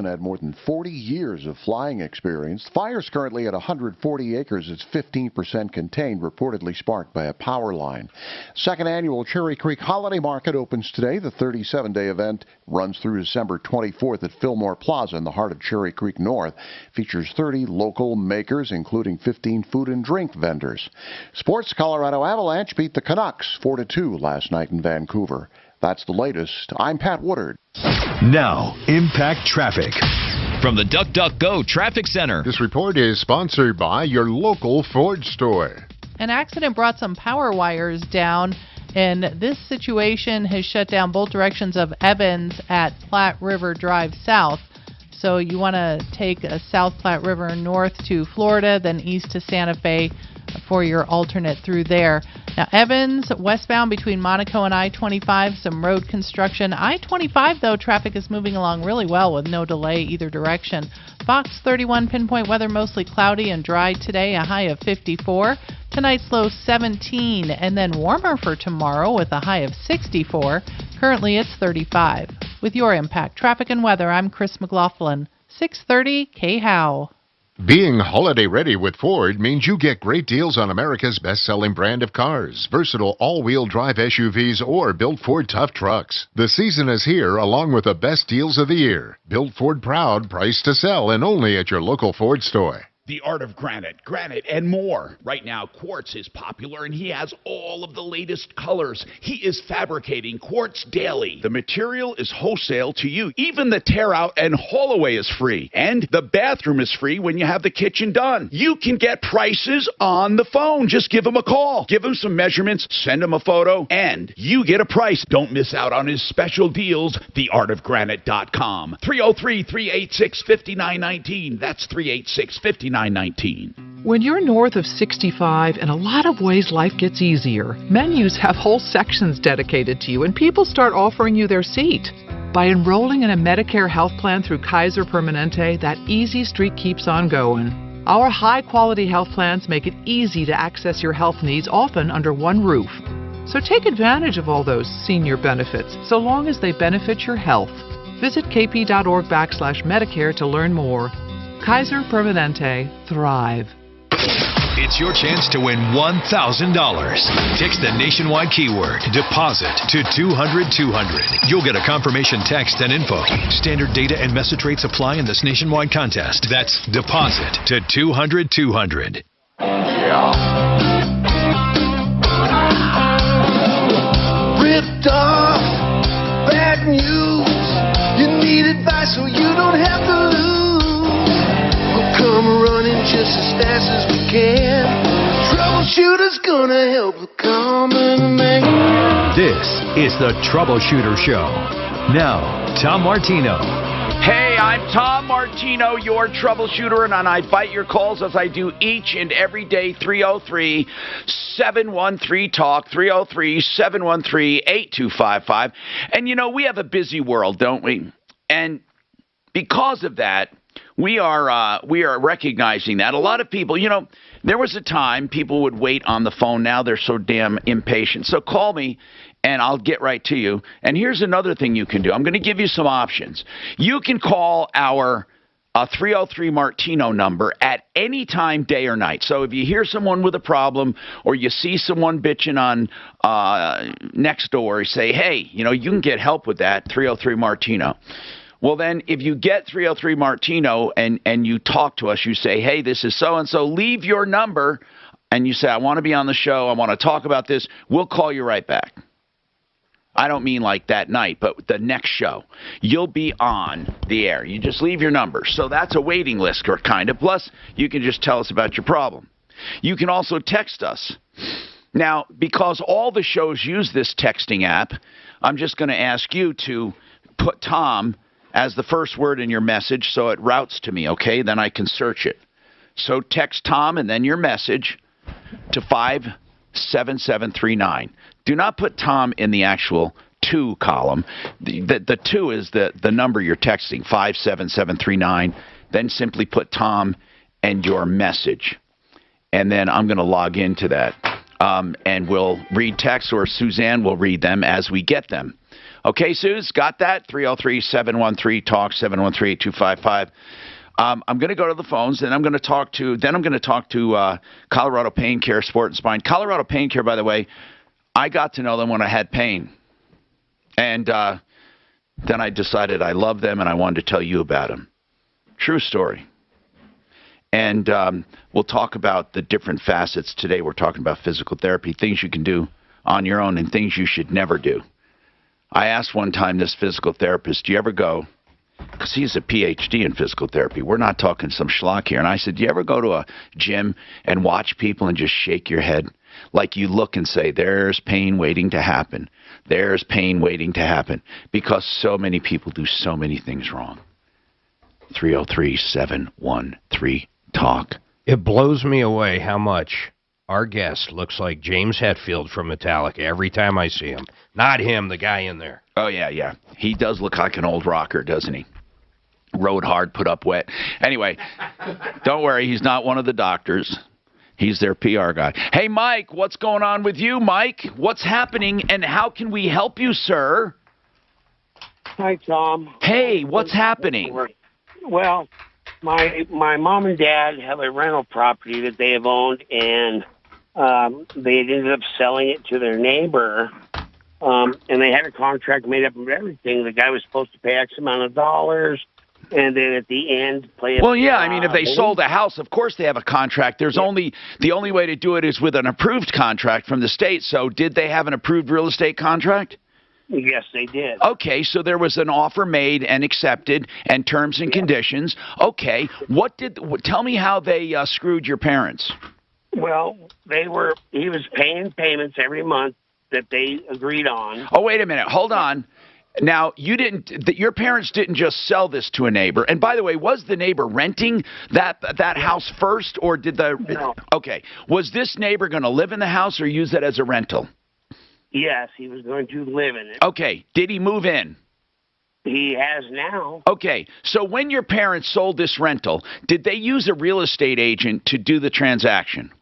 and had more than 40 years of flying experience. The fire's currently at 140 acres. It's 15% contained, reportedly sparked by a power line. Second annual Cherry Creek Holiday Market opens today. The 37-day event runs through December 24th at Fillmore Plaza in the heart of Cherry Creek North. Features 30 local makers, including 15 food and drink vendors. Sports: Colorado Avalanche beat the Canucks 4-2 last night in Vancouver. That's the latest. I'm Pat Woodard. Now, Impact Traffic. From the DuckDuckGo Traffic Center. This report is sponsored by your local Ford store. An accident brought some power wires down, and this situation has shut down both directions of Evans at Platte River Drive South. So you want to take South Platte River north to Florida, then east to Santa Fe for your alternate through there. Now, Evans, westbound between Monaco and I-25, some road construction. I-25, though, traffic is moving along really well with no delay either direction. Fox 31 pinpoint weather, mostly cloudy and dry today, a high of 54. Tonight's low 17, and then warmer for tomorrow with a high of 64. Currently, it's 35. With your Impact Traffic and Weather, I'm Chris McLaughlin, 630 KHOW. Being holiday ready with Ford means you get great deals on America's best-selling brand of cars, versatile all-wheel drive SUVs, or built Ford tough trucks. The season is here along with the best deals of the year. Built Ford proud, price to sell, and only at your local Ford store. The art of granite, and more. Right now, quartz is popular, and he has all of the latest colors. He is fabricating quartz daily. The material is wholesale to you. Even the tear out and haul away is free. And the bathroom is free when you have the kitchen done. You can get prices on the phone. Just give him a call. Give him some measurements, send him a photo, and you get a price. Don't miss out on his special deals. TheArtOfGranite.com. 303-386-5919. That's 386-5919. When you're north of 65, in a lot of ways life gets easier. Menus have whole sections dedicated to you, and people start offering you their seat. By enrolling in a Medicare health plan through Kaiser Permanente, that easy streak keeps on going. Our high-quality health plans make it easy to access your health needs, often under one roof. So take advantage of all those senior benefits, so long as they benefit your health. Visit kp.org/Medicare to learn more. Kaiser Permanente, thrive. It's your chance to win $1,000. Text the nationwide keyword DEPOSIT to 200-200. You'll get a confirmation text and info. Standard data and message rates apply in this nationwide contest. That's DEPOSIT to 200-200. Yeah. Ripped off, bad news. You need advice so you don't have to lose. Come running just as fast as we can. Troubleshooter's gonna help the common man. This is the Troubleshooter Show. Now, Tom Martino. Hey, I'm Tom Martino, your troubleshooter, and I bite your calls as I do each and every day. 303-713-TALK, 303-713-8255. And, you know, we have a busy world, don't we? And because of that, we are recognizing that. A lot of people, you know, there was a time people would wait on the phone. Now they're so damn impatient. So call me, and I'll get right to you. And here's another thing you can do. I'm going to give you some options. You can call our 303 Martino number at any time, day or night. So if you hear someone with a problem or you see someone bitching on next door, say, hey, you know, you can get help with that, 303 Martino. Well, then, if you get 303 Martino and you talk to us, you say, hey, this is so-and-so, leave your number, and you say, I want to be on the show, I want to talk about this, we'll call you right back. I don't mean like that night, but the next show. You'll be on the air. You just leave your number. So that's a waiting list, or kind of. Plus, you can just tell us about your problem. You can also text us. Now, because all the shows use this texting app, I'm just going to ask you to put Tom as the first word in your message so it routes to me, okay? Then I can search it. So text Tom and then your message to 57739. Do not put Tom in the actual 2 column. The 2 is the number you're texting, 57739. Then simply put Tom and your message. And then I'm going to log into that. And we'll read texts, or Suzanne will read them as we get them. Okay, Suze, got that? 303-713-TALK, 713-8255. I'm going to go to the phones, and I'm going to talk to Colorado Pain Care, Sport and Spine. Colorado Pain Care, by the way, I got to know them when I had pain. And then I decided I love them, and I wanted to tell you about them. True story. And we'll talk about the different facets today. We're talking about physical therapy, things you can do on your own and things you should never do. I asked one time this physical therapist, do you ever go, because he's a PhD in physical therapy. We're not talking some schlock here. And I said, do you ever go to a gym and watch people and just shake your head? Like you look and say, there's pain waiting to happen. There's pain waiting to happen. Because so many people do so many things wrong. 303-713-TALK. It blows me away how much our guest looks like James Hetfield from Metallica every time I see him. Not him, the guy in there. Oh, yeah. He does look like an old rocker, doesn't he? Rode hard, put up wet. Anyway, don't worry. He's not one of the doctors. He's their PR guy. Hey, Mike, what's going on with you, Mike? What's happening, and how can we help you, sir? Hi, Tom. Hey, what's happening? Well, my mom and dad have a rental property that they have owned, and they ended up selling it to their neighbor. And they had a contract made up of everything. The guy was supposed to pay X amount of dollars, and then at the end play it. Well, yeah, I mean, if they sold a house, of course they have a contract. The only way to do it is with an approved contract from the state. So did they have an approved real estate contract? Yes, they did. Okay, so there was an offer made and accepted and terms and conditions. Okay, tell me how they screwed your parents. Well, he was paying payments every month that they agreed on. Oh, wait a minute. Hold on. Now, your parents didn't just sell this to a neighbor. And by the way, was the neighbor renting that house first, or did No. Okay. Was this neighbor going to live in the house or use it as a rental? Yes, he was going to live in it. Okay. Did he move in? He has now. Okay. So when your parents sold this rental, did they use a real estate agent to do the transaction?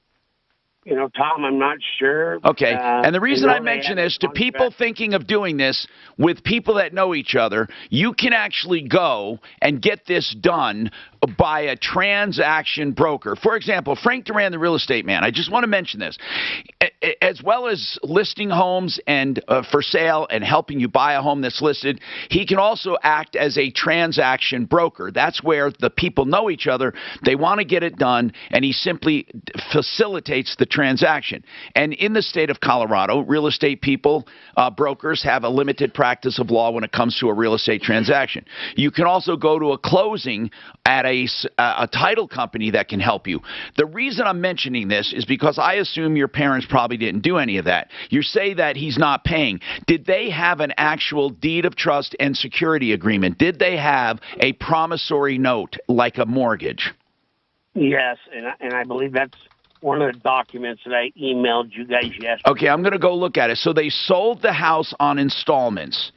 You know, Tom, I'm not sure. Okay. And the reason I mention this, to people thinking of doing this with people that know each other, you can actually go and get this done by a transaction broker. For example, Frank Duran, the real estate man, I just want to mention this. As well as listing homes and for sale and helping you buy a home that's listed, he can also act as a transaction broker. That's where the people know each other. They want to get it done, and he simply facilitates the transaction. And in the state of Colorado, real estate people, brokers, have a limited practice of law when it comes to a real estate transaction. You can also go to a closing at a title company that can help you. The reason I'm mentioning this is because I assume your parents probably didn't do any of that. You say that he's not paying. Did they have an actual deed of trust and security agreement? Did they have a promissory note like a mortgage? Yes, and I believe that's one of the documents that I emailed you guys yesterday. Okay, I'm going to go look at it. So they sold the house on installments.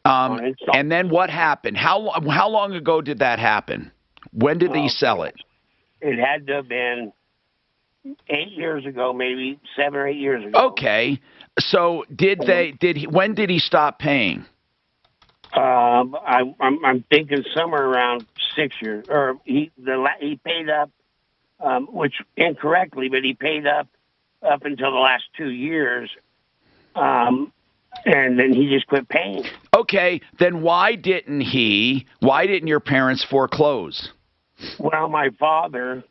And then what happened? How long ago did that happen? When did they sell it? It had to have been 8 years ago, maybe 7 or 8 years ago. Okay. So when did he stop paying? I'm thinking somewhere around 6 years. Or he paid up, which incorrectly, but he paid up until the last 2 years. And then he just quit paying. Okay, then why didn't your parents foreclose? Well, my father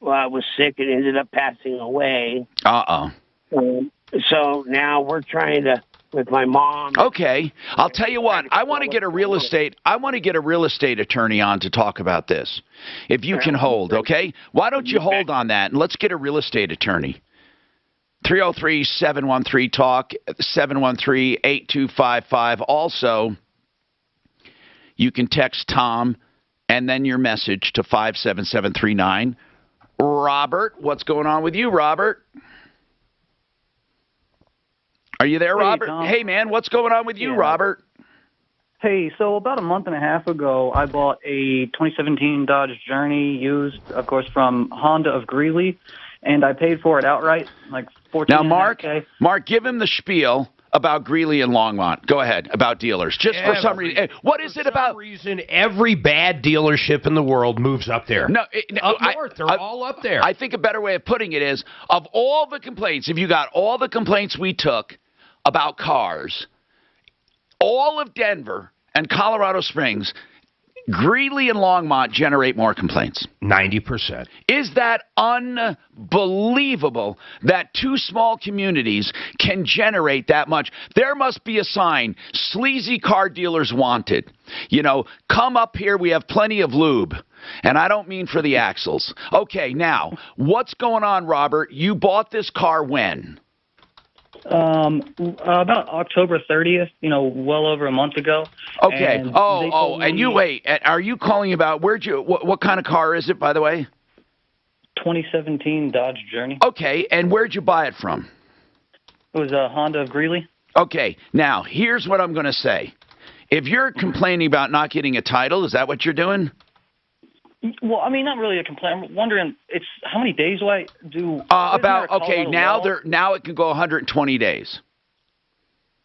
was sick and ended up passing away. So now we're trying to, with my mom. Okay, I'll tell you what. I want to get a real estate attorney on to talk about this. If you can hold, okay? Why don't you hold on that and let's get a real estate attorney. 303-713-TALK, 713-8255. Also, you can text Tom and then your message to 57739. Robert, what's going on with you, Robert? Are you there, Robert? Tom. Hey, man, what's going on with you, Robert? Hey, so about a month and a half ago, I bought a 2017 Dodge Journey used, of course, from Honda of Greeley, and I paid for it outright, like $14,500. Now, Mark, give him the spiel about Greeley and Longmont. Go ahead, about dealers. Just for some reason. What is it about? For some reason, every bad dealership in the world moves up there. No, up north, they're all up there. I think a better way of putting it is, of all the complaints, if you got all the complaints we took about cars, all of Denver and Colorado Springs, Greeley and Longmont generate more complaints. 90%. Is that unbelievable that two small communities can generate that much? There must be a sign, sleazy car dealers wanted. You know, come up here, we have plenty of lube. And I don't mean for the axles. Okay, now, what's going on, Robert? You bought this car when? About October 30th, well over a month ago. Okay. And and you wait. Are you calling about what kind of car is it, by the way? 2017 Dodge Journey. Okay, and where'd you buy it from? It was a Honda of Greeley. Okay, now here's what I'm going to say. If you're complaining about not getting a title, is that what you're doing? Well, I mean, not really a complaint. I'm wondering, it's how many days do I do? Now it can go 120 days.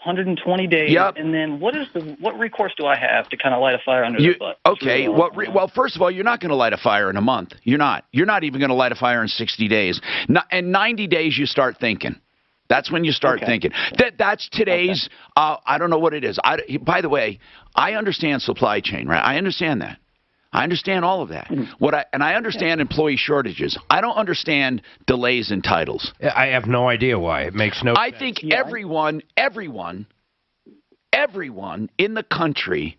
120 days. Yep. And then what recourse do I have to kind of light a fire under the butt? Okay. Well, first of all, you're not going to light a fire in a month. You're not. You're not even going to light a fire in 60 days. And 90 days, you start thinking. That's when you start thinking. That's today's. I don't know what it is. By the way, I understand supply chain, right? I understand that. I understand all of that. And I understand employee shortages. I don't understand delays in titles. I have no idea why. It makes no sense. I think everyone in the country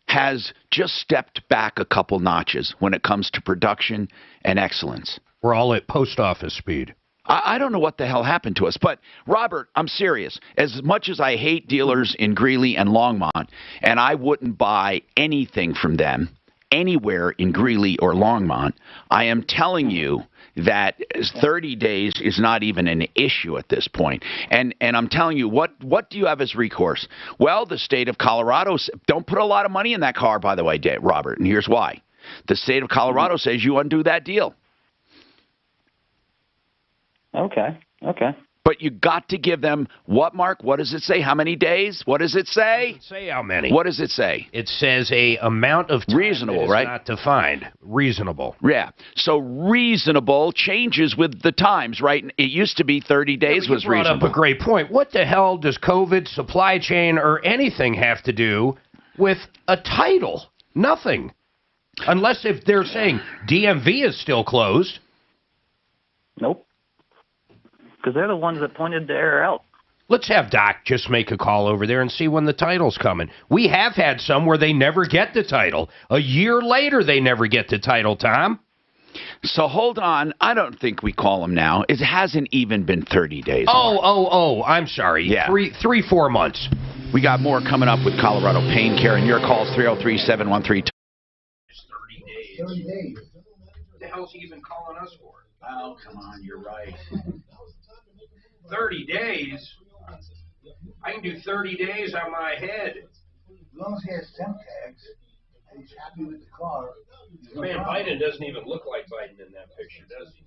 has just stepped back a couple notches when it comes to production and excellence. We're all at post office speed. I don't know what the hell happened to us. But, Robert, I'm serious. As much as I hate dealers in Greeley and Longmont, and I wouldn't buy anything from them anywhere in Greeley or Longmont, I am telling you that 30 days is not even an issue at this point. And I'm telling you, what do you have as recourse? Well, the state of Colorado, don't put a lot of money in that car, by the way, Robert, and here's why. The state of Colorado says you undo that deal. Okay. But you got to give them what, Mark? What does it say? How many days? What does it say? It doesn't say how many. What does it say? It says a amount of time reasonable, that is right? Not defined. Reasonable. Yeah. So reasonable changes with the times, right? It used to be 30 days was brought reasonable. Up a great point. What the hell does COVID, supply chain, or anything have to do with a title? Nothing. Unless if they're saying DMV is still closed. Nope. Because they're the ones that pointed the error out. Let's have Doc just make a call over there and see when the title's coming. We have had some where they never get the title. A year later, they never get the title, Tom. So hold on. I don't think we call them now. It hasn't even been 30 days. Oh, I'm sorry. Yeah. 4 months. We got more coming up with Colorado Pain Care, and your calls 303-713. 30 days. What the hell's he even calling us for? Oh, come on. You're right. 30 days? I can do 30 days on my head. As long as he has temp tags and he's happy with the car. Man, Biden doesn't even look like Biden in that picture, does he?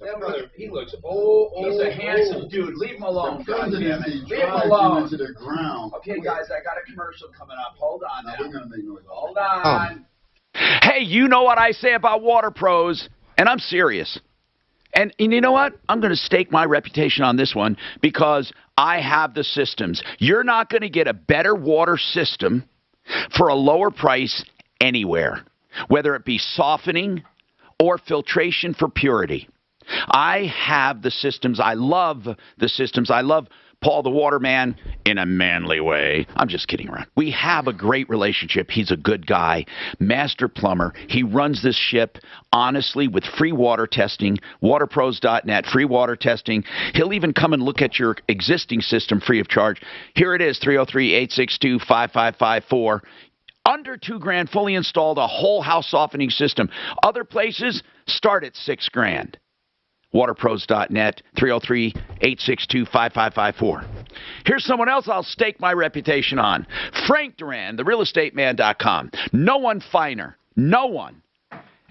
That brother, he looks He's a handsome dude. Leave him alone, goddammit. Leave him alone. Into the ground. Okay, guys, I got a commercial coming up. Hold on now. We're gonna make noise. Hold on. Hey, you know what I say about Water Pros, and I'm serious. And you know what? I'm going to stake my reputation on this one because I have the systems. You're not going to get a better water system for a lower price anywhere, whether it be softening or filtration for purity. I have the systems. I love the systems. I love Paul the Waterman in a manly way. I'm just kidding around. We have a great relationship. He's a good guy, master plumber. He runs this ship honestly with free water testing, waterpros.net, free water testing. He'll even come and look at your existing system free of charge. Here it is, 303-862-5554. Under $2,000, fully installed, a whole house softening system. Other places start at $6,000. Waterpros.net, 303-862-5554. Here's someone else I'll stake my reputation on. Frank Duran, therealestateman.com. No one finer, no one,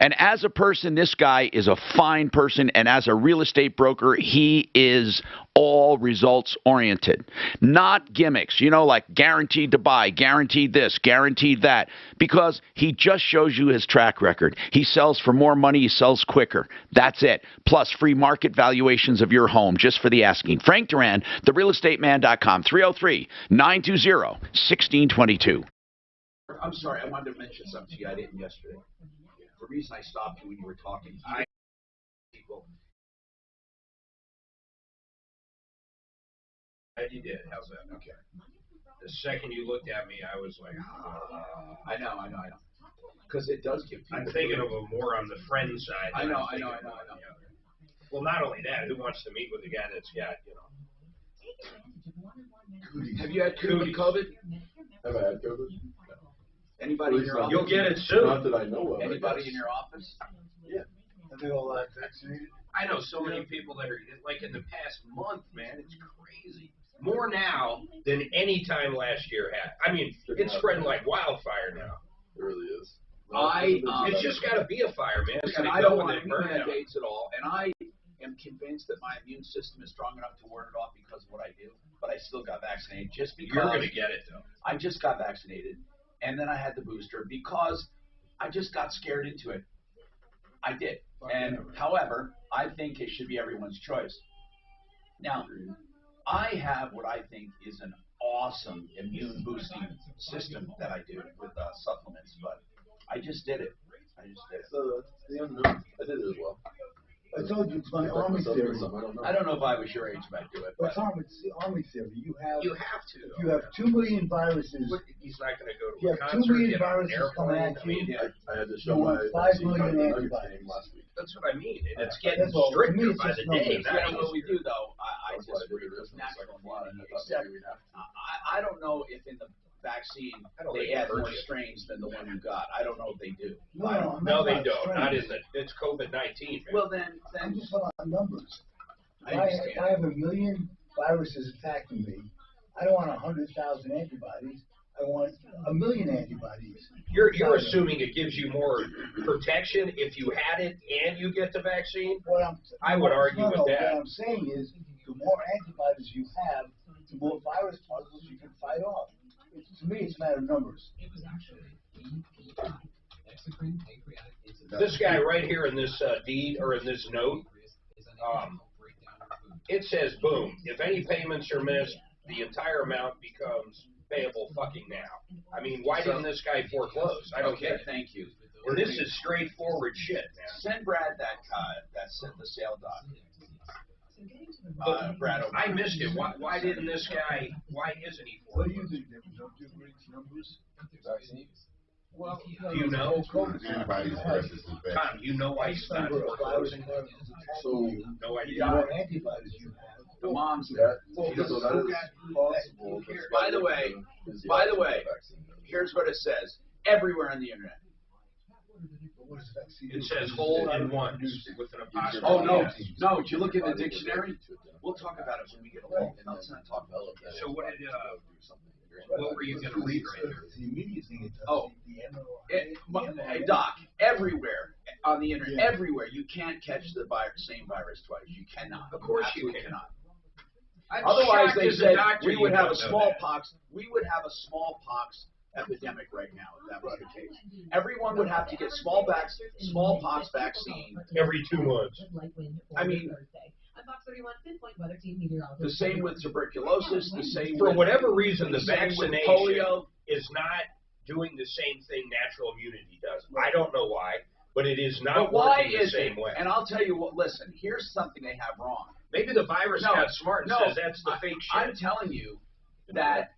And as a person, this guy is a fine person. And as a real estate broker, he is all results oriented, not gimmicks, like guaranteed to buy, guaranteed this, guaranteed that, because he just shows you his track record. He sells for more money. He sells quicker. That's it. Plus free market valuations of your home just for the asking. Frank Duran, therealestateman.com, 303-920-1622. I'm sorry, I wanted to mention something to you I didn't yesterday. The reason I stopped you when you were talking, people. You did. How's that? Okay. The second you looked at me, I was like, I know. Because it does give people. I'm thinking of a more on the friend side. I know. Well, not only that, who wants to meet with a guy that's got, Have you had COVID? Have I had COVID? Anybody in your office? You'll get it soon. Not that I know of. Anybody in your office? Yeah. Are they all vaccinated? I know so many people that are, like in the past month, man, it's crazy. More now than any time last year had. I mean, it's spreading like wildfire now. It really is. It's just got to be a fire, man. And I don't want any mandates at all. And I am convinced that my immune system is strong enough to ward it off because of what I do. But I still got vaccinated just because. You're going to get it, though. I just got vaccinated. And then I had the booster because I just got scared into it. I did. And however, I think it should be everyone's choice. Now, I have what I think is an awesome immune boosting system that I do with supplements, but I just did it. So the unknown. I did it as well. I told you it's my army theory. I don't know if I was your age, I'd do it. But it's army theory. You have to. If you have 2 million viruses. He's not going to go to you a have concert. 2 million viruses coming at you. I had to show my 5 million antibodies last week. That's what I mean. And it's getting stricter by the day. That's what we do, though. I disagree with natural immunity. Except I don't know if in the vaccine they add more strains than the one you got. I don't know if they do. No, they don't. Not in the. It's COVID-19. Well, then I'm just talking about numbers. If I have 1 million viruses attacking me. I don't want 100,000 antibodies. I want 1 million antibodies. You're assuming it gives you more protection if you had it and you get the vaccine? I would argue with that. What I'm saying is, the more antibodies you have, the more virus particles you can fight off. To me, it's a matter of numbers. This guy right here in this deed or in this note, it says, boom, if any payments are missed, the entire amount becomes payable fucking now. I mean, why didn't this guy foreclose? I don't get it. Thank you. Well, this is straightforward shit, man. Send Brad that's the sale doc. Brad, I missed it. Why didn't this guy? Why isn't he What do foreclosed? you think? Don't different numbers? Well, do you know? Antibodies versus the vaccine. Tom, you know why he's not foreclosing? So No The idea. more antibodies you have. the mom's that, there. so that is possible. By the way, here's what it says everywhere on the internet. What is vaccine? It says hold in one with an apostrophe. Oh, no, did you look in the dictionary? We'll talk about it when we get along, and let's not talk about it. So what were you going to read right there? The immediate thing it does. Oh. Hey, Doc, everywhere on the internet, everywhere, you can't catch the same virus twice. You cannot. Of course you Absolutely cannot. Otherwise, they said we would have a smallpox. smallpox epidemic right now if that was the case. Everyone would have to get smallpox vaccine Every 2 months. I mean, the same with tuberculosis, the same For with whatever reason, the same with vaccination polio. is not doing the same thing natural immunity does. I don't know why, but it is not But why working the is same it? way. And I'll tell you what. Listen, here's something they have wrong. Maybe the virus No, got smart and no, says that's the fake shit. I'm telling you that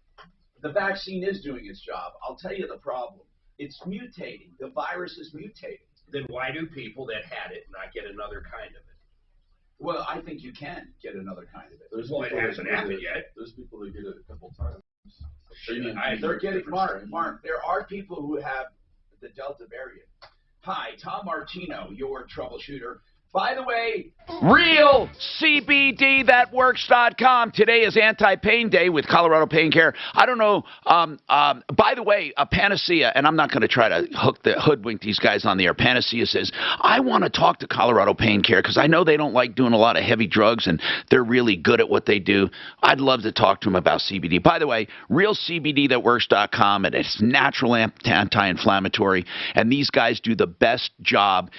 the vaccine is doing its job. I'll tell you the problem. It's mutating. The virus is mutating. Then why do people that had it not get another kind of it? Well, I think you can get another kind of it. Well, it hasn't happened yet. There's people that get it a couple times. They're getting Mark. There are people who have the Delta variant. Hi, Tom Martino, your troubleshooter. By the way, RealCBDThatWorks.com. Today is Anti-Pain Day with Colorado Pain Care. I don't know. By the way, a Panacea, and I'm not going to try to hoodwink these guys on the air. Panacea says, I want to talk to Colorado Pain Care because I know they don't like doing a lot of heavy drugs and they're really good at what they do. I'd love to talk to them about CBD. By the way, RealCBDThatWorks.com, and it's natural anti-inflammatory, and these guys do the best job.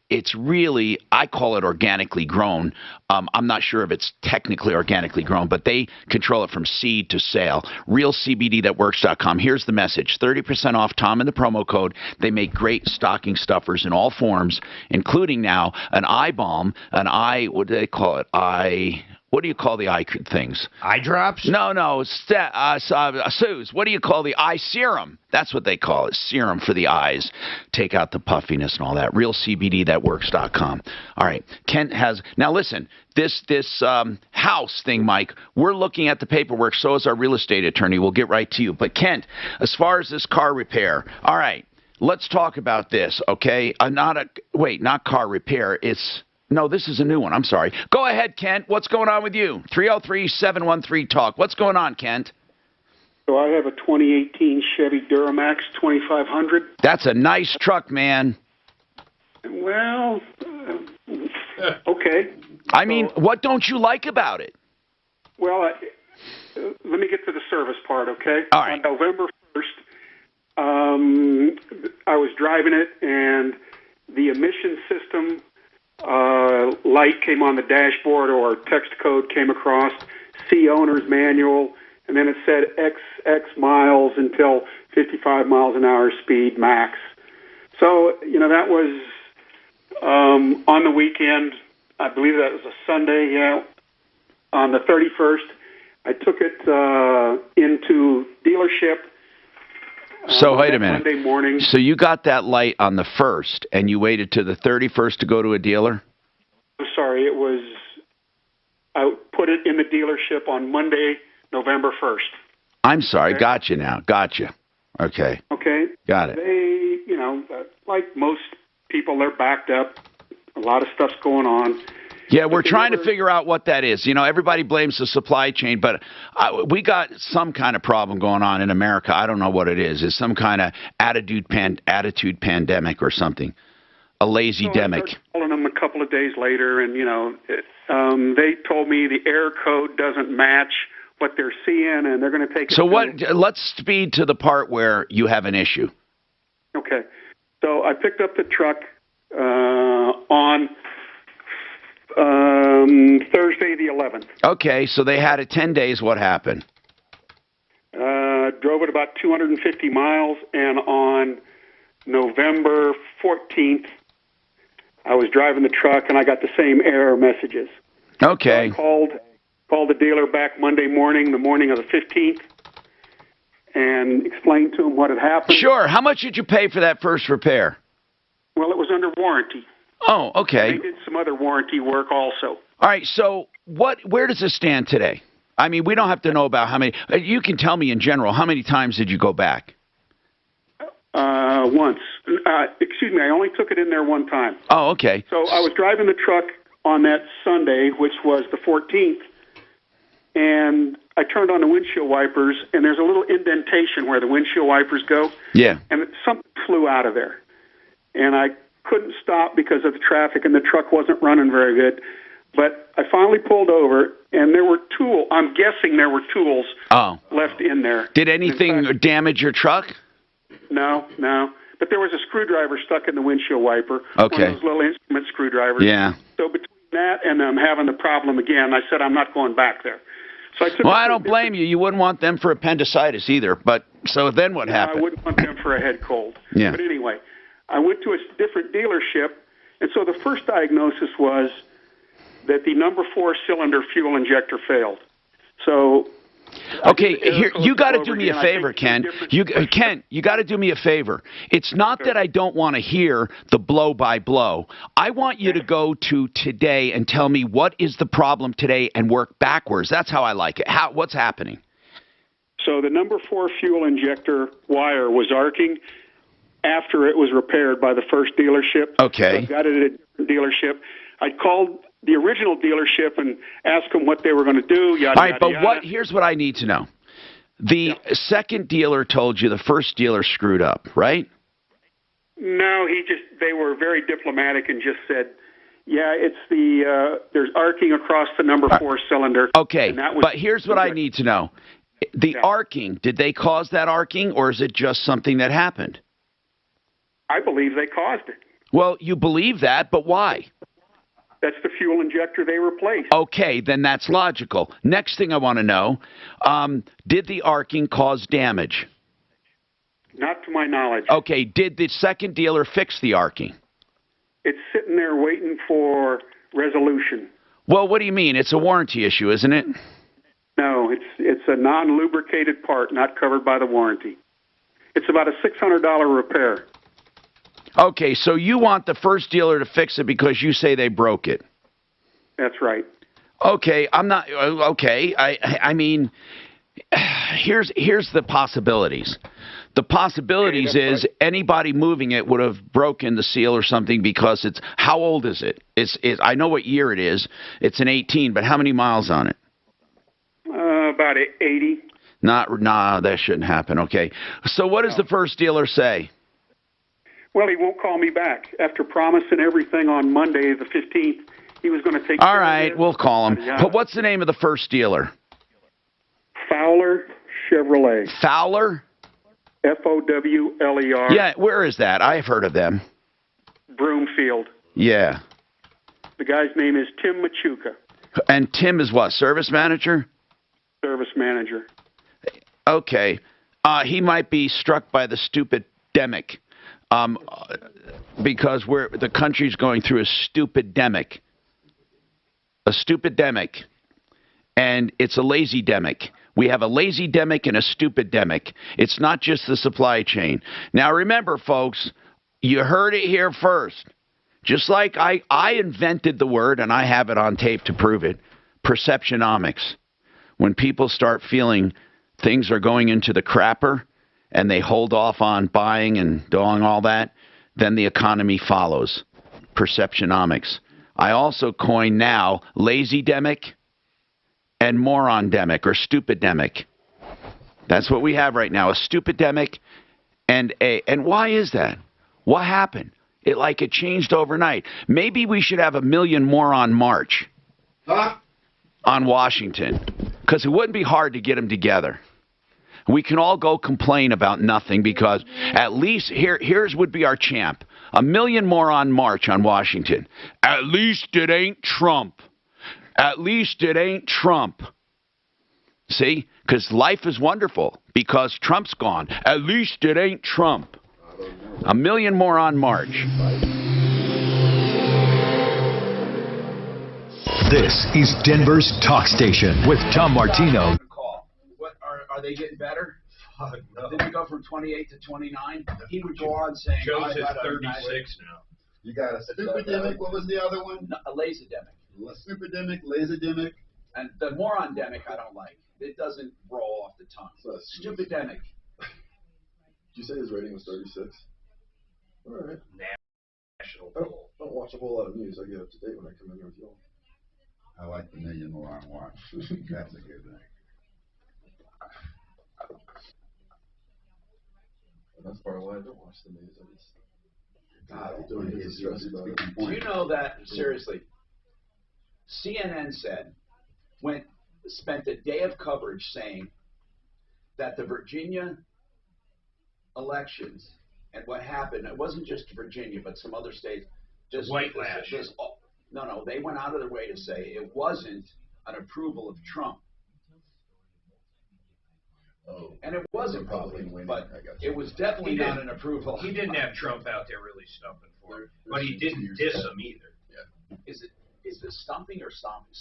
It's really, I call it organically grown. I'm not sure if it's technically organically grown, but they control it from seed to sale. RealCBDThatWorks.com. Here's the message. 30% off Tom in the promo code. They make great stocking stuffers in all forms, including now an eye balm, what do they call it? What do you call the eye things? Eye drops? No. Suze, what do you call the eye serum? That's what they call it, serum for the eyes. Take out the puffiness and all that. RealCBDThatWorks.com. All right. Kent has – now listen, this house thing, Mike, we're looking at the paperwork. So is our real estate attorney. We'll get right to you. But, Kent, as far as this car repair, all right, let's talk about this, okay? Not car repair. No, this is a new one. I'm sorry. Go ahead, Kent. What's going on with you? 303-713-TALK. What's going on, Kent? So I have a 2018 Chevy Duramax 2500. That's a nice truck, man. Well, okay. I mean, what don't you like about it? Well, let me get to the service part, okay? All right. On November 1st, I was driving it, and the emission system light came on the dashboard, or text code came across, see owner's manual, and then it said X miles until 55 miles an hour speed max. So, that was on the weekend. I believe that was a Sunday, yeah. On the 31st, I took it into dealership. So wait a minute. Monday morning. So you got that light on the 1st, and you waited to the 31st to go to a dealer? I'm sorry, I put it in the dealership on Monday, November 1st. I'm sorry, Okay. Gotcha now. Gotcha. Okay. Okay. Got it. They, like most people, they're backed up. A lot of stuff's going on. Yeah, we're trying to figure out what that is. Everybody blames the supply chain, but we got some kind of problem going on in America. I don't know what it is. It's some kind of attitude pandemic or something, a lazy demic. I started calling them a couple of days later, and they told me the error code doesn't match what they're seeing, and they're going to take. So let's speed to the part where you have an issue. Okay, so I picked up the truck on Thursday the 11th. Okay, so they had it 10 days. What happened? Drove it about 250 miles, and on November 14th, I was driving the truck, and I got the same error messages. Okay. So I called the dealer back Monday morning, the morning of the 15th, and explained to him what had happened. Sure. How much did you pay for that first repair? Well, it was under warranty. Oh, okay. They did some other warranty work also. All right, so where does it stand today? I mean, we don't have to know about how many. You can tell me in general, how many times did you go back? Once. Excuse me, I only took it in there one time. Oh, okay. So I was driving the truck on that Sunday, which was the 14th, and I turned on the windshield wipers, and there's a little indentation where the windshield wipers go. Yeah. And something flew out of there. And I couldn't stop because of the traffic, and the truck wasn't running very good. But I finally pulled over, and there were tools. I'm guessing there were tools left in there. Did anything damage your truck? No. But there was a screwdriver stuck in the windshield wiper. Okay. One of those little instrument screwdrivers. Yeah. So between that and I'm having the problem again, I said I'm not going back there. So I took. Well, I don't blame you. You wouldn't want them for appendicitis either. But so then what happened? I wouldn't want them for a head cold. Yeah. But anyway, I went to a different dealership, and so the first diagnosis was that the number 4 cylinder fuel injector failed. So. Okay, here you got to do me a favor, Ken. You got to do me a favor. It's not that I don't want to hear the blow by blow. I want you to go to today and tell me what is the problem today and work backwards. That's how I like it. What's happening? So the number 4 fuel injector wire was arcing, after it was repaired by the first dealership. Okay. So I got it at a different dealership. I called the original dealership and asked them what they were going to do. Yada, All right, yada, but yada. here's what I need to know. The second dealer told you the first dealer screwed up, right? No, they were very diplomatic and just said, yeah, it's there's arcing across the number 4 cylinder. Okay, and that was, but here's what I need to know. The arcing, did they cause that arcing, or is it just something that happened? I believe they caused it. Well, you believe that, but why? That's the fuel injector they replaced. Okay, then that's logical. Next thing I want to know, did the arcing cause damage? Not to my knowledge. Okay, did the second dealer fix the arcing? It's sitting there waiting for resolution. Well, what do you mean? It's a warranty issue, isn't it? No, it's a non-lubricated part not covered by the warranty. It's about a $600 repair. Okay, so you want the first dealer to fix it because you say they broke it. That's right. Okay, I'm not okay. I mean, here's the possibilities. The possibilities is anybody moving it would have broken the seal or something because it's how old is it? It's I know what year it is. It's an 18, but how many miles on it? About 80. Nah, that shouldn't happen. Okay, so what does the first dealer say? Well, he won't call me back after promising everything on Monday the 15th. He was going to take. All right, we'll call him. Yeah. But what's the name of the first dealer? Fowler Chevrolet. Fowler? Fowler. Yeah, where is that? I've heard of them. Broomfield. Yeah. The guy's name is Tim Machuca. And Tim is what, service manager? Service manager. Okay. He might be struck by the stupid demic. Because the country's going through a stupid demic. A stupid demic. And it's a lazy demic. We have a lazy demic and a stupid demic. It's not just the supply chain. Now remember, folks, you heard it here first. Just like I invented the word, and I have it on tape to prove it, perceptionomics. When people start feeling things are going into the crapper and they hold off on buying and doing all that, then the economy follows. Perceptionomics. I also coin now lazy demic and moron-demic or stupid-demic. That's what we have right now, a stupid-demic and why is that? What happened? It changed overnight. Maybe we should have a million moron march on Washington because it wouldn't be hard to get them together. We can all go complain about nothing because at least here's would be our champ. A million moron march on Washington. At least it ain't Trump. At least it ain't Trump. See? Because life is wonderful because Trump's gone. At least it ain't Trump. A million moron march. This is Denver's Talk Station with Tom Martino. What are they getting better? No. Did we go from 28 to 29? He would go on saying, Joe's at 36 now. You got a stupidemic. What was the other one? A lazydemic. Stupidemic, lazydemic. And the moron-demic I don't like. It doesn't roll off the tongue. So stupidemic. Did you say his rating was 36? All right. National poll. Don't watch a whole lot of news. I get up to date when I come in here with y'all. I like the million moron watch. That's a good thing. And that's part of why I don't watch the news. I just God, do you know that, seriously, CNN spent a day of coverage saying that the Virginia elections and what happened, it wasn't just Virginia, but some other states, just white lash. No, they went out of their way to say it wasn't an approval of Trump. Oh, and it wasn't probably, but it was definitely not an approval. He didn't have Trump out there really stumping for him, but he didn't diss him either. Yeah. Is it stumping or stomping?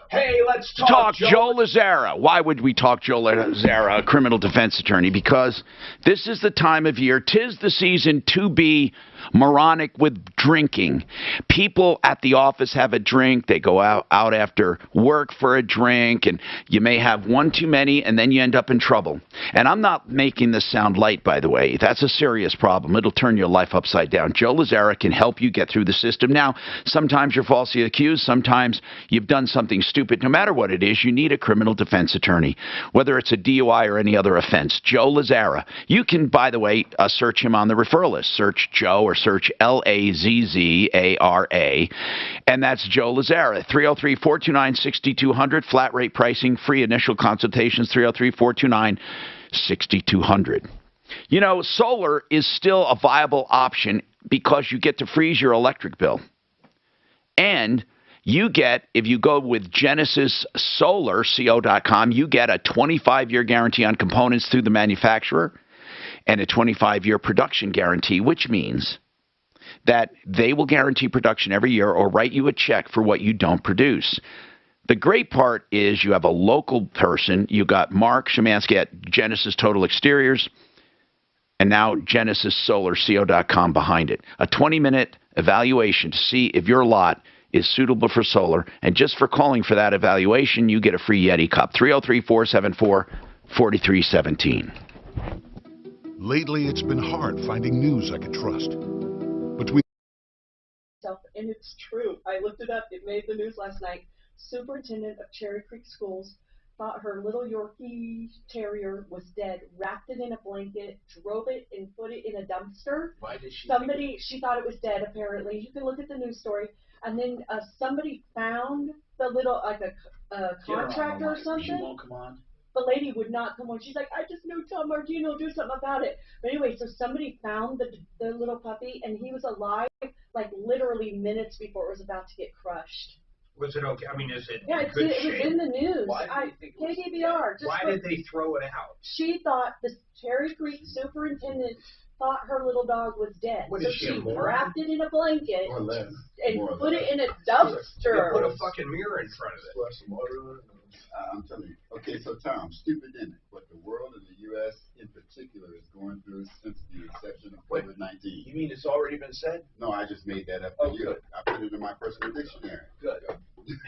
Hey, let's talk Joe Lazzara. Why would we talk Joe Lazzara, a criminal defense attorney? Because this is the time of year, 'tis the season to be moronic with drinking. People at the office have a drink. They go out after work for a drink, and you may have one too many, and then you end up in trouble. And I'm not making this sound light, by the way. That's a serious problem. It'll turn your life upside down. Joe Lazzara can help you get through the system. Now, sometimes you're falsely accused. Sometimes you've done something stupid. No matter what it is, you need a criminal defense attorney, whether it's a DUI or any other offense. Joe Lazzara. You can, by the way, search him on the referral list. Search Joe or search Lazzara, and that's Joe Lazzara. 303-429-6200, flat rate pricing, free initial consultations, 303-429-6200. You know, solar is still a viable option because you get to freeze your electric bill. And you get, if you go with GenesisSolarCO.com, you get a 25-year guarantee on components through the manufacturer and a 25-year production guarantee, which means that they will guarantee production every year or write you a check for what you don't produce. The great part is you have a local person. You got Mark Szymanski at Genesis Total Exteriors, and now GenesisSolarCO.com behind it. A 20-minute evaluation to see if your lot is suitable for solar. And just for calling for that evaluation, you get a free Yeti cup. 303-474-4317. Lately, it's been hard finding news I could trust. Between And it's true. I looked it up. It made the news last night. Superintendent of Cherry Creek Schools thought her little Yorkie terrier was dead, wrapped it in a blanket, drove it and put it in a dumpster. Why did she? She thought it was dead, apparently. You can look at the news story. And then somebody found the little, like a contractor or something. She won't come on. The lady would not come on. She's like, I just know Tom Martino, do something about it. But anyway, so somebody found the little puppy, and he was alive, like literally minutes before it was about to get crushed. Was it okay? I mean, is it Yeah, in good it was shape? in the news. Why do you think KDVR. Why did they throw it out? She thought the Cherry Creek superintendent thought her little dog was dead. What so is she, she a moron? wrapped it in a blanket Or less. and More or put less. it in a dumpster. Put a fucking mirror in front of it. Splash some water on it. I'm telling you. Okay, so Tom, stupid in it, what the world and the U.S. in particular is going through since the inception of COVID-19. You mean it's already been said? No, I just made that up for you. Good. I put it in my personal dictionary. Good.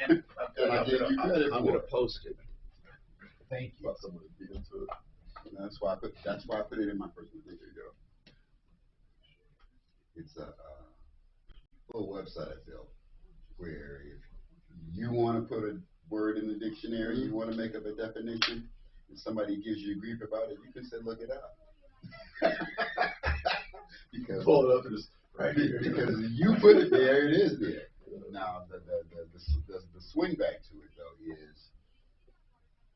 And I gave you credit I'm for going it. to post it. Thank you. About someone to get into it. And that's why I put it in my personal dictionary. It's a little website I built where if you want to put a word in the dictionary, you want to make up a definition, and somebody gives you grief about it, you can say, look it up. Because Pull it up and just right here. Because you put it there, it is there. Now the swing back to it though is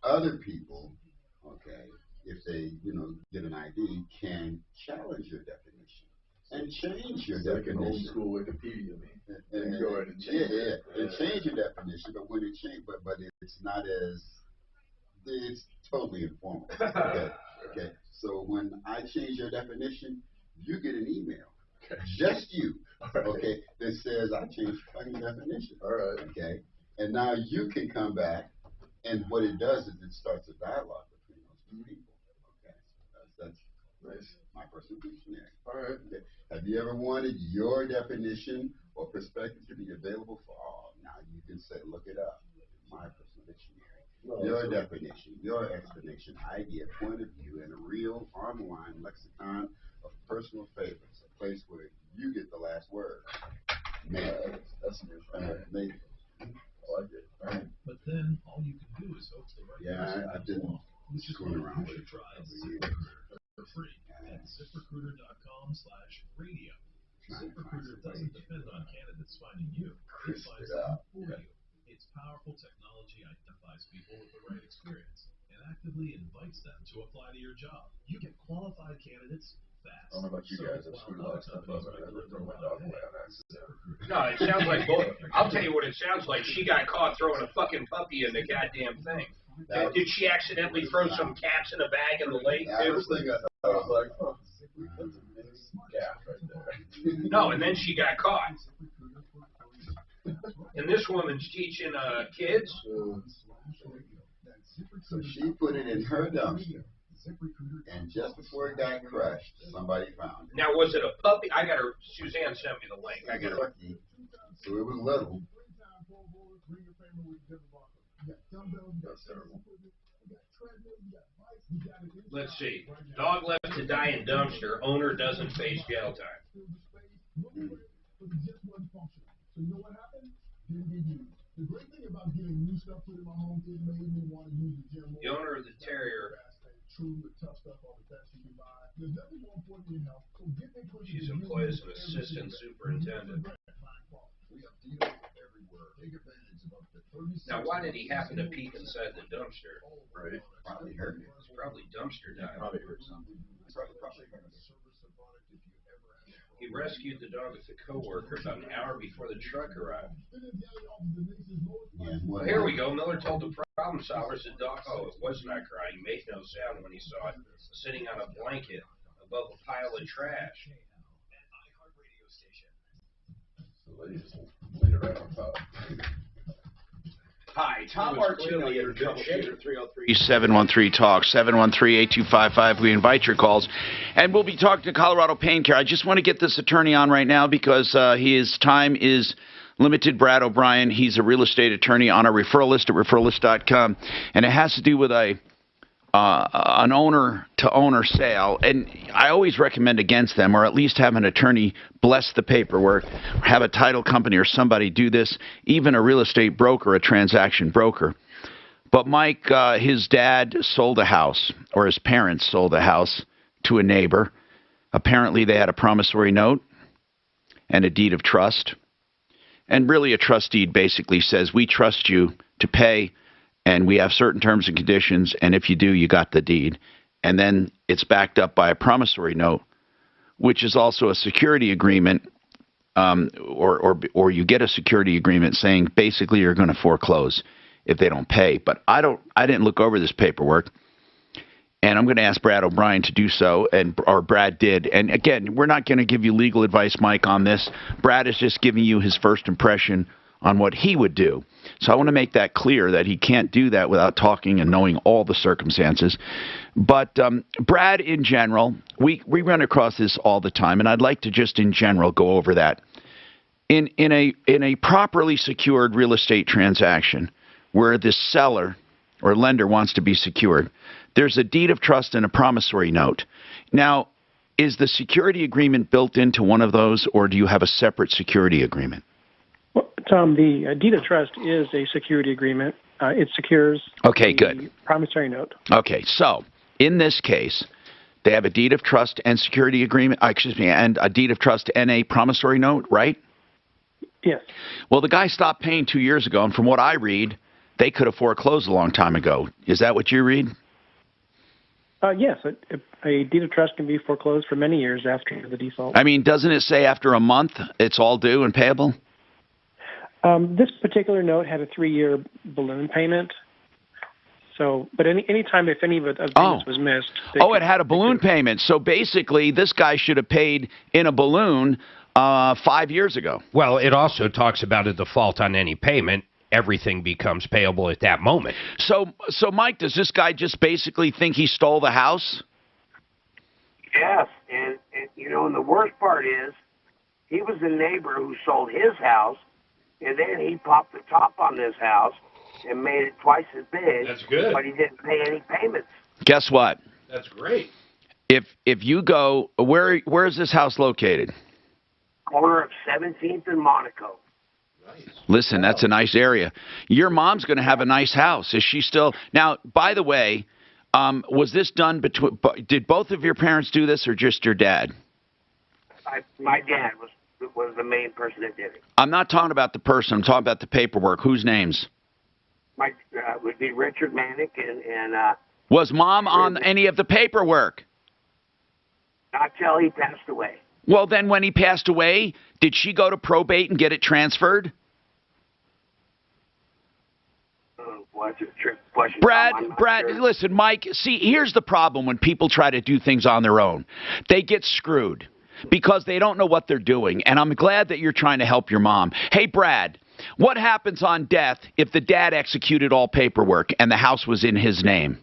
other people, okay, if they get an ID, can challenge your definition and change your definition. Like an old school Wikipedia, And go ahead and change it. And change your definition, but when it change, but it's not as, it's totally informal. Okay. So when I change your definition, you get an email, just you, okay, that says I changed your definition. All right. Okay. And now you can come back, and what it does is it starts a dialogue between those two people. Okay. That's Nice. my personal dictionary. All right. Okay. Have you ever wanted your definition or perspective to be available for all? Now you can say, look it up. My personal dictionary. No, Your absolutely. definition, your explanation, idea, point of view, and a real online lexicon of personal favorites. A place where you get the last word. Maybe. That's new. Maybe. I like it. All right. But then all you can do is hope the right Yeah, I've been which is screwing why around you with should it try over the ZipRecruiter years. for free at ZipRecruiter.com/radio. ZipRecruiter doesn't depend on candidates finding you. It finds them for you. Its powerful technology identifies people with the right experience and actively invites them to apply to your job. You get qualified candidates fast. I don't know about you guys. I've screwed a lot of stuff up, but I never throw my dog away on accident. No, it sounds like bull. I'll tell you what it sounds like. She got caught throwing a fucking puppy in the goddamn thing. Did she accidentally throw some cats in a bag in the lake? I was thinking, I was like, oh, that's a nice gap right there. No, and then she got caught. And this woman's teaching kids. so she put it in her dumpster. And just before it got crushed, somebody found it. Now, was it a puppy? Suzanne sent me the link. I got it. So it was little. Let's see. Dog left to die in dumpster. Owner doesn't face jail time. The owner of the terrier. She's employed as an assistant superintendent. Now, why did he happen to peek inside the dumpster? Right. Probably heard it. It's probably dumpster diving. Probably heard something. He rescued the dog with a coworker about an hour before the truck arrived. Yeah, Well, here we go. Miller told the problem solvers the dog, it was not crying. He made no sound when he saw it sitting on a blanket above a pile of trash. So they just laid it right on top. Hi, Tom Martino here, Troubleshooter 303. 713-TALK, 713-8255. We invite your calls. And we'll be talking to Colorado Pain Care. I just want to get this attorney on right now because his time is limited. Brad O'Brien, he's a real estate attorney on our referral list at referralist.com. And it has to do with an owner-to-owner sale. And I always recommend against them, or at least have an attorney bless the paperwork, have a title company or somebody do this, even a real estate broker, a transaction broker. But Mike, his dad sold a house, or his parents sold a house to a neighbor. Apparently they had a promissory note and a deed of trust. And really a trust deed basically says, we trust you to pay, and we have certain terms and conditions, and if you do, you got the deed. And then it's backed up by a promissory note, which is also a security agreement, or you get a security agreement saying basically you're going to foreclose if they don't pay. But I didn't look over this paperwork, and I'm going to ask Brad O'Brien to do so, or Brad did. And again, we're not going to give you legal advice, Mike, on this. Brad is just giving you his first impression on what he would do. So I want to make that clear that he can't do that without talking and knowing all the circumstances. But Brad, in general, we run across this all the time, and I'd like to just in general go over that. In a properly secured real estate transaction where the seller or lender wants to be secured, there's a deed of trust and a promissory note. Now, is the security agreement built into one of those, or do you have a separate security agreement? Well, Tom, the deed of trust is a security agreement. It secures the promissory note. Okay, so in this case, they have a deed of trust and security agreement, and a deed of trust and a promissory note, right? Yes. Well, the guy stopped paying 2 years ago, and from what I read, they could have foreclosed a long time ago. Is that what you read? Yes, a deed of trust can be foreclosed for many years after the default. I mean, doesn't it say after a month it's all due and payable? This particular note had a 3-year balloon payment. So, but any time if any of the payments was missed. It had a balloon payment. So basically, this guy should have paid in a balloon 5 years ago. Well, it also talks about a default on any payment. Everything becomes payable at that moment. So Mike, does this guy just basically think he stole the house? Yes, and and the worst part is, he was the neighbor who sold his house, and then he popped the top on this house and made it twice as big. That's good. But he didn't pay any payments. Guess what? That's great. If you go, where is this house located? Corner of 17th and Monaco. Listen, that's a nice area. Your mom's going to have a nice house. Is she still? Now, by the way, was this done between? Did both of your parents do this, or just your dad? My dad was the main person that did it. I'm not talking about the person. I'm talking about the paperwork. Whose names? My would be Richard Manick and. Was Mom on any of the paperwork? Not till he passed away. Well, then when he passed away, did she go to probate and get it transferred? That's a trick question. Brad, listen, Mike, see, here's the problem when people try to do things on their own. They get screwed because they don't know what they're doing, and I'm glad that you're trying to help your mom. Hey, Brad, what happens on death if the dad executed all paperwork and the house was in his name?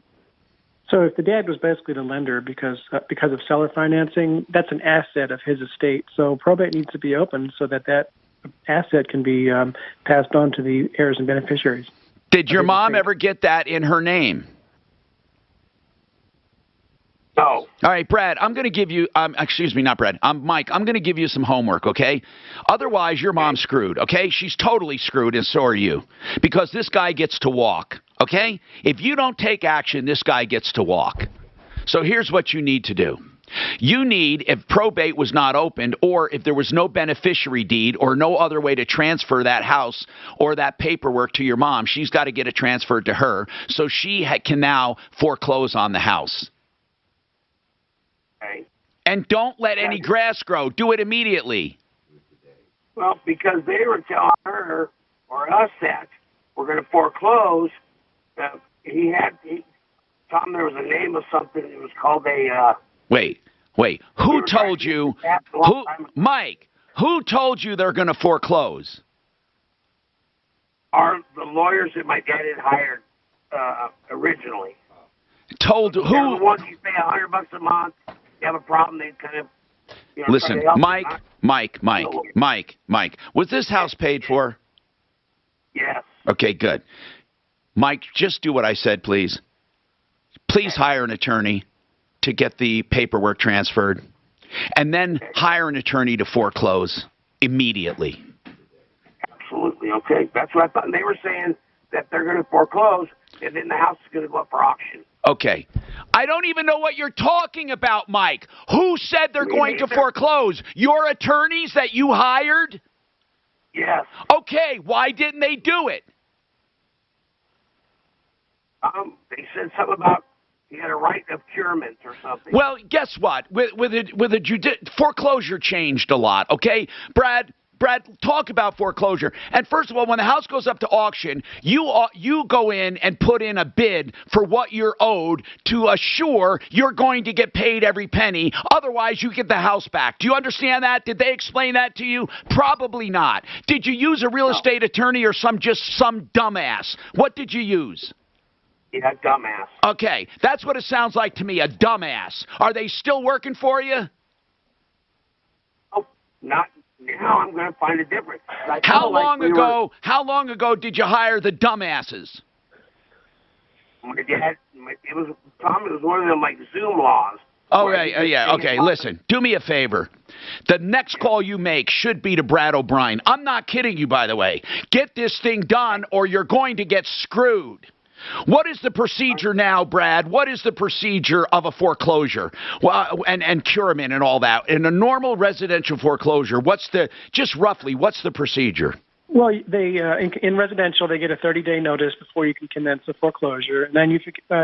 So if the dad was basically the lender because of seller financing, that's an asset of his estate. So probate needs to be opened so that asset can be passed on to the heirs and beneficiaries. Did your mom ever get that in her name? No. All right, Brad, I'm going to give you, excuse me, not Brad, Mike, I'm going to give you some homework, okay? Otherwise, your mom's screwed, okay? She's totally screwed, and so are you, because this guy gets to walk, okay? If you don't take action, this guy gets to walk. So here's what you need to do. You need, if probate was not opened, or if there was no beneficiary deed or no other way to transfer that house or that paperwork to your mom, she's got to get it transferred to her so she can now foreclose on the house. And don't let any grass grow. Do it immediately. Well, because they were telling her or us that we're going to foreclose. Tom, there was a name of something. It was called a. Wait. Who told you? Mike, who told you they're going to foreclose? The lawyers that my dad had hired originally. Told who? They're the ones you pay $100 a month. You have a problem, they kind of. Listen, Mike. Was this house paid for? Yes. Okay, good. Mike, just do what I said, please. Please hire an attorney to get the paperwork transferred, and then hire an attorney to foreclose immediately. Absolutely. Okay, that's what I thought. And they were saying that they're going to foreclose, and then the house is going to go up for auction. Okay. I don't even know what you're talking about, Mike. Who said they're going to foreclose? Your attorneys that you hired? Yes. Okay, why didn't they do it? They said something about he had a right of curement or something. Well, guess what? Foreclosure changed a lot, okay? Brad, talk about foreclosure. And first of all, when the house goes up to auction, you go in and put in a bid for what you're owed to assure you're going to get paid every penny. Otherwise, you get the house back. Do you understand that? Did they explain that to you? Probably not. Did you use a real estate attorney or some dumbass? What did you use? Yeah, dumbass. Okay, that's what it sounds like to me, a dumbass. Are they still working for you? Oh, not now. I'm going to find a difference. How long ago did you hire the dumbasses? It was one of them like Zoom laws. Oh, yeah. Okay, listen, do me a favor. The next call you make should be to Brad O'Brien. I'm not kidding you, by the way. Get this thing done or you're going to get screwed. What is the procedure now, Brad? What is the procedure of a foreclosure and curement and all that? In a normal residential foreclosure, just roughly, what's the procedure? Well, they in residential, they get a 30-day notice before you can commence a foreclosure. And then you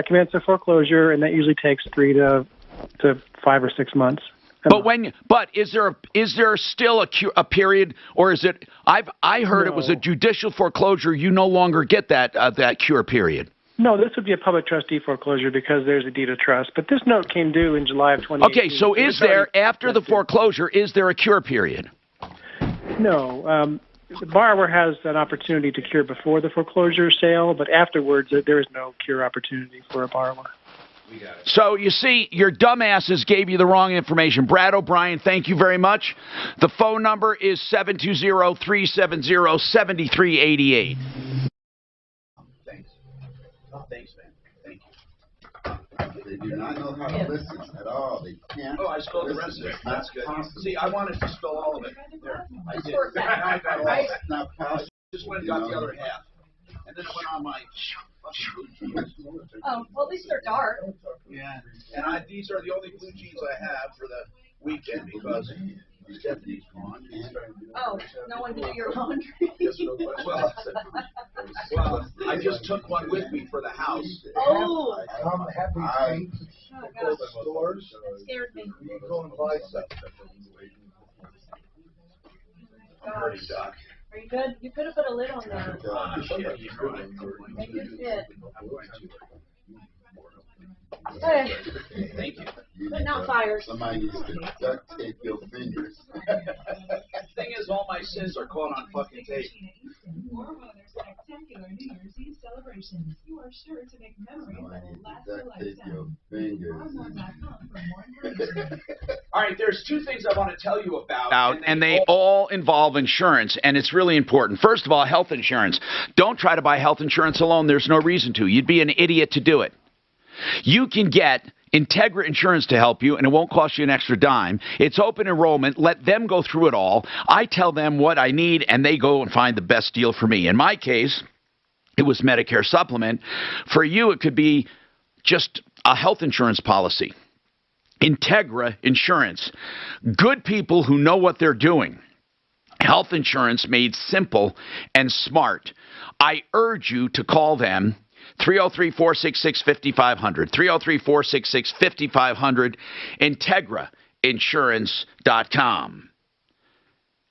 commence a foreclosure, and that usually takes 3 to 5 or 6 months. But is there still a period, or is it? I heard it was a judicial foreclosure. You no longer get that cure period. No, this would be a public trustee foreclosure because there's a deed of trust. But this note came due in July of 2018. Okay, so is there after the foreclosure? Is there a cure period? No. The borrower has an opportunity to cure before the foreclosure sale, but afterwards there is no cure opportunity for a borrower. So, you see, your dumbasses gave you the wrong information. Brad O'Brien, thank you very much. The phone number is 720-370-7388. Thanks. Oh, thanks, man. Thank you. They do not know how to listen at all. They can't. Oh, I spilled the rest of it. That's good. See, I wanted to spill all of it. There. I did. Now I got all of it. It's not possible. Just went and got the other half. And then it went on my fucking blue jeans. Oh, well, at least they're dark. Yeah. And these are the only blue jeans I have for the weekend because Stephanie's gone. Oh, no one did your laundry? Well, I just took one with me for the house. Oh. I'm happy to go to the stores. That scared me. You go and buy stuff. I'm hurting, Doc. Are you good? You could have put a lid on that. Maybe you did. Hey. Thank you. But not fires. Somebody needs to duct tape your fingers. Thing is, all my sins are caught on fucking tape. More of other spectacular New Year's Eve celebrations. You are sure to make memories that will last a lifetime. All right, there's two things I want to tell you about. And they all involve insurance, and it's really important. First of all, health insurance. Don't try to buy health insurance alone. There's no reason to. You'd be an idiot to do it. You can get Integra Insurance to help you, and it won't cost you an extra dime. It's open enrollment. Let them go through it all. I tell them what I need, and they go and find the best deal for me. In my case, it was Medicare Supplement. For you, it could be just a health insurance policy. Integra Insurance. Good people who know what they're doing. Health insurance made simple and smart. I urge you to call them. 303-466-5500. 303-466-5500. IntegraInsurance.com.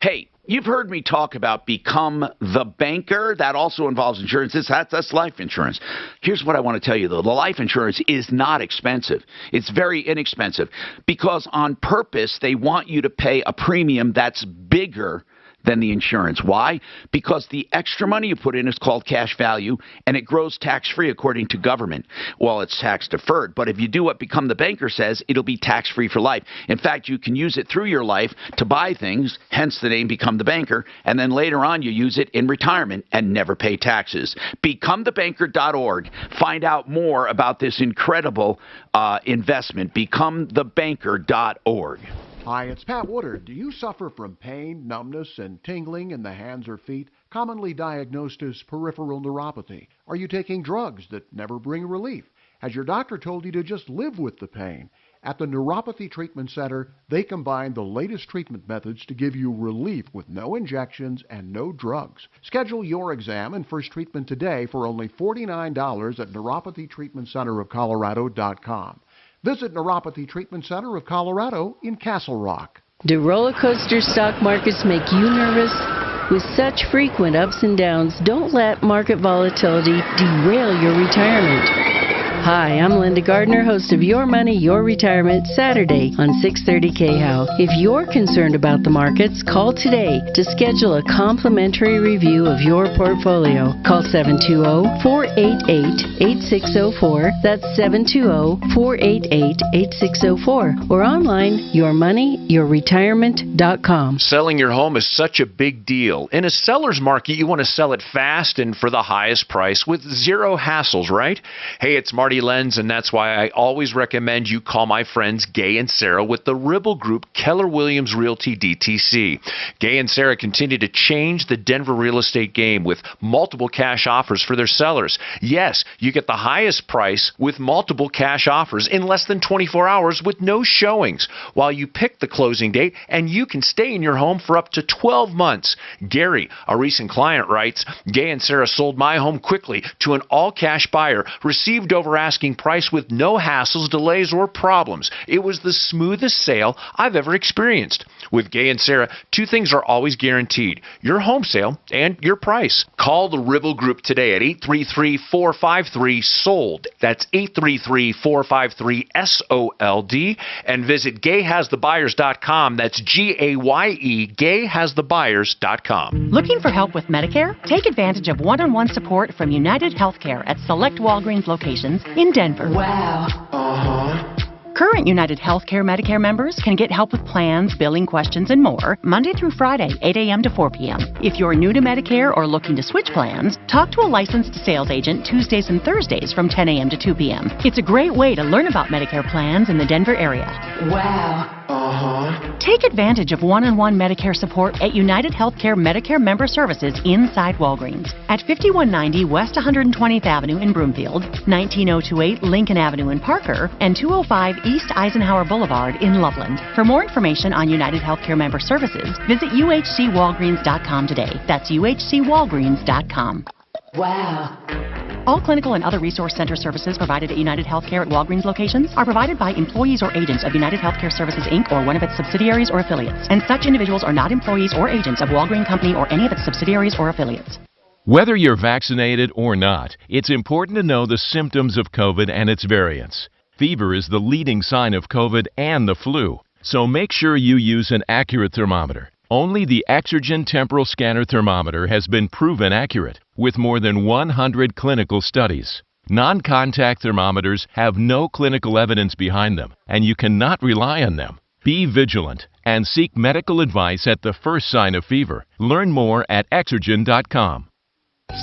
Hey, you've heard me talk about Become the Banker. That also involves insurance. That's life insurance. Here's what I want to tell you, though. The life insurance is not expensive. It's very inexpensive because on purpose they want you to pay a premium that's bigger than the insurance. Why? Because the extra money you put in is called cash value, and it grows tax-free according to government. Well, it's tax-deferred, but if you do what Become the Banker says, it'll be tax-free for life. In fact, you can use it through your life to buy things, hence the name Become the Banker, and then later on you use it in retirement and never pay taxes. BecomeTheBanker.org. Find out more about this incredible investment. BecomeTheBanker.org. Hi, it's Pat Woodard. Do you suffer from pain, numbness, and tingling in the hands or feet, commonly diagnosed as peripheral neuropathy? Are you taking drugs that never bring relief? Has your doctor told you to just live with the pain? At the Neuropathy Treatment Center, they combine the latest treatment methods to give you relief with no injections and no drugs. Schedule your exam and first treatment today for only $49 at neuropathytreatmentcenterofcolorado.com. Visit Neuropathy Treatment Center of Colorado in Castle Rock. Do roller coaster stock markets make you nervous? With such frequent ups and downs, don't let market volatility derail your retirement. Hi, I'm Linda Gardner, host of Your Money, Your Retirement, Saturday on 630 KHOW. If you're concerned about the markets, call today to schedule a complimentary review of your portfolio. Call 720-488-8604. That's 720-488-8604. Or online, yourmoneyyourretirement.com. Selling your home is such a big deal. In a seller's market, you want to sell it fast and for the highest price with zero hassles, right? Hey, it's Marty Lenz, and that's why I always recommend you call my friends Gay and Sarah with the Ribble Group Keller Williams Realty DTC. Gay and Sarah continue to change the Denver real estate game with multiple cash offers for their sellers. Yes, you get the highest price with multiple cash offers in less than 24 hours with no showings, while you pick the closing date, and you can stay in your home for up to 12 months. Gary, a recent client, writes, Gay and Sarah sold my home quickly to an all-cash buyer, received over asking price with no hassles, delays, or problems. It was the smoothest sale I've ever experienced. With Gay and Sarah, two things are always guaranteed: your home sale and your price. Call the Ribble Group today at 833-453-SOLD. That's 833-453-SOLD. And visit gayhasthebuyers.com. That's Gaye, gayhasthebuyers.com. Looking for help with Medicare? Take advantage of one-on-one support from United Healthcare at select Walgreens locations in Denver. Wow. Current United Healthcare Medicare members can get help with plans, billing questions, and more Monday through Friday, 8 a.m. to 4 p.m. If you're new to Medicare or looking to switch plans, talk to a licensed sales agent Tuesdays and Thursdays from 10 a.m. to 2 p.m. It's a great way to learn about Medicare plans in the Denver area. Wow. Take advantage of one-on-one Medicare support at United Healthcare Medicare Member Services inside Walgreens at 5190 West 120th Avenue in Broomfield, 19028 Lincoln Avenue in Parker, and 205 East Eisenhower Boulevard in Loveland. For more information on United Healthcare Member Services, visit uhcwalgreens.com today. That's uhcwalgreens.com. Wow. All clinical and other resource center services provided at United Healthcare at Walgreens locations are provided by employees or agents of United Healthcare Services, Inc. or one of its subsidiaries or affiliates, and such individuals are not employees or agents of Walgreens Company or any of its subsidiaries or affiliates. Whether you're vaccinated or not, it's important to know the symptoms of COVID and its variants. Fever is the leading sign of COVID and the flu, so make sure you use an accurate thermometer. Only the Exergen Temporal Scanner Thermometer has been proven accurate with more than 100 clinical studies. Non-contact thermometers have no clinical evidence behind them, and you cannot rely on them. Be vigilant and seek medical advice at the first sign of fever. Learn more at Exergen.com.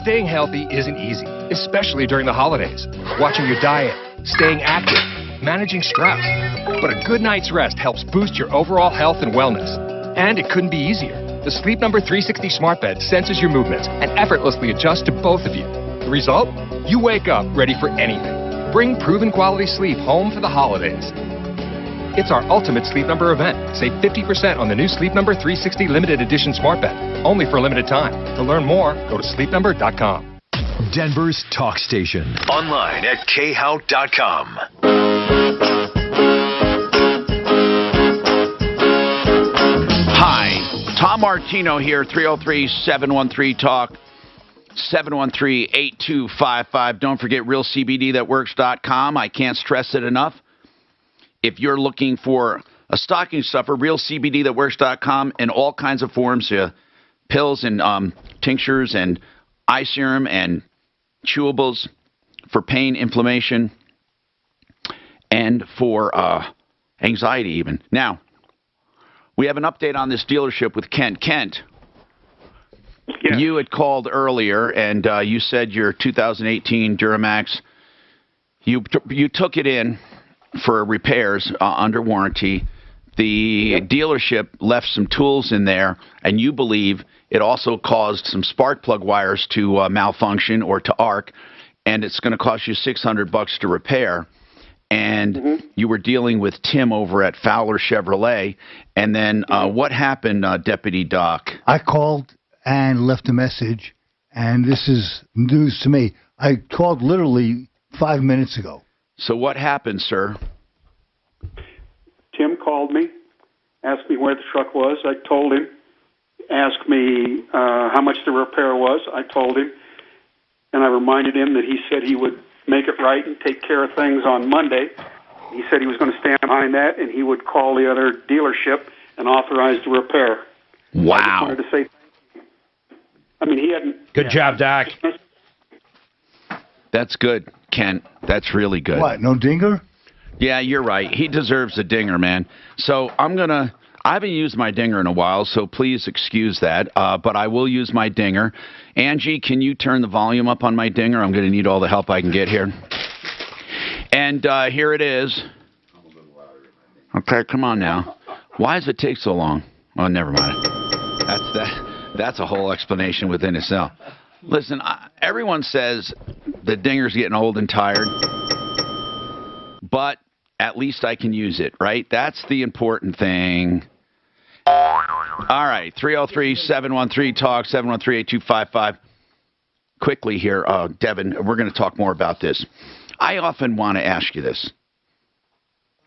Staying healthy isn't easy, especially during the holidays. Watching your diet, staying active, managing stress. But a good night's rest helps boost your overall health and wellness. And it couldn't be easier. The Sleep Number 360 smart bed senses your movements and effortlessly adjusts to both of you. The result? You wake up ready for anything. Bring proven quality sleep home for the holidays. It's our ultimate Sleep Number event. Save 50% on the new Sleep Number 360 limited edition smart bed. Only for a limited time. To learn more, go to sleepnumber.com. Denver's talk station. Online at khout.com. Hi, Tom Martino here, 303-713-TALK, 713-8255. Don't forget realcbdthatworks.com. I can't stress it enough. If you're looking for a stocking stuffer, realcbdthatworks.com in all kinds of forms, pills and tinctures and eye serum and chewables for pain, inflammation, and for anxiety even. Now, we have an update on this dealership with Kent. Kent, yes. You had called earlier, and you said your 2018 Duramax, you took it in for repairs under warranty. The dealership left some tools in there, and you believe it also caused some spark plug wires to malfunction or to arc, and it's going to cost you $600 to repair. And you were dealing with Tim over at Fowler Chevrolet. And then what happened, Deputy Doc? I called and left a message, and this is news to me. I called literally 5 minutes ago. So what happened, sir? Tim called me, asked me where the truck was. I told him. Asked me how much the repair was. I told him. And I reminded him that he said he would make it right and take care of things on Monday. He said he was going to stand behind that, and he would call the other dealership and authorize the repair. Wow. I just wanted to say, I mean, he hadn't... Good job, Doc. That's good, Kent. That's really good. What, no dinger? Yeah, you're right. He deserves a dinger, man. So I haven't used my dinger in a while, so please excuse that. But I will use my dinger. Angie, can you turn the volume up on my dinger? I'm going to need all the help I can get here. And here it is. Okay, come on now. Why does it take so long? Oh, never mind. That's a whole explanation within itself. Listen, everyone says the dinger's getting old and tired, but at least I can use it, right? That's the important thing. All right, 303-713-TALK, 713-8255. Quickly here, Devin, we're going to talk more about this. I often want to ask you this.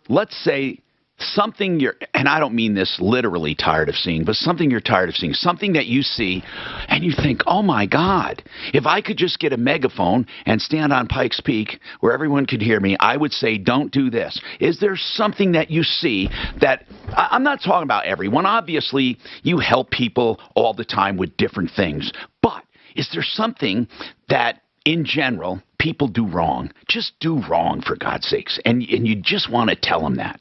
Let's say something and I don't mean this literally tired of seeing, but something you're tired of seeing, something that you see and you think, oh my God, if I could just get a megaphone and stand on Pikes Peak where everyone could hear me, I would say, don't do this. Is there something that you see that, I'm not talking about everyone, obviously you help people all the time with different things, but is there something that in general people do wrong? Just do wrong, for God's sakes, and you just want to tell them that.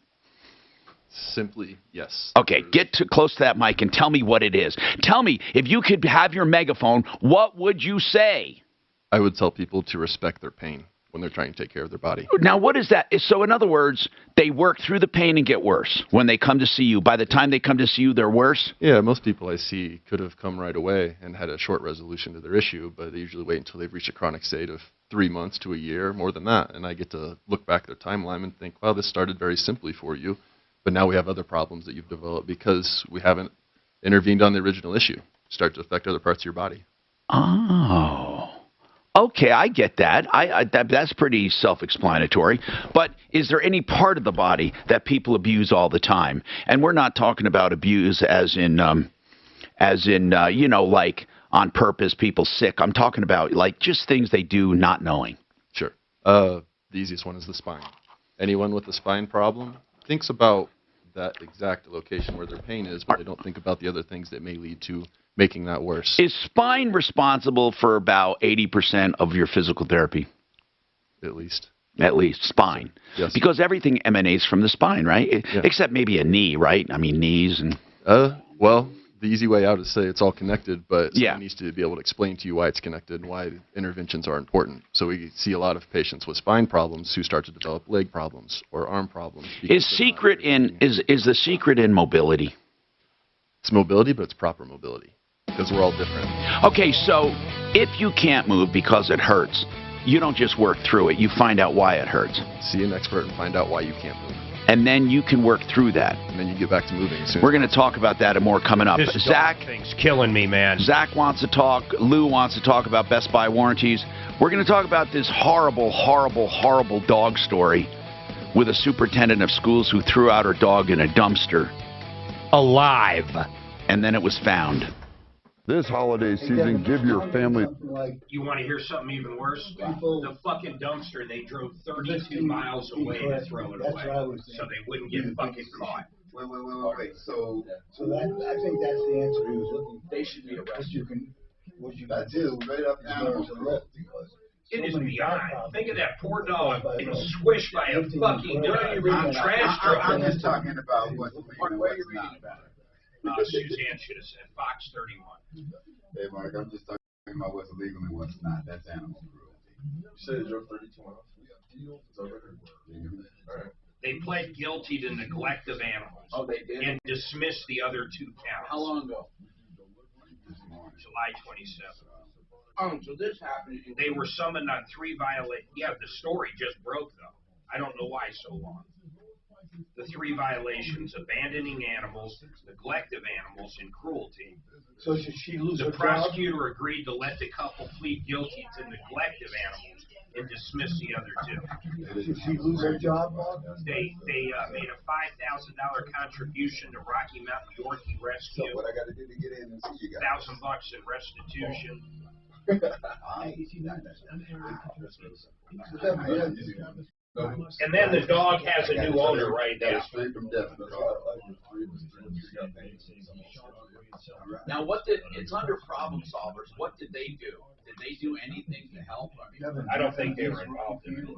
Simply, yes. Okay, get close to that mic and tell me what it is. Tell me, if you could have your megaphone, what would you say? I would tell people to respect their pain when they're trying to take care of their body. Now, what is that? So, in other words, they work through the pain and get worse when they come to see you. By the time they come to see you, they're worse? Yeah, most people I see could have come right away and had a short resolution to their issue, but they usually wait until they've reached a chronic state of 3 months to a year, more than that. And I get to look back at their timeline and think, well, this started very simply for you. But now we have other problems that you've developed because we haven't intervened on the original issue. Start to affect other parts of your body. Oh, okay, I get that. That's pretty self-explanatory. But is there any part of the body that people abuse all the time? And we're not talking about abuse as in like on purpose, people sick. I'm talking about like just things they do not knowing. Sure. The easiest one is the spine. Anyone with a spine problem thinks about that exact location where their pain is, but they don't think about the other things that may lead to making that worse. Is spine responsible for about 80% of your physical therapy? at least. At least spine. Yes. Because everything emanates from the spine, right? Yeah. Except maybe a knee, right? I mean, knees and... Well, the easy way out is to say it's all connected, but Yeah. someone needs to be able to explain to you why it's connected and why interventions are important. So we see a lot of patients with spine problems who start to develop leg problems or arm problems. Is the secret in mobility? It's mobility, but it's proper mobility because we're all different. Okay, so if you can't move because it hurts, you don't just work through it. You find out why it hurts. See an expert and find out why you can't move. And then you can work through that. And then you get back to moving soon. We're going to talk about that and more coming up. This Zach thing's killing me, man. Zach wants to talk. Lou wants to talk about Best Buy warranties. We're going to talk about this horrible, horrible, horrible dog story with a superintendent of schools who threw out her dog in a dumpster. Alive. And then it was found. This holiday season, give your family... You want to hear something even worse? The fucking dumpster, they drove 32 miles away to throw it away, so they wouldn't get fucking caught. Wait. So I think that's the answer he was looking for. They should be arrested. What you can do straight up animals. It is beyond. Think of that poor dog getting squished by a fucking trash truck. I'm just talking about what's legal and what's not. Suzanne should have said Fox 31. Hey, Mark, I'm just talking about what's legal and what's not. That's animal cruelty. You said you drove 32 miles. Is that right? All right. They pled guilty to neglect of animals. Oh, they did? And dismissed the other 2 counts. How long ago? July 27th. So this happened. They were summoned on 3 violations. Yeah, the story just broke, though. I don't know why so long. The 3 violations: abandoning animals, neglect of animals, and cruelty. So should she lose her The job? prosecutor agreed to let the couple plead guilty to neglect of animals and dismiss the other 2. Should she lose her job, Bob? They made a $5,000 contribution to Rocky Mountain Yorkie Rescue. So what I got to do to get in and see you guys? $1,000 in restitution. And then the dog has a new owner right now. Now, it's under problem solvers. What did they do? Did they do anything to help? I don't think they were involved in it. We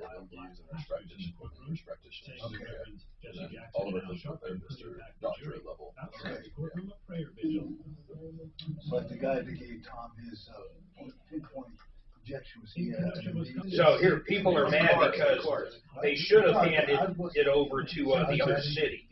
have nurse practitioners. All of our physical therapists are doctorate level. But the guy that gave Tom his pinpoint injection was he had So here, people are mad because they should have handed it over to the other city.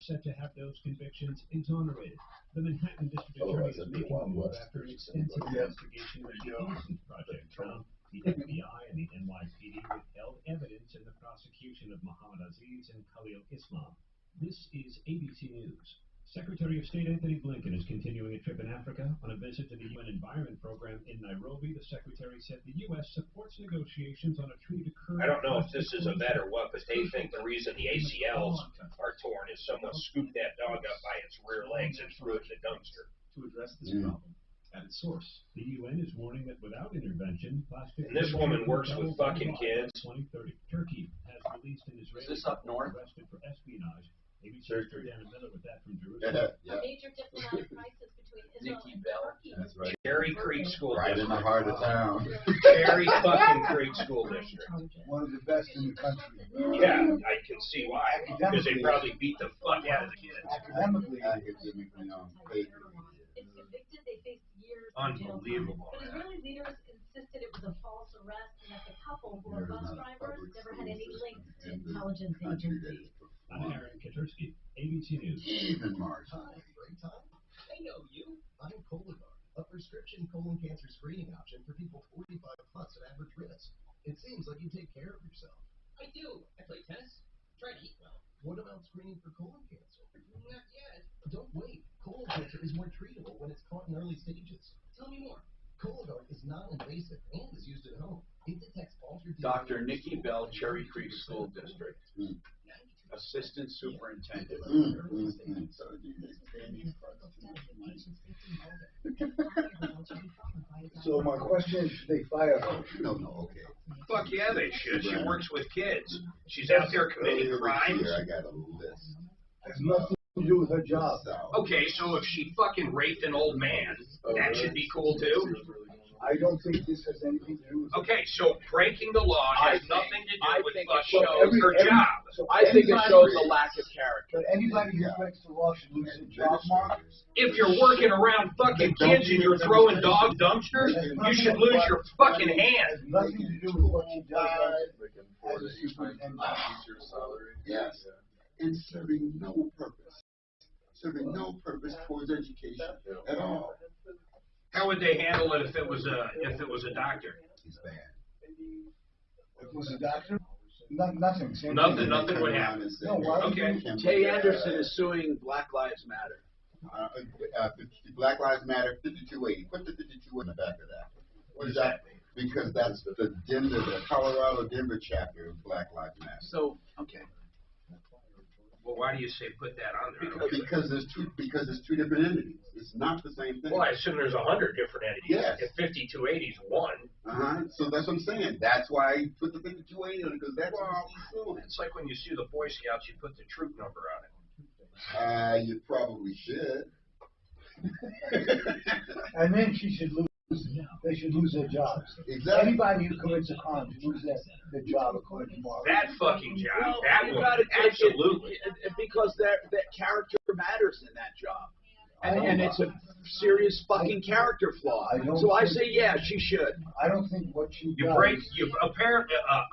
Set to have those convictions exonerated. The Manhattan District Attorney is making the move after an extensive investigation of the Innocence Project found the FBI and the NYPD withheld evidence in the prosecution of Muhammad Aziz and Khalil Islam. This is ABC News. Secretary of State Anthony Blinken is continuing a trip in Africa. On a visit to the UN Environment Program in Nairobi, the Secretary said the U.S. supports negotiations on a treaty to curb... I don't know if this is a vet or what, but they think the reason the ACLs are torn is someone scooped that dog up by its rear legs and threw it in the dumpster. To address this problem at its source, the UN is warning that without intervention, plastic... And this woman works with fucking kids. 2030. Turkey has released an Israeli... Is this up north? ...arrested for espionage. ABC's Jordana Miller with that from Jerusalem. A major diplomatic crisis between Israel and Turkey. That's right. Cherry Creek School Right District. in the heart of town. Cherry fucking Creek School District. one of the best in the country. Yeah, I can see why. Because they probably beat the fuck out of the kids. Academically, Is convicted, they faced years in jail. Unbelievable. But Israeli leaders insisted it was a false arrest and that the couple, who are bus drivers, never had any links to intelligence agencies. I'm Aaron Katursky, ABC News. Even March. Great time. I know you. I'm Cologuard, a prescription colon cancer screening option for people 45 plus at average risk. It seems like you take care of yourself. I do. I play tennis. Try to eat well. What about screening for colon cancer? Not yet. Don't wait. Colon cancer is more treatable when it's caught in early stages. Tell me more. Cologuard is non-invasive and is used at home. It detects altered... Dr. Nikki Bell, Cherry Creek School District. Assistant Superintendent. so my question is, should they fire her? No, okay. Fuck yeah, they should. She works with kids. She's out there committing crimes. I got a list. Has nothing to do with her job. Okay, so if she fucking raped an old man, that should be cool too? I don't think this has anything to do with it. Okay, so breaking the law has nothing to do with fucking every- her every- job. so I think it anybody- shows a lack of character. But anybody who breaks the law should lose their job, Mark. If you're working around fucking kids and you're throwing dog dumpsters, you should lose your fucking hand. Nothing to do with what she does as a superintendent. Yes, and serving no purpose. Serving no purpose towards education at all. How would they handle it if it was a doctor? He's bad. If it was a doctor, nothing. Same Nothing thing. would happen. No, why would Okay. you- Tay Anderson is suing Black Lives Matter. Black Lives Matter 5280. Put the 52 in the back of that. What is that? Because that's the Colorado Denver chapter of Black Lives Matter. So, okay. Well, why do you say put that on there? Because there's two different entities. It's not the same thing. Well, I assume there's 100 different entities. Yes. If 5280 is one. So that's what I'm saying. That's why I put the 5280 on it, because that's what he's suing. It's like when you sue the Boy Scouts, you put the troop number on it. You probably should. And then she should lose. They should lose their jobs. Exactly. Anybody who commits a crime should lose their job according to Mark. That fucking job. Well, That you one. gotta take Absolutely. it because that character matters in that job. And it's a serious fucking character flaw. So I say, yeah, she should. I don't think what she You does.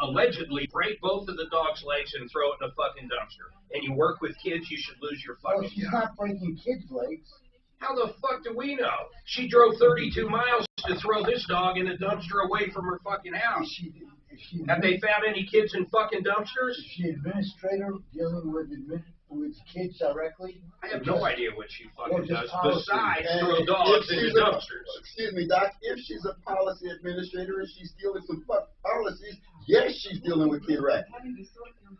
allegedly break both of the dog's legs and throw it in a fucking dumpster. And you work with kids, you should lose your Well, fucking she's job. not breaking kids' legs. How the fuck do we know? She drove 32 miles to throw this dog in a dumpster away from her fucking house. Have they found any kids in fucking dumpsters? Is she administrator dealing with kids directly? I have no idea what she fucking Or just does policy. besides And throw if dogs she's into a- dumpsters. Excuse me, Doc. If she's a policy administrator and she's stealing some policies, yes, she's dealing with kid wreck.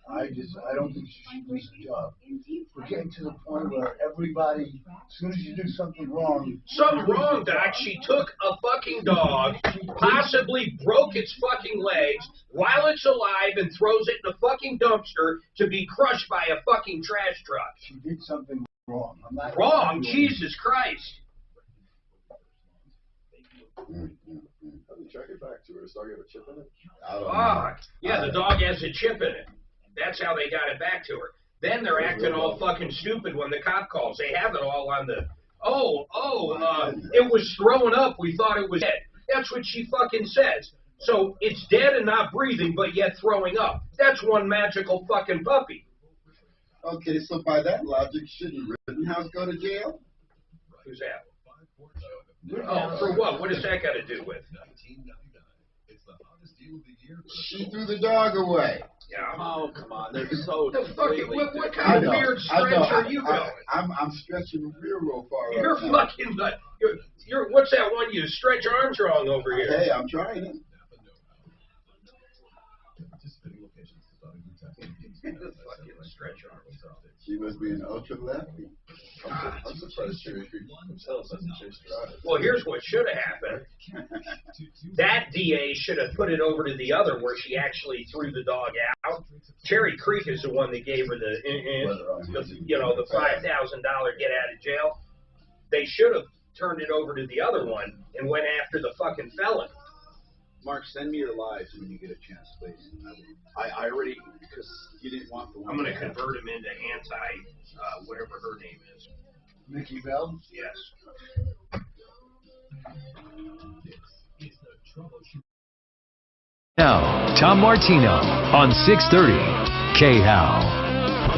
I don't think she should lose her job. We're getting to the point where everybody, as soon as you do something wrong. Something wrong, Doc. She took a fucking dog, possibly broke its fucking legs while it's alive and throws it in a fucking dumpster to be crushed by a fucking trash truck. She did something wrong. I'm not Wrong? Jesus Christ. How do you track it back to her? Does the dog have a chip in it? Fuck. Yeah, the dog has a chip in it. That's how they got it back to her. Then they're acting all fucking stupid when the cop calls. They have it all on the, it was throwing up. We thought it was dead. That's what she fucking says. So it's dead and not breathing, but yet throwing up. That's one magical fucking puppy. Okay, so by that logic, shouldn't Rittenhouse go to jail? Who's that? Oh, for what? What does that got to do with? She threw the dog away. Yeah. Oh, come on. They're so The fucking, what kind of weird stretch are you going? I'm stretching real far. You're right now. fucking, you're, what's that one you stretch Armstrong over here? Hey, I'm trying it. Fucking stretch Armstrong. She must be an ultra lefty. I'm surprised Cherry Creek themselves hasn't chased her out. Well, here's what should have happened. That DA should have put it over to the other where she actually threw the dog out. Cherry Creek is the one that gave her the $5,000 get out of jail. They should have turned it over to the other one and went after the fucking felon. Mark, send me your lives when you get a chance, please. I already, because you didn't want the one. I'm going to convert him into whatever her name is. Nikki Bell? Yes. Now, Tom Martino on 630 KHOW.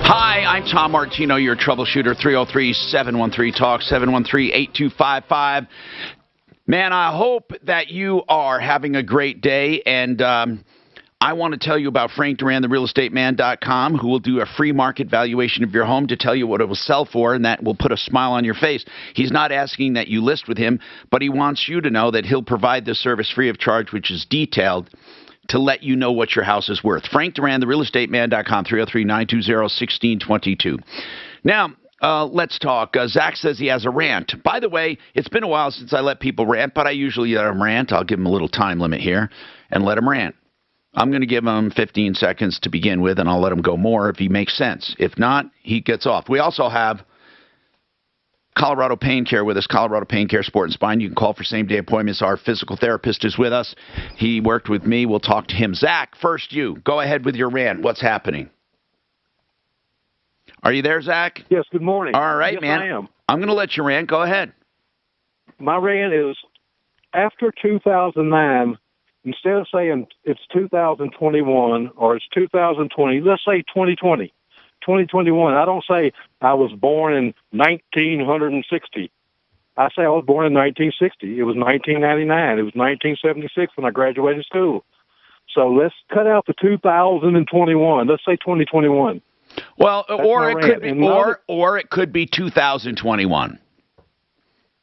Hi, I'm Tom Martino, your troubleshooter, 303-713-TALK, 713-8255. Man, I hope that you are having a great day, and I want to tell you about Frank Duran, therealestateman.com, who will do a free market valuation of your home to tell you what it will sell for, and that will put a smile on your face. He's not asking that you list with him, but he wants you to know that he'll provide this service free of charge, which is detailed, to let you know what your house is worth. Frank Duran, therealestateman.com, 303-920-1622. Now, let's talk. Zach says he has a rant. By the way, it's been a while since I let people rant, but I usually let them rant. I'll give them a little time limit here and let them rant. I'm going to give him 15 seconds to begin with, and I'll let him go more if he makes sense. If not, he gets off. We also have Colorado Pain Care with us, Colorado Pain Care Sport and Spine. You can call for same-day appointments. Our physical therapist is with us. He worked with me. We'll talk to him. Zach, first you. Go ahead with your rant. What's happening? Are you there, Zach? Yes, good morning. All right, yes, man. I am. I'm going to let you rant. Go ahead. My rant is, after 2009, instead of saying it's 2021 or it's 2020, let's say 2020. 2021. I don't say I was born in 1960. I say I was born in 1960. It was 1999. It was 1976 when I graduated school. So let's cut out the 2021. Let's say 2021. Well, That's or my it could rant. be, or it could be 2021.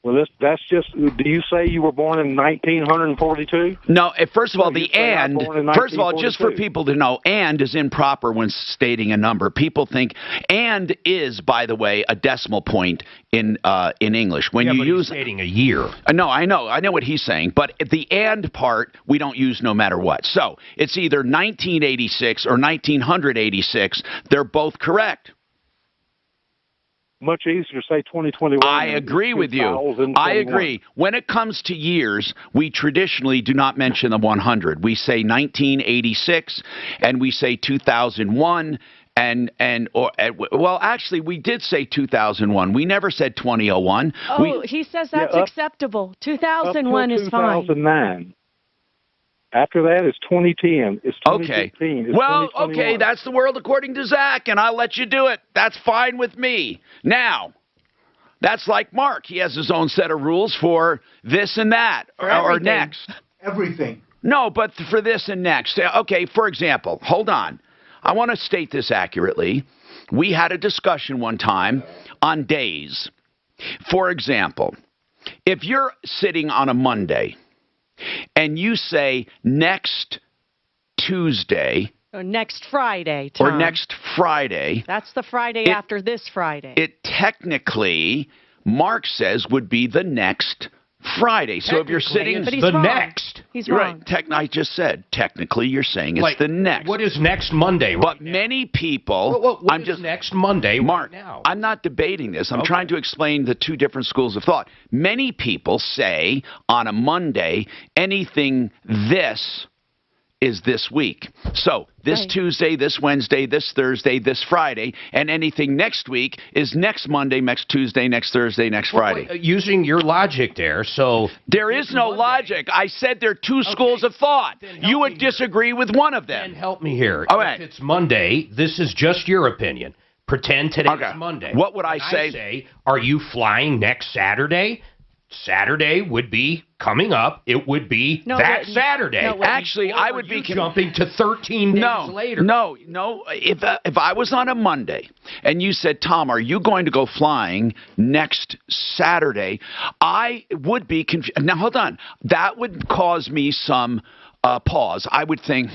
Well, that's just. Do you say you were born in 1942? No. First of all, the you say I and. was born in First of all, just for 1942. people to know, and is improper when stating a number. People think and is, by the way, a decimal point in English. When you use stating a year. No, I know what he's saying, but the and part we don't use no matter what. So it's either 1986 or 1986. They're both correct. Much easier to say 2021. I agree with you. I agree. When it comes to years, we traditionally do not mention the 100. We say 1986 and we say 2001 well, actually, we did say 2001. We never said 2001. Oh, he says that's acceptable. 2001 is fine. 2009. After that, it's 2010. It's 2015. It's Well, 2021. okay, that's the world according to Zach, and I'll let you do it. That's fine with me. Now, that's like Mark. He has his own set of rules for this and that, or next. Everything. No, but for this and next. Okay, for example, hold on. I want to state this accurately. We had a discussion one time on days. For example, if you're sitting on a Monday and you say next Tuesday Or next Friday, Tom. or next Friday, That's the Friday after this Friday. it technically, Mark says, would be the next Friday. So if you're sitting But he's wrong. He's You're wrong. right. I just said technically you're saying it's Like, the next. What is next Monday? But many people, what is next Monday? Mark, right now? I'm not debating this. I'm trying to explain the two different schools of thought. Many people say on a Monday, anything this is this week. So this Tuesday, this Wednesday, this Thursday, this Friday, and anything next week is next Monday, next Tuesday, next Thursday, next Friday. Using your logic there, so... There is no logic. I said there are two schools of thought. You would disagree with one of them. Then help me here. All right. If it's Monday, this is just your opinion. Pretend today's Monday. What would I And say? I say, are you flying next Saturday? Saturday would be coming up. It would be Saturday. Actually, I would be jumping to 13 days later. No. If I was on a Monday and you said, Tom, are you going to go flying next Saturday? I would be confused. Now, hold on. That would cause me some pause. I would think,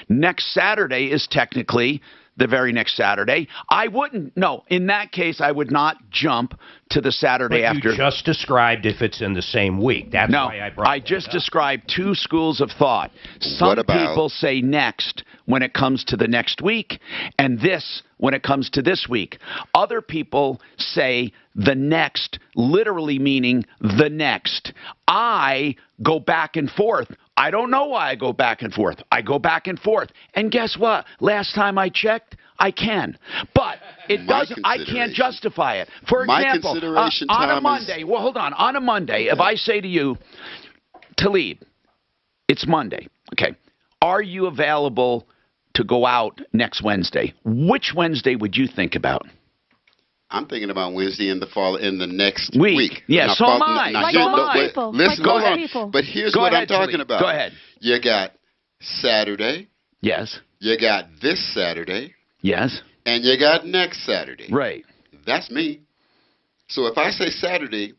next Saturday is technically the very next Saturday. I wouldn't. No, in that case, I would not jump to the Saturday But after. You just described if it's in the same week. That's why I brought I just described two schools of thought. Some people say next when it comes to the next week, and this when it comes to this week. Other people say the next, literally meaning the next. I go back and forth. I don't know why I go back and forth. I go back and forth. And guess what? Last time I checked, I can. But it doesn't. I can't justify it. For example, on a Monday, well, hold on. On a Monday, if I say to you, Talib, it's Monday. Okay. Are you available to go out next Wednesday? Which Wednesday would you think about? I'm thinking about Wednesday in the next week. Yeah, Now, so am I. Listen, hold on. But here's what I'm talking about. Go ahead. You got Saturday. Yes. You got this Saturday. Yes. And you got next Saturday. Right. That's me. So if I say Saturday,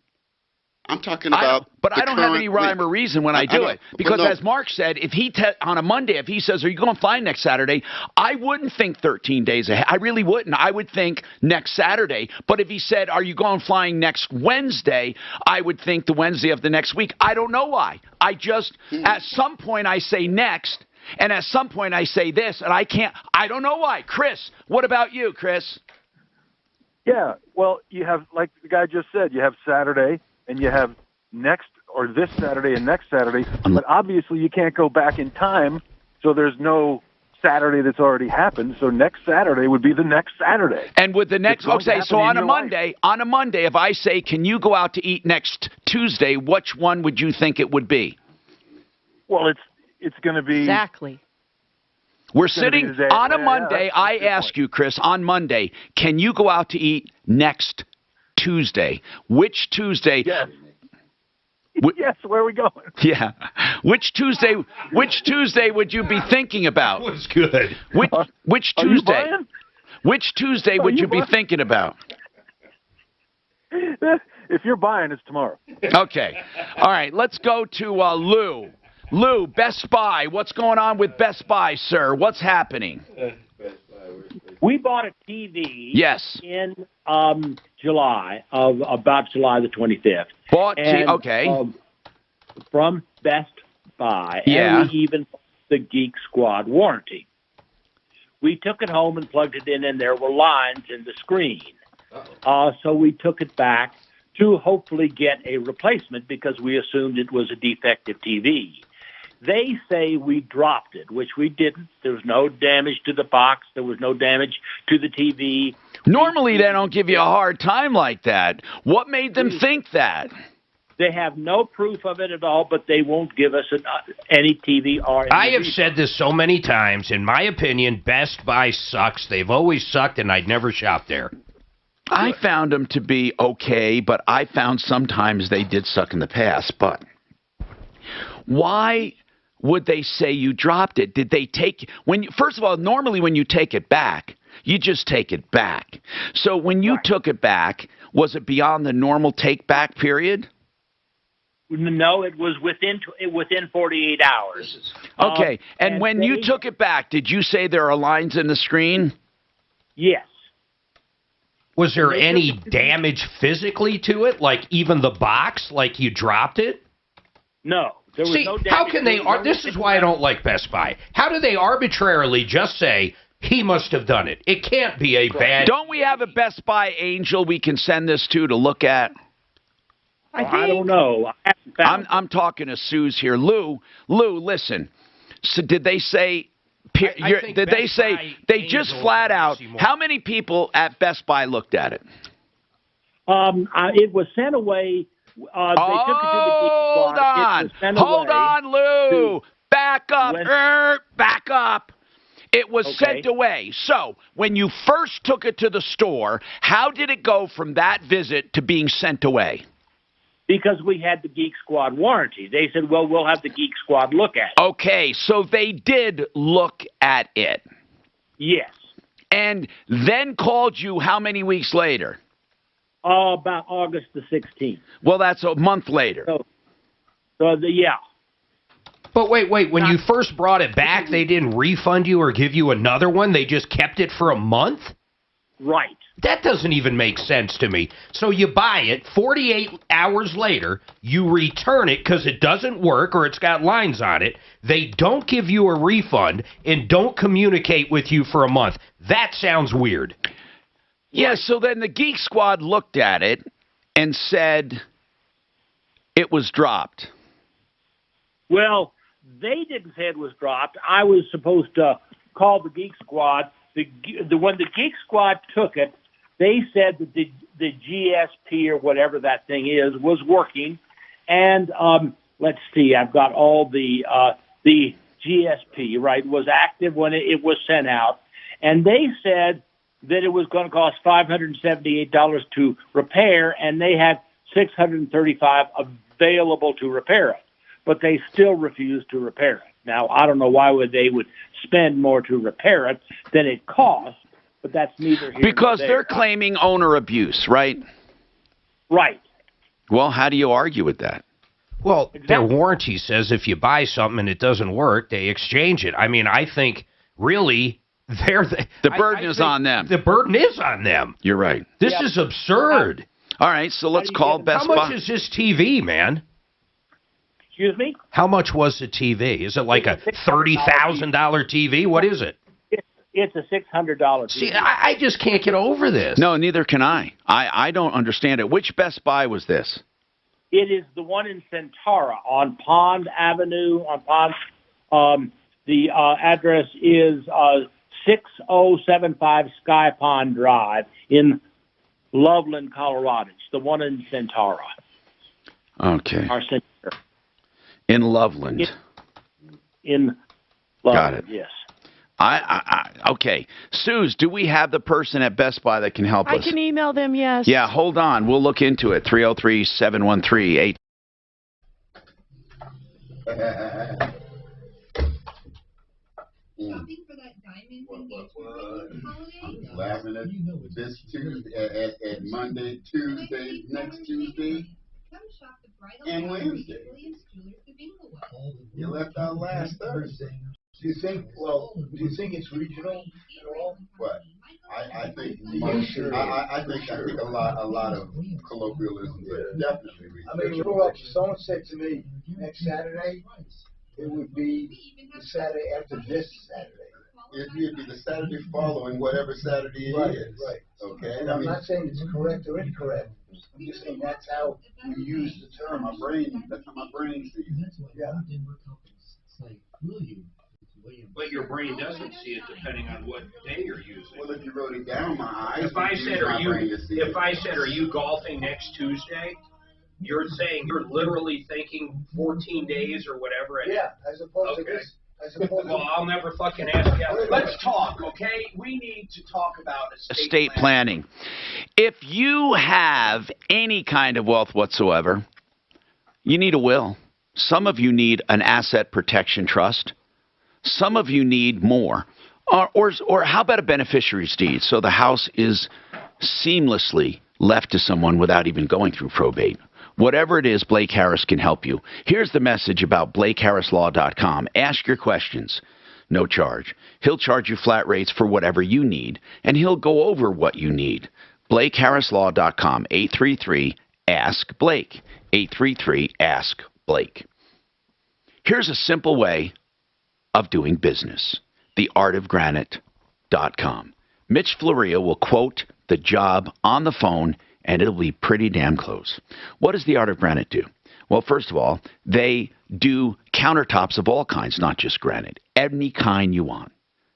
I'm talking about. But I don't have any rhyme or reason when I do it. Because as Mark said, if he on a Monday, if he says, are you going to fly next Saturday? I wouldn't think 13 days ahead. I really wouldn't. I would think next Saturday. But if he said, are you going flying next Wednesday? I would think the Wednesday of the next week. I don't know why. I just, at some point I say next, and at some point I say this, and I don't know why. Chris, what about you, Chris? Yeah, well, you have, like the guy just said, you have Saturday and you have next, or this Saturday and next Saturday, but obviously you can't go back in time, so there's no Saturday that's already happened, so next Saturday would be the next Saturday. And with the next, okay, so on a Monday, if I say, can you go out to eat next Tuesday, which one would you think it would be? Well, it's going to be... Exactly. We're sitting on a Monday. I ask you, Chris, on Monday, can you go out to eat next Tuesday? Which Tuesday? Yes. Yes, where are we going? Yeah. Which Tuesday would you be thinking about? That was good. Which Tuesday? Which Tuesday would you be thinking about? If you're buying, it's tomorrow. Okay. All right, let's go to Lou. Lou, Best Buy. What's going on with Best Buy, sir? What's happening? We bought a TV. Yes. In July about July the 25th. Okay. From Best Buy. Yeah. And we even bought the Geek Squad warranty. We took it home and plugged it in, and there were lines in the screen. So we took it back to hopefully get a replacement because we assumed it was a defective TV. They say we dropped it, which we didn't. There was no damage to the box. There was no damage to the TV. Normally, they don't give you a hard time like that. What made them think that? They have no proof of it at all, but they won't give us any TV or any I have said this so many times. In my opinion, Best Buy sucks. They've always sucked, and I'd never shop there. I found them to be okay, but I found sometimes they did suck in the past. But why would they say you dropped it? Did they take first of all, normally when you take it back, you just take it back. So when you took it back, was it beyond the normal take back period? No, it was within 48 hours. Okay, and when you took it back, did you say there are lines in the screen? Yes. Was there any damage physically to it, like even the box, like you dropped it? No. There was no damage. How can they? This is why I don't like Best Buy. How do they arbitrarily just say he must have done it? It can't be a bad. Don't we have a Best Buy angel we can send this to look at? I don't know. I'm talking to Suze here. Lou, listen. So did they say? Did they say they just flat out? How many people at Best Buy looked at it? It was sent away. Hold on, Lou. Back up. Back up. It was sent away. So when you first took it to the store, how did it go from that visit to being sent away? Because we had the Geek Squad warranty. They said, well, we'll have the Geek Squad look at it. Okay, so they did look at it. Yes. And then called you how many weeks later? About August the 16th. Well, that's a month later. Yeah. But wait. When you first brought it back, they didn't refund you or give you another one? They just kept it for a month? Right. That doesn't even make sense to me. So you buy it, 48 hours later, you return it because it doesn't work or it's got lines on it. They don't give you a refund and don't communicate with you for a month. That sounds weird. Yeah, so then the Geek Squad looked at it and said it was dropped. Well, they didn't say it was dropped. I was supposed to call the Geek Squad. When the Geek Squad took it, they said that the GSP or whatever that thing is was working. And let's see, I've got all the GSP, right, was active when it was sent out. And they said that it was going to cost $578 to repair, and they had $635 available to repair it. But they still refused to repair it. Now, I don't know why they would spend more to repair it than it cost, but that's neither here because nor there. They're claiming owner abuse, right? Right. Well, how do you argue with that? Well, their warranty says if you buy something and it doesn't work, they exchange it. I mean, I think really the burden is on them. The burden is on them. You're right. This is absurd. All right, so let's call Best Buy. How much is this TV, man? Excuse me? How much was the TV? Is it like a $30,000 TV? What is it? It's a $600. See, I just can't get over this. No, neither can I. I don't understand it. Which Best Buy was this? It is the one in Centara on Pond Avenue. On Pond, the address is 6075 Sky Pond Drive in Loveland, Colorado. It's the one in Centara. Okay. Our center. In Loveland. In Loveland, Got it. yes. Okay. Suze, do we have the person at Best Buy that can help us? I can email them, yes. Yeah, hold on. We'll look into it. 303-713-8. I'm laughing at this Tuesday, at Monday, Tuesday, next Tuesday, and Wednesday. You left out last Thursday. Do you think? Well, do you think it's regional at all? What? I think a lot of colloquialism, but definitely regional. I mean, well, someone said to me next Saturday, it would be the Saturday after this Saturday. It'd be the Saturday following whatever Saturday it is. Right. Okay. And I'm not saying it's correct or incorrect. I'm just saying that's how we use the term. That's how my brain sees it. Yeah. But your brain doesn't see it depending on what day you're using. Well, if you wrote it down, my eyes. If I said, are you golfing next Tuesday? You're saying you're literally thinking 14 days or whatever. Yeah, as opposed to this. Well, I'll never fucking ask you. Let's talk, okay? We need to talk about Estate planning. If you have any kind of wealth whatsoever, you need a will. Some of you need an asset protection trust. Some of you need more. Or how about a beneficiary's deed? So the house is seamlessly left to someone without even going through probate. Whatever it is, Blake Harris can help you. Here's the message about BlakeHarrisLaw.com. Ask your questions. No charge. He'll charge you flat rates for whatever you need, and he'll go over what you need. BlakeHarrisLaw.com, 833-ASK-BLAKE, 833-ASK-BLAKE. Here's a simple way of doing business. TheArtOfGranite.com. Mitch Floria will quote the job on the phone, and it'll be pretty damn close. What does the Art of Granite do? Well, first of all, they do countertops of all kinds, not just granite, any kind you want,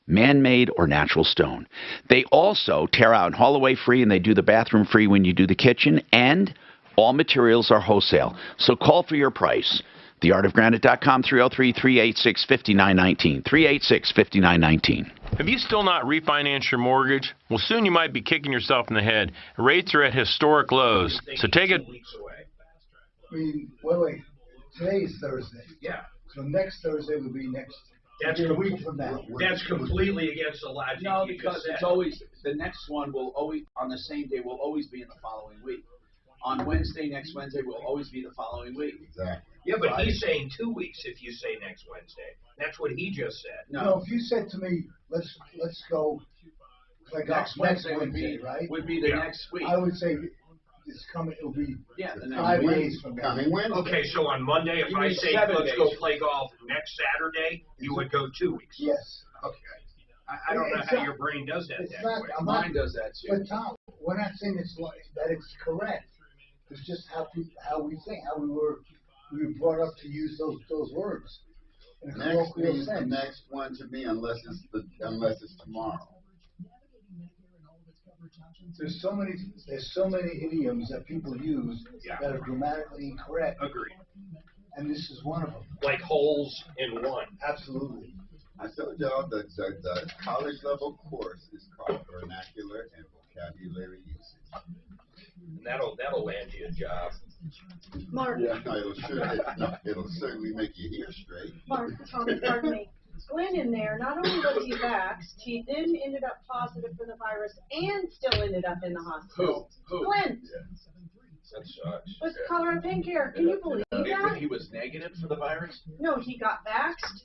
man-made or natural stone. They also tear out and haul away free, and they do the bathroom free when you do the kitchen, and all materials are wholesale. So call for your price. TheArtOfGranite.com, 303-386-5919, 386-5919. Have you still not refinanced your mortgage? Well, soon you might be kicking yourself in the head. Rates are at historic lows, so take it. I mean, wait. Today is Thursday. Yeah. So next Thursday will be a week from now. That's completely against the logic. No, because it's always, the next one will always, on the same day, will always be in the following week. On Wednesday, next Wednesday will always be the following week. Exactly. Yeah, but he's saying 2 weeks if you say next Wednesday. That's what he just said. No, if you said to me, let's go like next Wednesday would be right? Would be the next week. I would say it's coming. It'll be the 5 days from now. Okay, so on Monday, if I say let's go play golf next Saturday, you would go 2 weeks. Yes. Okay. I don't know how your brain does that. Mine does that too. But Tom, we're not saying that it's correct. It's just how we think, how we were brought up to use those words. Next means the next one to me, unless it's tomorrow. There's so many idioms that people use that are grammatically incorrect. Agreed. And this is one of them. Like holes in one. Absolutely. I told y'all the college level course is called Vernacular and Vocabulary Usage. And that'll land you a job. Mark. Yeah, no, it'll certainly make you hear straight. Mark, pardon me. Glenn in there, not only was he vaxxed, he then ended up positive for the virus and still ended up in the hospital. Who? Glenn. Yeah. That sucks. With Colorado Pain Care. Can you believe that? He was negative for the virus? No, he got vaxxed.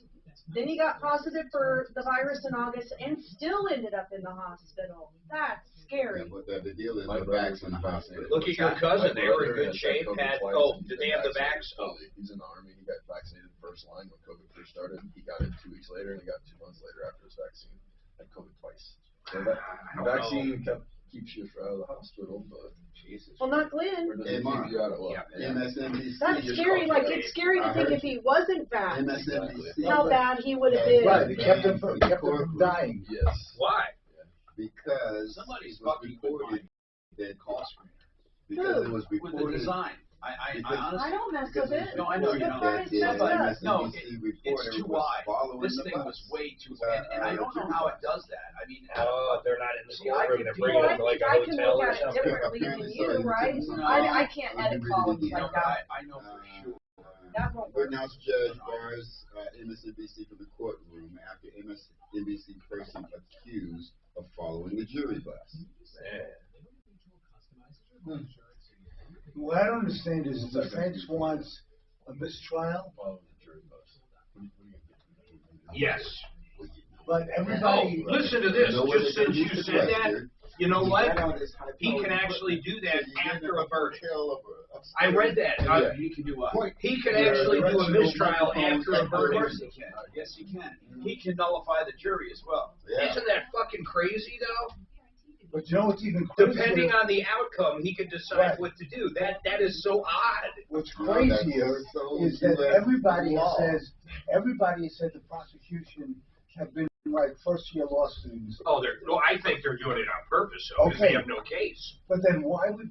Then he got positive for the virus in August and still ended up in the hospital. That's scary. Yeah, but the deal is the vax in the hospital. Look at your cousin. They were in good shape. Did they have the vax? Oh. He's in the Army. He got vaccinated first line when COVID first started. He got it 2 weeks later, and he got 2 months later after his vaccine. had COVID twice. So that the vaccine keeps you out of the hospital, but Jesus. Well, not Glenn. Or does it keep you out of what? MSNBC. That's scary. Like, it's scary to think if he wasn't vaxxed, MSNBC. how bad he would have been. Right, they kept him from dying. Yes. Why? Because Somebody's it was fucking reported that call screener. because it was With the reported. design. I honestly. I don't mess with it. No, I know you Look don't. how it's messed up. No, it's too wide. This thing was way too wide, and I don't know how it does that. I mean, they're not in the courtroom. They're Well, I think I can look at it differently than you, right? I can't edit columns like that. I know for sure. That won't work. Witness Judge bars MSNBC from the courtroom after MSNBC person accused of following the jury bus. What I don't understand is the defense wants a mistrial, Yes. but everybody. Oh, listen to this. Just since you said that, you know what? He can actually do that after a verdict. I read that. He can do what? He can actually do a mistrial after a Of course verdict. he can. Yes, he can. He can nullify the jury as well. Isn't that fucking crazy, though? But you know what's even crazier? Depending on the outcome, he can decide what to do. That is so odd. What's crazier is that everybody says the prosecution have been like first-year law students. Oh, I think they're doing it on purpose, though, because they have no case. But then why would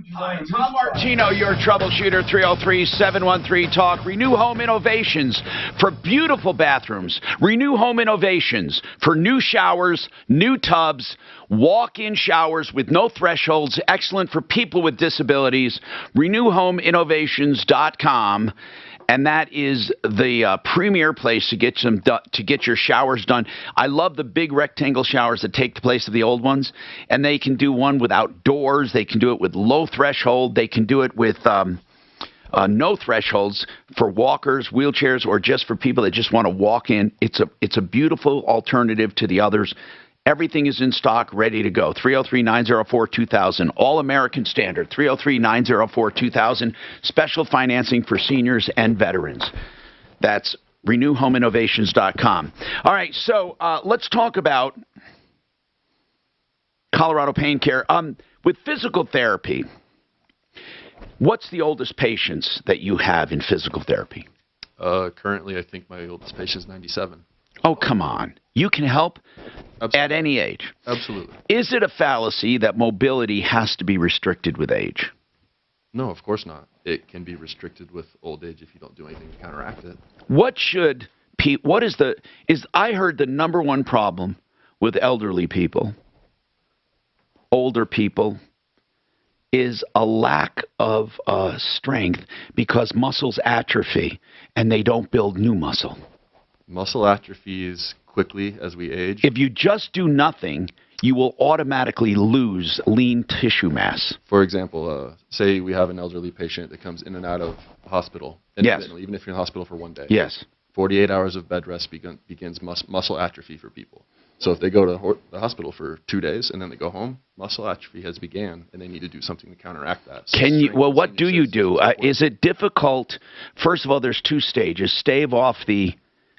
you? Hi, Tom Martino, your troubleshooter, 303-713-TALK. Renew Home Innovations for beautiful bathrooms. Renew Home Innovations for new showers, new tubs, walk-in showers with no thresholds, excellent for people with disabilities. RenewHomeInnovations.com. And that is the premier place to get your showers done. I love the big rectangle showers that take the place of the old ones. And they can do one without doors. They can do it with low threshold. They can do it with no thresholds for walkers, wheelchairs, or just for people that just want to walk in. It's a beautiful alternative to the others. Everything is in stock, ready to go. 303-904-2000, all-American standard. 303-904-2000, special financing for seniors and veterans. That's RenewHomeInnovations.com. All right, so let's talk about Colorado Pain Care. With physical therapy, what's the oldest patients that you have in physical therapy? Currently, I think my oldest patient is 97. Oh, come on. You can help at any age. Absolutely. Is it a fallacy that mobility has to be restricted with age? No, of course not. It can be restricted with old age if you don't do anything to counteract it. I heard the number one problem with elderly people, older people, is a lack of strength because muscles atrophy and they don't build new muscle. Muscle atrophies quickly as we age. If you just do nothing, you will automatically lose lean tissue mass. For example, say we have an elderly patient that comes in and out of hospital. Yes. Even if you're in the hospital for one day. Yes. 48 hours of bed rest begins muscle atrophy for people. So if they go to the hospital for 2 days and then they go home, muscle atrophy has began, and they need to do something to counteract that. So what do you do? Is it difficult? First of all, there's two stages. Stave off the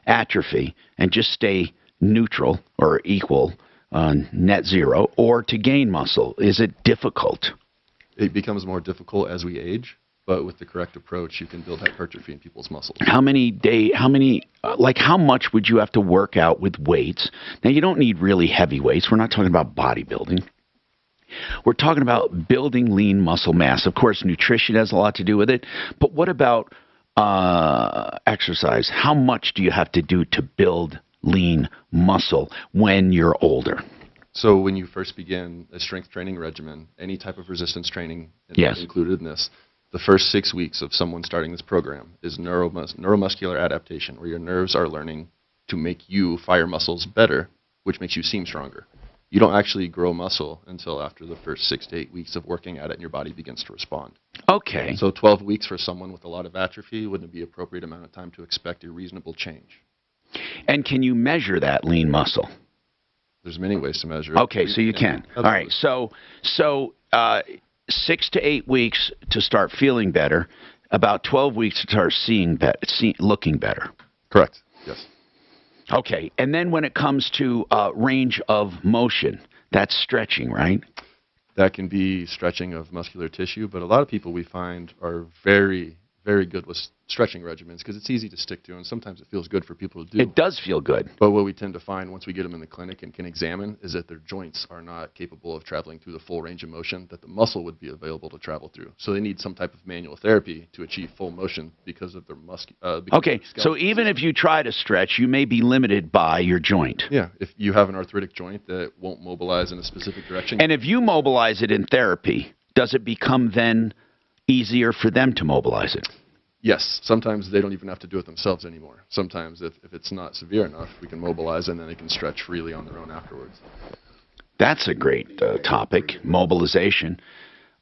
atrophy and just stay neutral or equal, net zero, or to gain muscle. Is it difficult? It becomes more difficult as we age, but with the correct approach, you can build hypertrophy in people's muscles. So when you first begin a strength training regimen, any type of resistance training included in this, the first 6 weeks of someone starting this program is neuromuscular adaptation, where your nerves are learning to make you fire muscles better, which makes you seem stronger. You don't actually grow muscle until after the first 6 to 8 weeks of working at it and your body begins to respond. Okay. So 12 weeks for someone with a lot of atrophy wouldn't be an appropriate amount of time to expect a reasonable change. And can you measure that lean muscle? There's many ways to measure it. Okay, so you can. All right, so 6 to 8 weeks to start feeling better, about 12 weeks to start looking better. Correct, yes. Okay, and then when it comes to range of motion, that's stretching, right? That can be stretching of muscular tissue, but a lot of people we find are very, very good with stretching regimens because it's easy to stick to, and sometimes it feels good for people to do. It does feel good. But what we tend to find once we get them in the clinic and can examine is that their joints are not capable of traveling through the full range of motion that the muscle would be available to travel through. So they need some type of manual therapy to achieve full motion because of their Okay, so even if you try to stretch, you may be limited by your joint. Yeah, if you have an arthritic joint that won't mobilize in a specific direction. And if you mobilize it in therapy, does it become then easier for them to mobilize it? Yes, sometimes they don't even have to do it themselves anymore. Sometimes if it's not severe enough, we can mobilize and then they can stretch freely on their own afterwards. That's a great topic, mobilization.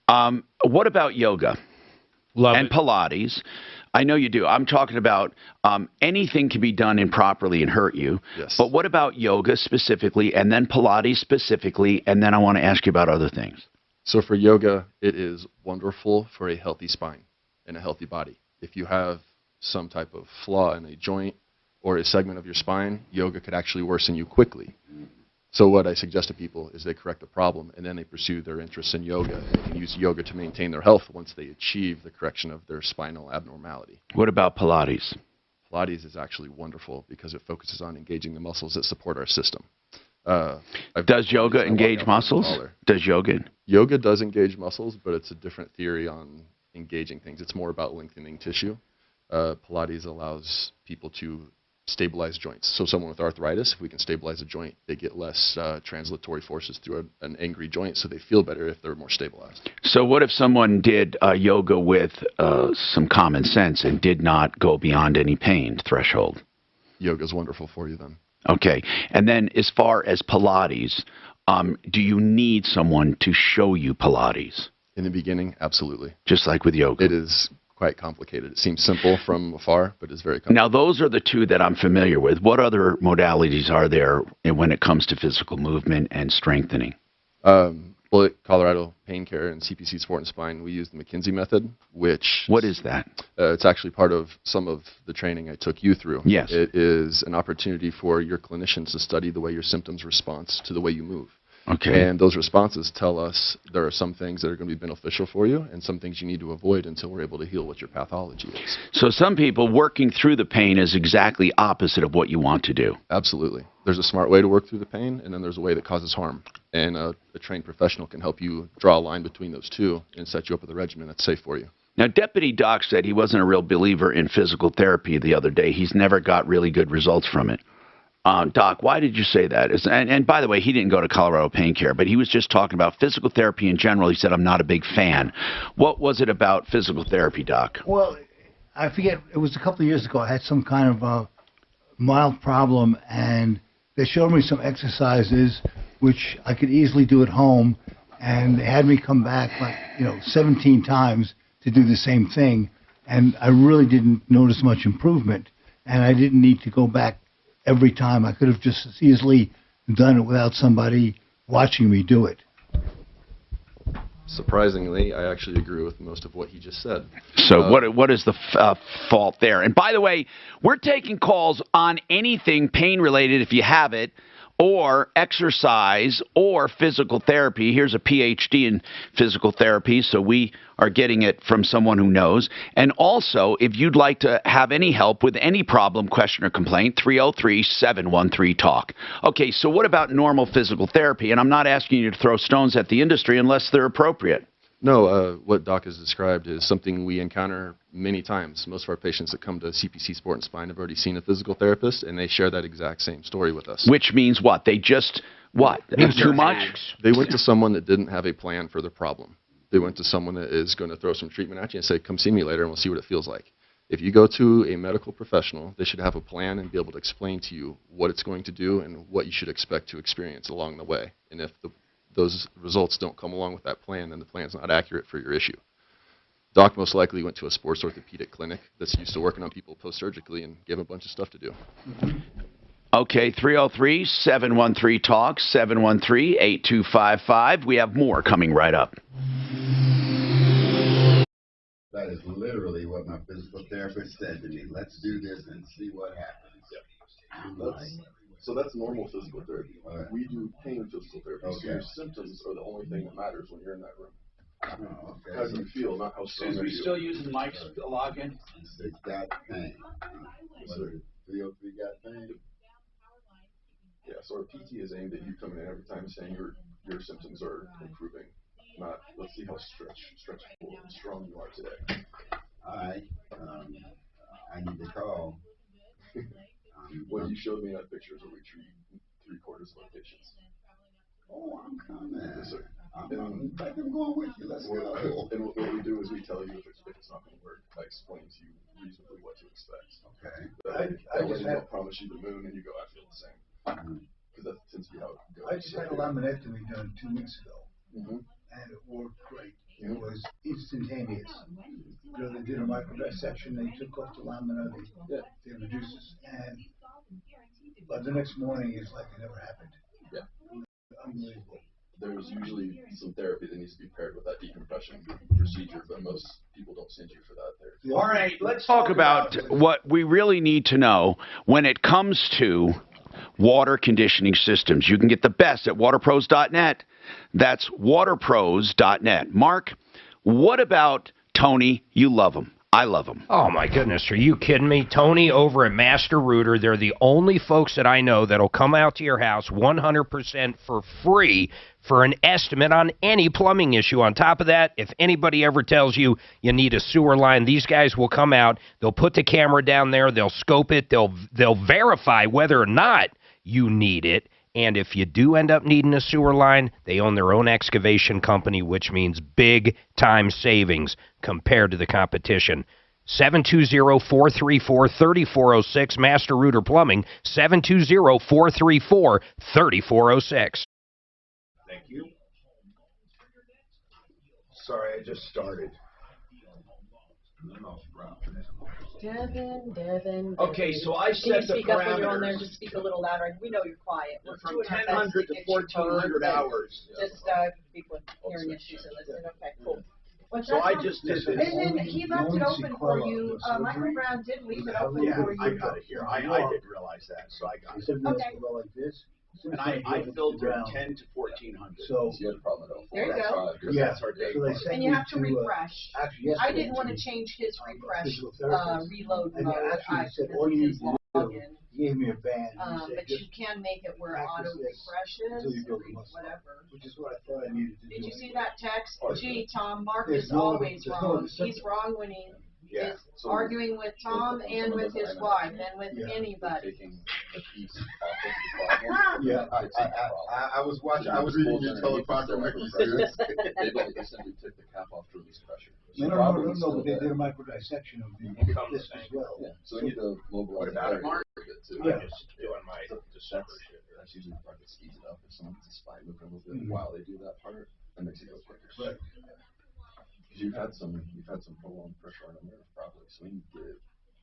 What about yoga and Pilates? I know you do. I'm talking about anything can be done improperly and hurt you. Yes. But what about yoga specifically, and then Pilates specifically, and then I want to ask you about other things. So for yoga, it is wonderful for a healthy spine and a healthy body. If you have some type of flaw in a joint or a segment of your spine, yoga could actually worsen you quickly. So what I suggest to people is they correct the problem and then they pursue their interests in yoga and use yoga to maintain their health once they achieve the correction of their spinal abnormality. What about Pilates? Pilates is actually wonderful because it focuses on engaging the muscles that support our system. Does yoga engage muscles? Does yoga? Yoga does engage muscles, but it's a different theory on engaging things. It's more about lengthening tissue. Pilates allows people to stabilize joints. So someone with arthritis, if we can stabilize a joint, they get less translatory forces through an angry joint, so they feel better if they're more stabilized. So what if someone did yoga with some common sense and did not go beyond any pain threshold? Yoga's wonderful for you then. Okay. And then as far as Pilates, do you need someone to show you Pilates? In the beginning, absolutely. Just like with yoga. It is quite complicated. It seems simple from afar, but it's very complicated. Now, those are the two that I'm familiar with. What other modalities are there when it comes to physical movement and strengthening? Well, at Colorado Pain Care and CPC Sport and Spine, we use the McKinsey method, which... What is that? It's actually part of some of the training I took you through. Yes. It is an opportunity for your clinicians to study the way your symptoms respond to the way you move. Okay. And those responses tell us there are some things that are going to be beneficial for you and some things you need to avoid until we're able to heal what your pathology is. So some people working through the pain is exactly opposite of what you want to do. Absolutely. There's a smart way to work through the pain, and then there's a way that causes harm. And a trained professional can help you draw a line between those two and set you up with a regimen that's safe for you. Now, Deputy Doc said he wasn't a real believer in physical therapy the other day. He's never got really good results from it. Doc, why did you say that? And by the way, he didn't go to Colorado Pain Care, but he was just talking about physical therapy in general. He said, I'm not a big fan. What was it about physical therapy, Doc? Well, I forget, it was a couple of years ago. I had some kind of a mild problem, and they showed me some exercises which I could easily do at home, and they had me come back 17 times to do the same thing, and I really didn't notice much improvement, and I didn't need to go back every time. I could have just as easily done it without somebody watching me do it. Surprisingly, I actually agree with most of what he just said. So what is the fault there? And by the way, we're taking calls on anything pain-related if you have it, or exercise, or physical therapy. Here's a PhD in physical therapy, so we are getting it from someone who knows. And also, if you'd like to have any help with any problem, question, or complaint, 303-713-TALK. Okay, so what about normal physical therapy? And I'm not asking you to throw stones at the industry unless they're appropriate. No, what Doc has described is something we encounter many times. Most of our patients that come to CPC Sport and Spine have already seen a physical therapist, and they share that exact same story with us. Which means what? They just, what? Too much? They went to someone that didn't have a plan for the problem. They went to someone that is going to throw some treatment at you and say, come see me later and we'll see what it feels like. If you go to a medical professional, they should have a plan and be able to explain to you what it's going to do and what you should expect to experience along the way. And if those results don't come along with that plan, then the plan's not accurate for your issue. Doc most likely went to a sports orthopedic clinic that's used to working on people post-surgically and gave them a bunch of stuff to do. Okay, 303-713-TALK, 713-8255. We have more coming right up. That is literally what my physical therapist said to me. Let's do this and see what happens. So that's normal physical therapy. We do pain physical therapy. So your symptoms are the only thing that matters when you're in that room. How do you feel, not how strong Are are we you? still using Mike's login? They got pain. So 303 got pain. Yeah, so our PT is aimed at you coming in every time saying your symptoms are improving. Not, let's see how stretchable and strong you are today. All right. I need to call. What you showed me in that picture is what we treat 3/4 of our patients. Oh, I'm coming. Yes, sir. I'm going with you. Let's go. And what we do is we tell you if it's not going to work. I explain to you reasonably what to expect. Okay. That way you don't promise you the moon and you go, I feel the same. Because that tends to be how it goes. I just had a laminectomy done 2 weeks ago, Mm-hmm. and it worked great. It was instantaneous. You know, they did a microdissection, they took off the lamina, they reduced it, and but the next morning it's like it never happened. Yeah. Unbelievable. There's usually some therapy that needs to be paired with that decompression procedure, but most people don't send you for that therapy. All right, let's talk about what we really need to know when it comes to water conditioning systems. You can get the best at waterpros.net. That's waterpros.net. Mark, what about Tony? You love him. I love them. Oh, my goodness. Are you kidding me? Tony over at Master Rooter, they're the only folks that I know that'll come out to your house 100% for free for an estimate on any plumbing issue. On top of that, if anybody ever tells you you need a sewer line, these guys will come out. They'll put the camera down there. They'll scope it. They'll verify whether or not you need it. And if you do end up needing a sewer line, they own their own excavation company, which means big-time savings compared to the competition. 720-434-3406, Master Rooter Plumbing, 720-434-3406. Thank you. Sorry, I just started. Devin. Okay, so I Can you set the speak up when you're on there? parameters. Just speak a little louder. We know you're quiet. We're From doing our best 1000 to get you 1400 told, hours. Just people with hearing issues and listen. Okay, cool. So I just did this. And then he left it open for you. Michael Brown did leave it open for you. I got it here. I didn't realize that, so I got it. Okay. Like this. And I filtered 10 to 1400. So you had a problem at all. There you go. Yeah. That's our day. So they sent And you me have to refresh. Actually, I didn't want to change his refresh reload and mode. actually said all you need to do, he gave me a band. But you can make it where auto refreshes or whatever. Which is what I thought I needed to do. Did you see that text? Gee, Tom, Mark There's is no- always there's no wrong. He's wrong when he is So- arguing with Tom and with his wife and with anybody. Taking a piece off of the problem. Yeah, I was watching. I was reading your teleprompter. They simply took the cap off to release pressure. So the No, problem is but still they there. did a microdissection of this as well. Yeah, so they need to mobilize What about it, Mark? a bit too. Yeah. I'm just doing my December shit. That's usually the part that speeds it up. If someone gets a spine moving a little bit while they do that part, that makes it go quicker. Right. Because you've had some prolonged pressure on the nerve probably, so we need to get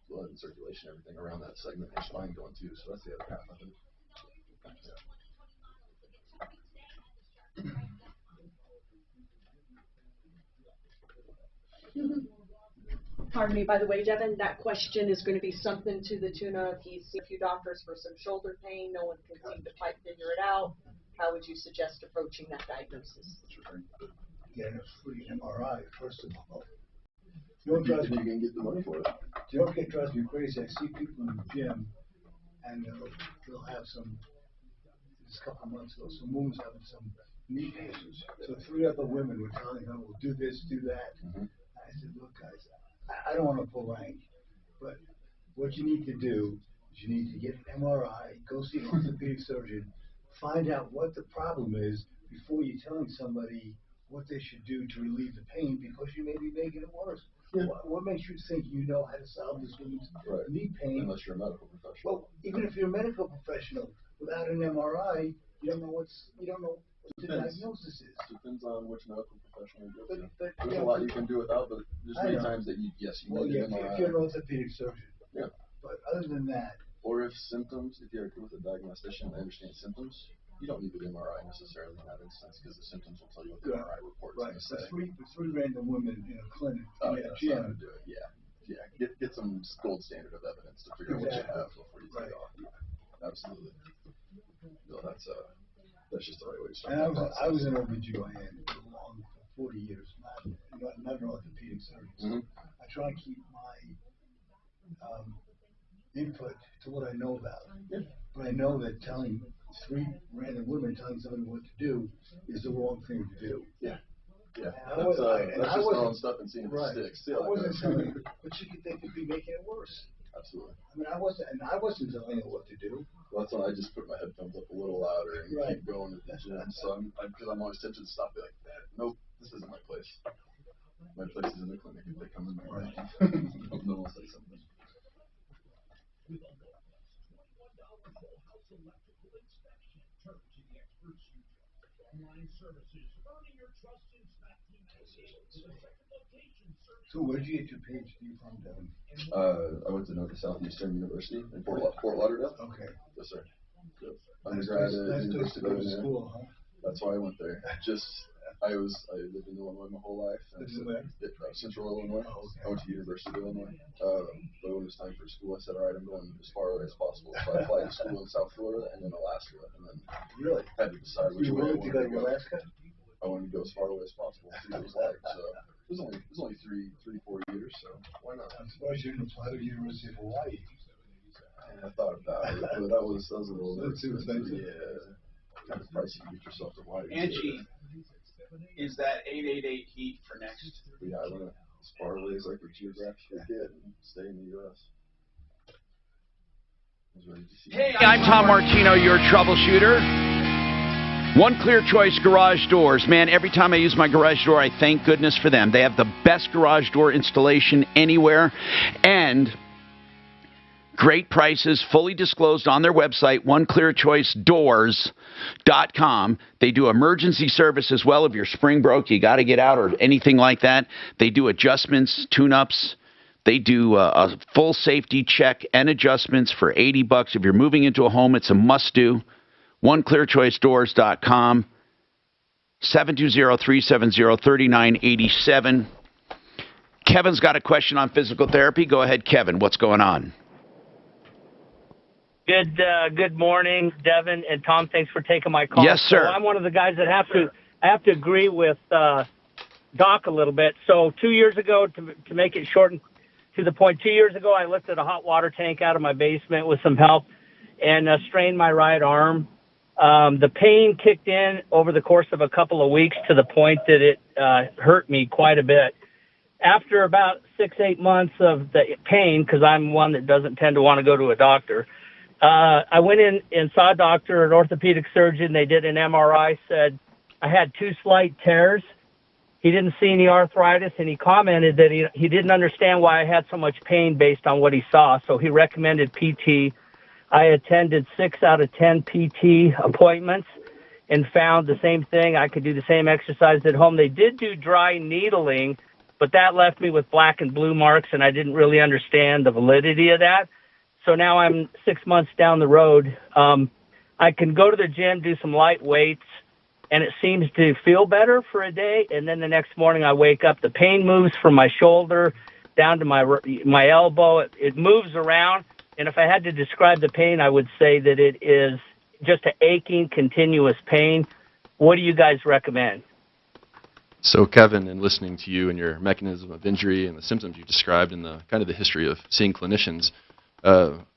blood and circulation, everything around that segment of your spine going too. So that's the other half of it. Pardon me, by the way, Devin, that question is going to be something to the tune of he's seen a few doctors for some shoulder pain. No one can seem to quite figure it out. How would you suggest approaching that diagnosis? Getting a free MRI, first of all. You know what drives me? You can get the money for it. You know what drives me crazy? I see people in the gym, and they'll have some. This couple of months ago, some woman's having some knee issues. So 3 other women were telling her, "Well, do this, do that." I said, "Look, guys, I don't want to pull rank, but what you need to do is you need to get an MRI, go see an orthopedic surgeon, find out what the problem is before you're telling somebody what they should do to relieve the pain, because you may be making it worse." Yeah. What makes you think you know how to solve this woman's knee pain? Unless you're a medical professional. Well, even if you're a medical professional, without an MRI, you don't know what the diagnosis is. Depends on which medical professional you go to. But, There's a lot you can do without, but there's many times that you need if an MRI. you're an orthopedic surgeon. Yeah. But other than that, Or if you're with a diagnostician, they understand symptoms, you don't need an MRI necessarily in that instance, because the symptoms will tell you what the MRI report is right, going to say. for three random women in a clinic, Oh, in yeah, a that's not how to gym. do it. Yeah. Get some gold standard of evidence to figure out what you have before you take off. Absolutely. No, that's just the right way to start. And that process. I was an OB/GYN for 40 years, not an orthopedic surgeon. I try and keep my input to what I know about. But I know that telling 3 random women telling somebody what to do is the wrong thing to do. Yeah. Yeah. That's just throwing stuff and seeing if it sticks. I wasn't telling her, but they could be making it worse. Absolutely. I mean, I wasn't telling her what to do. Well, that's why I just put my headphones up a little louder and keep going at the gym. So because I'm always tempted to stop and be like, nope, this isn't my place. My place is in the clinic. If they come in my way, no one will say something. So where did you get your PhD from, Devin? I went to Southeastern University in Fort Lauderdale. Okay. Yes, sir. Yep. Undergrad at University of Illinois. School, huh? That's why I went there. I lived in Illinois my whole life. Central Illinois. Oh, okay. I went to University of Illinois. But when it was time for school, I said, all right, I'm going as far away as possible. So I applied to school in South Florida and then Alaska, and then had to decide which way I wanted to go. Alaska? I wanted to go as far away as possible. See what it was like. So it was only 4 years. So why not? I'm surprised you didn't apply to the University of Hawaii. I thought about it, but that was a little bit too expensive. Yeah, kind of pricey to get yourself to Hawaii. Angie, is that 888 heat for next? Yeah, I went as far away as I could geographically get and stay in the U.S. Hey, I'm Tom Martino, your troubleshooter. One Clear Choice Garage Doors. Man, every time I use my garage door, I thank goodness for them. They have the best garage door installation anywhere, and great prices, fully disclosed on their website, oneclearchoicedoors.com. They do emergency service as well. If your spring broke, you got to get out or anything like that. They do adjustments, tune-ups. They do a full safety check and adjustments for $80. If you're moving into a home, it's a must-do. oneclearchoicedoors.com. 720-370-3987. Kevin's got a question on physical therapy. Go ahead, Kevin. What's going on? Good morning, Devin and Tom. Thanks for taking my call. Yes, sir. So I'm one of the guys that have to agree with Doc a little bit. So 2 years ago, to make it short and to the point, 2 years ago, I lifted a hot water tank out of my basement with some help and strained my right arm. The pain kicked in over the course of a couple of weeks to the point that it hurt me quite a bit. After about 6-8 months of the pain, because I'm one that doesn't tend to want to go to a doctor, I went in and saw a doctor, an orthopedic surgeon. They did an MRI, said I had 2 slight tears. He didn't see any arthritis, and he commented that he didn't understand why I had so much pain based on what he saw, so he recommended PT. I attended 6 out of 10 PT appointments and found the same thing. I could do the same exercise at home. They did do dry needling, but that left me with black and blue marks, and I didn't really understand the validity of that. So now I'm 6 months down the road. I can go to the gym, do some light weights, and it seems to feel better for a day. And then the next morning I wake up, the pain moves from my shoulder down to my elbow. It moves around. And if I had to describe the pain, I would say that it is just an aching, continuous pain. What do you guys recommend? So, Kevin, in listening to you and your mechanism of injury and the symptoms you described and the kind of the history of seeing clinicians,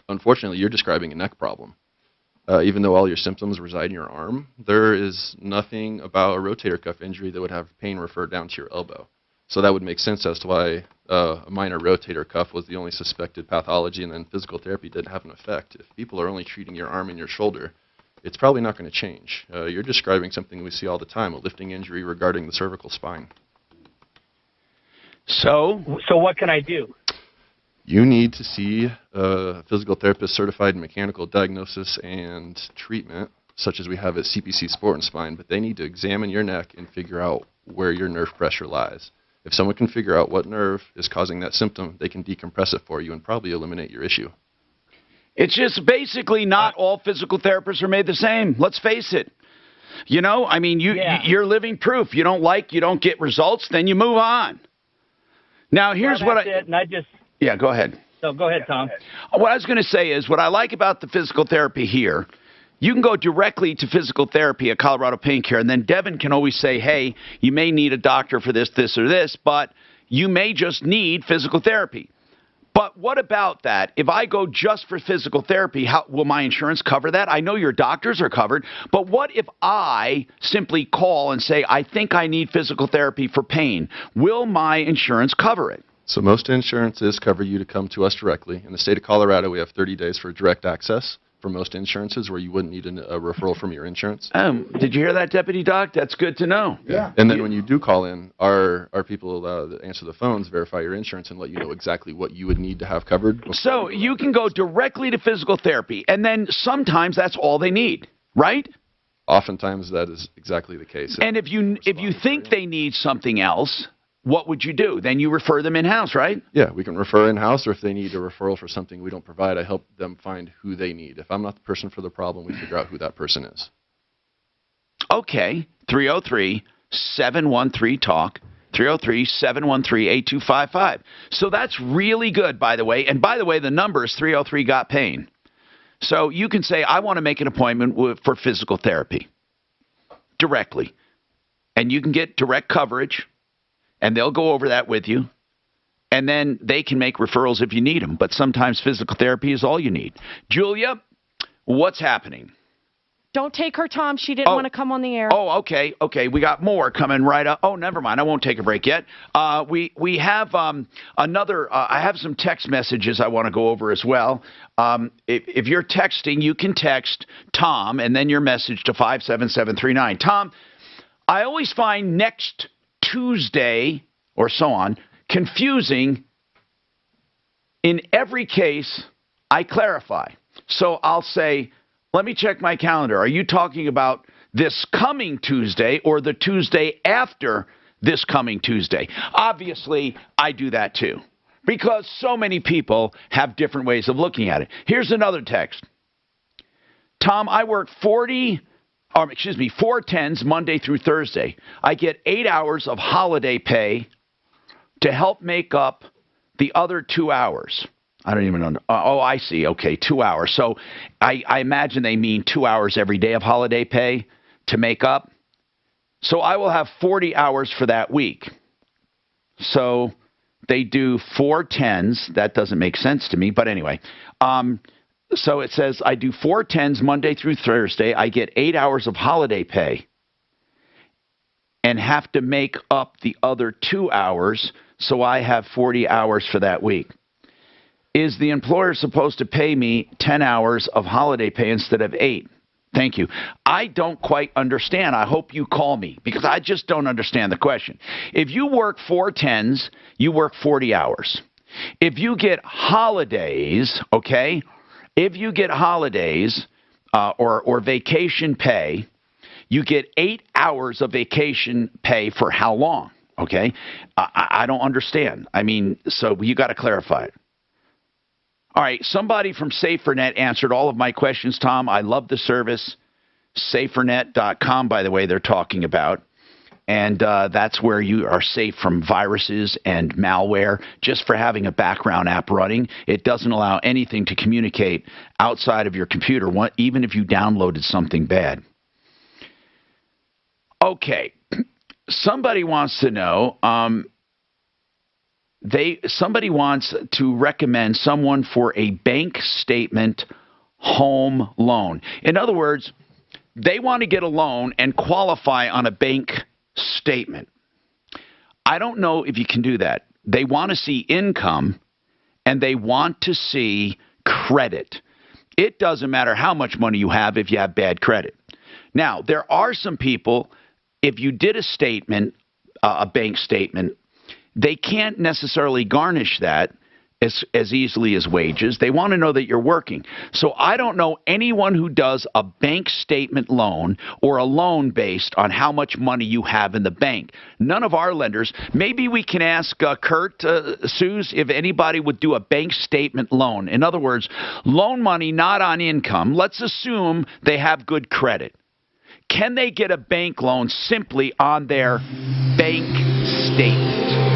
unfortunately, you're describing a neck problem. Even though all your symptoms reside in your arm, there is nothing about a rotator cuff injury that would have pain referred down to your elbow. So that would make sense as to why a minor rotator cuff was the only suspected pathology, and then physical therapy didn't have an effect. If people are only treating your arm and your shoulder, it's probably not going to change. You're describing something we see all the time, a lifting injury regarding the cervical spine. So what can I do? You need to see a physical therapist certified in mechanical diagnosis and treatment, such as we have at CPC Sport and Spine, but they need to examine your neck and figure out where your nerve pressure lies. If someone can figure out what nerve is causing that symptom, they can decompress it for you and probably eliminate your issue. It's just basically not all physical therapists are made the same. Let's face it. You know, I mean, you're living proof. You don't get results, then you move on. Now, here's what and I just... Yeah, go ahead. So go ahead, Tom. What I was going to say is what I like about the physical therapy here, you can go directly to physical therapy at Colorado Pain Care, and then Devin can always say, hey, you may need a doctor for this, this, or this, but you may just need physical therapy. But what about that? If I go just for physical therapy, how will my insurance cover that? I know your doctors are covered, but what if I simply call and say, I think I need physical therapy for pain? Will my insurance cover it? So most insurances cover you to come to us directly. In the state of Colorado, we have 30 days for direct access for most insurances where you wouldn't need a referral from your insurance. Did you hear that, Deputy Doc? That's good to know. Yeah. And then when you do call in, our people that answer the phones verify your insurance and let you know exactly what you would need to have covered. So you can go directly to physical therapy, and then sometimes that's all they need, right? Oftentimes that is exactly the case. And if you think they need something else, what would you do? Then you refer them in-house, right? Yeah, we can refer in-house, or if they need a referral for something we don't provide, I help them find who they need. If I'm not the person for the problem, we figure out who that person is. Okay, 303-713-TALK, 303-713-8255. So that's really good, by the way. And by the way, the number is 303-GOT-PAIN. So you can say, I want to make an appointment for physical therapy directly. And you can get direct coverage. And they'll go over that with you, and then they can make referrals if you need them. But sometimes physical therapy is all you need. Julia, what's happening? Don't take her, Tom. She didn't want to come on the air. Oh, okay. Okay, we got more coming right up. Oh, never mind. I won't take a break yet. We have another. I have some text messages I want to go over as well. If you're texting, you can text Tom and then your message to 57739. Tom, I always find next Tuesday or so on confusing. In every case, I clarify. So I'll say, let me check my calendar. Are you talking about this coming Tuesday or the Tuesday after this coming Tuesday? Obviously, I do that too because so many people have different ways of looking at it. Here's another text. Tom, I work 4 10s Monday through Thursday. I get 8 hours of holiday pay to help make up the other 2 hours. I don't even know. Oh, I see. Okay, 2 hours. So I imagine they mean 2 hours every day of holiday pay to make up. So I will have 40 hours for that week. So they do 4 10s. That doesn't make sense to me. But anyway, so it says I do 4 10s Monday through Thursday. I get 8 hours of holiday pay and have to make up the other 2 hours. So I have 40 hours for that week. Is the employer supposed to pay me 10 hours of holiday pay instead of 8? Thank you. I don't quite understand. I hope you call me because I just don't understand the question. If you work 4 10s, you work 40 hours. If you get holidays, okay, if you get holidays or vacation pay, you get 8 hours of vacation pay for how long, okay? I don't understand. I mean, so you got to clarify it. All right, somebody from SaferNet answered all of my questions, Tom. I love the service. SaferNet.com, by the way, they're talking about. And that's where you are safe from viruses and malware just for having a background app running. It doesn't allow anything to communicate outside of your computer, even if you downloaded something bad. Okay, somebody wants to know... Somebody wants to recommend someone for a bank statement home loan. In other words, they want to get a loan and qualify on a bank statement. I don't know if you can do that. They want to see income and they want to see credit. It doesn't matter how much money you have if you have bad credit. Now, there are some people, if you did a statement, a bank statement, they can't necessarily garnish that as easily as wages. They want to know that you're working. So I don't know anyone who does a bank statement loan or a loan based on how much money you have in the bank. None of our lenders. Maybe we can ask Kurt, Suze, if anybody would do a bank statement loan. In other words, loan money not on income. Let's assume they have good credit. Can they get a bank loan simply on their bank statement?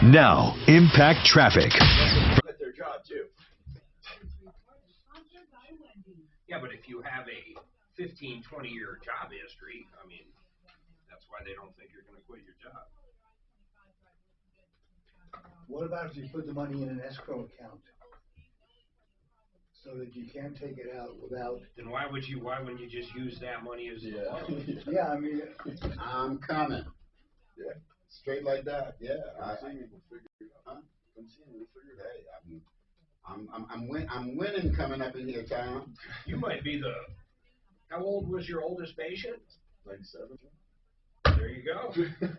Now, impact traffic. At their job too. Yeah, but if you have a 15, 20-year job history, I mean, that's why they don't think you're going to quit your job. What about if you put the money in an escrow account so that you can't take it out without? Then why wouldn't you just use that money as the loan? Yeah, I mean, I'm coming. Yeah, straight like that. Yeah, I'm winning coming up in here, Tom. You might be the. How old was your oldest patient? 97. There you go. Good thing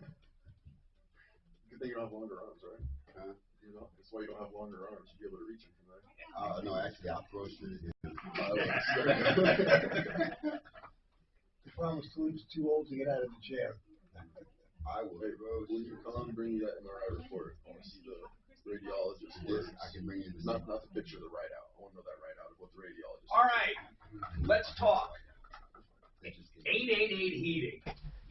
you don't have longer arms, right? You know, that's why you don't have longer arms. You'll be able to reach them from there. No, actually, I'll throw straight in. the problem is Philippe's too old to get out of the chair. I will. Hey, bro, when you come and bring you that MRI report, I want to see the radiologist. Yes, I can bring you not the picture of the write out. I want to know that write out of what the radiologist. All right, let's talk. 888 heating.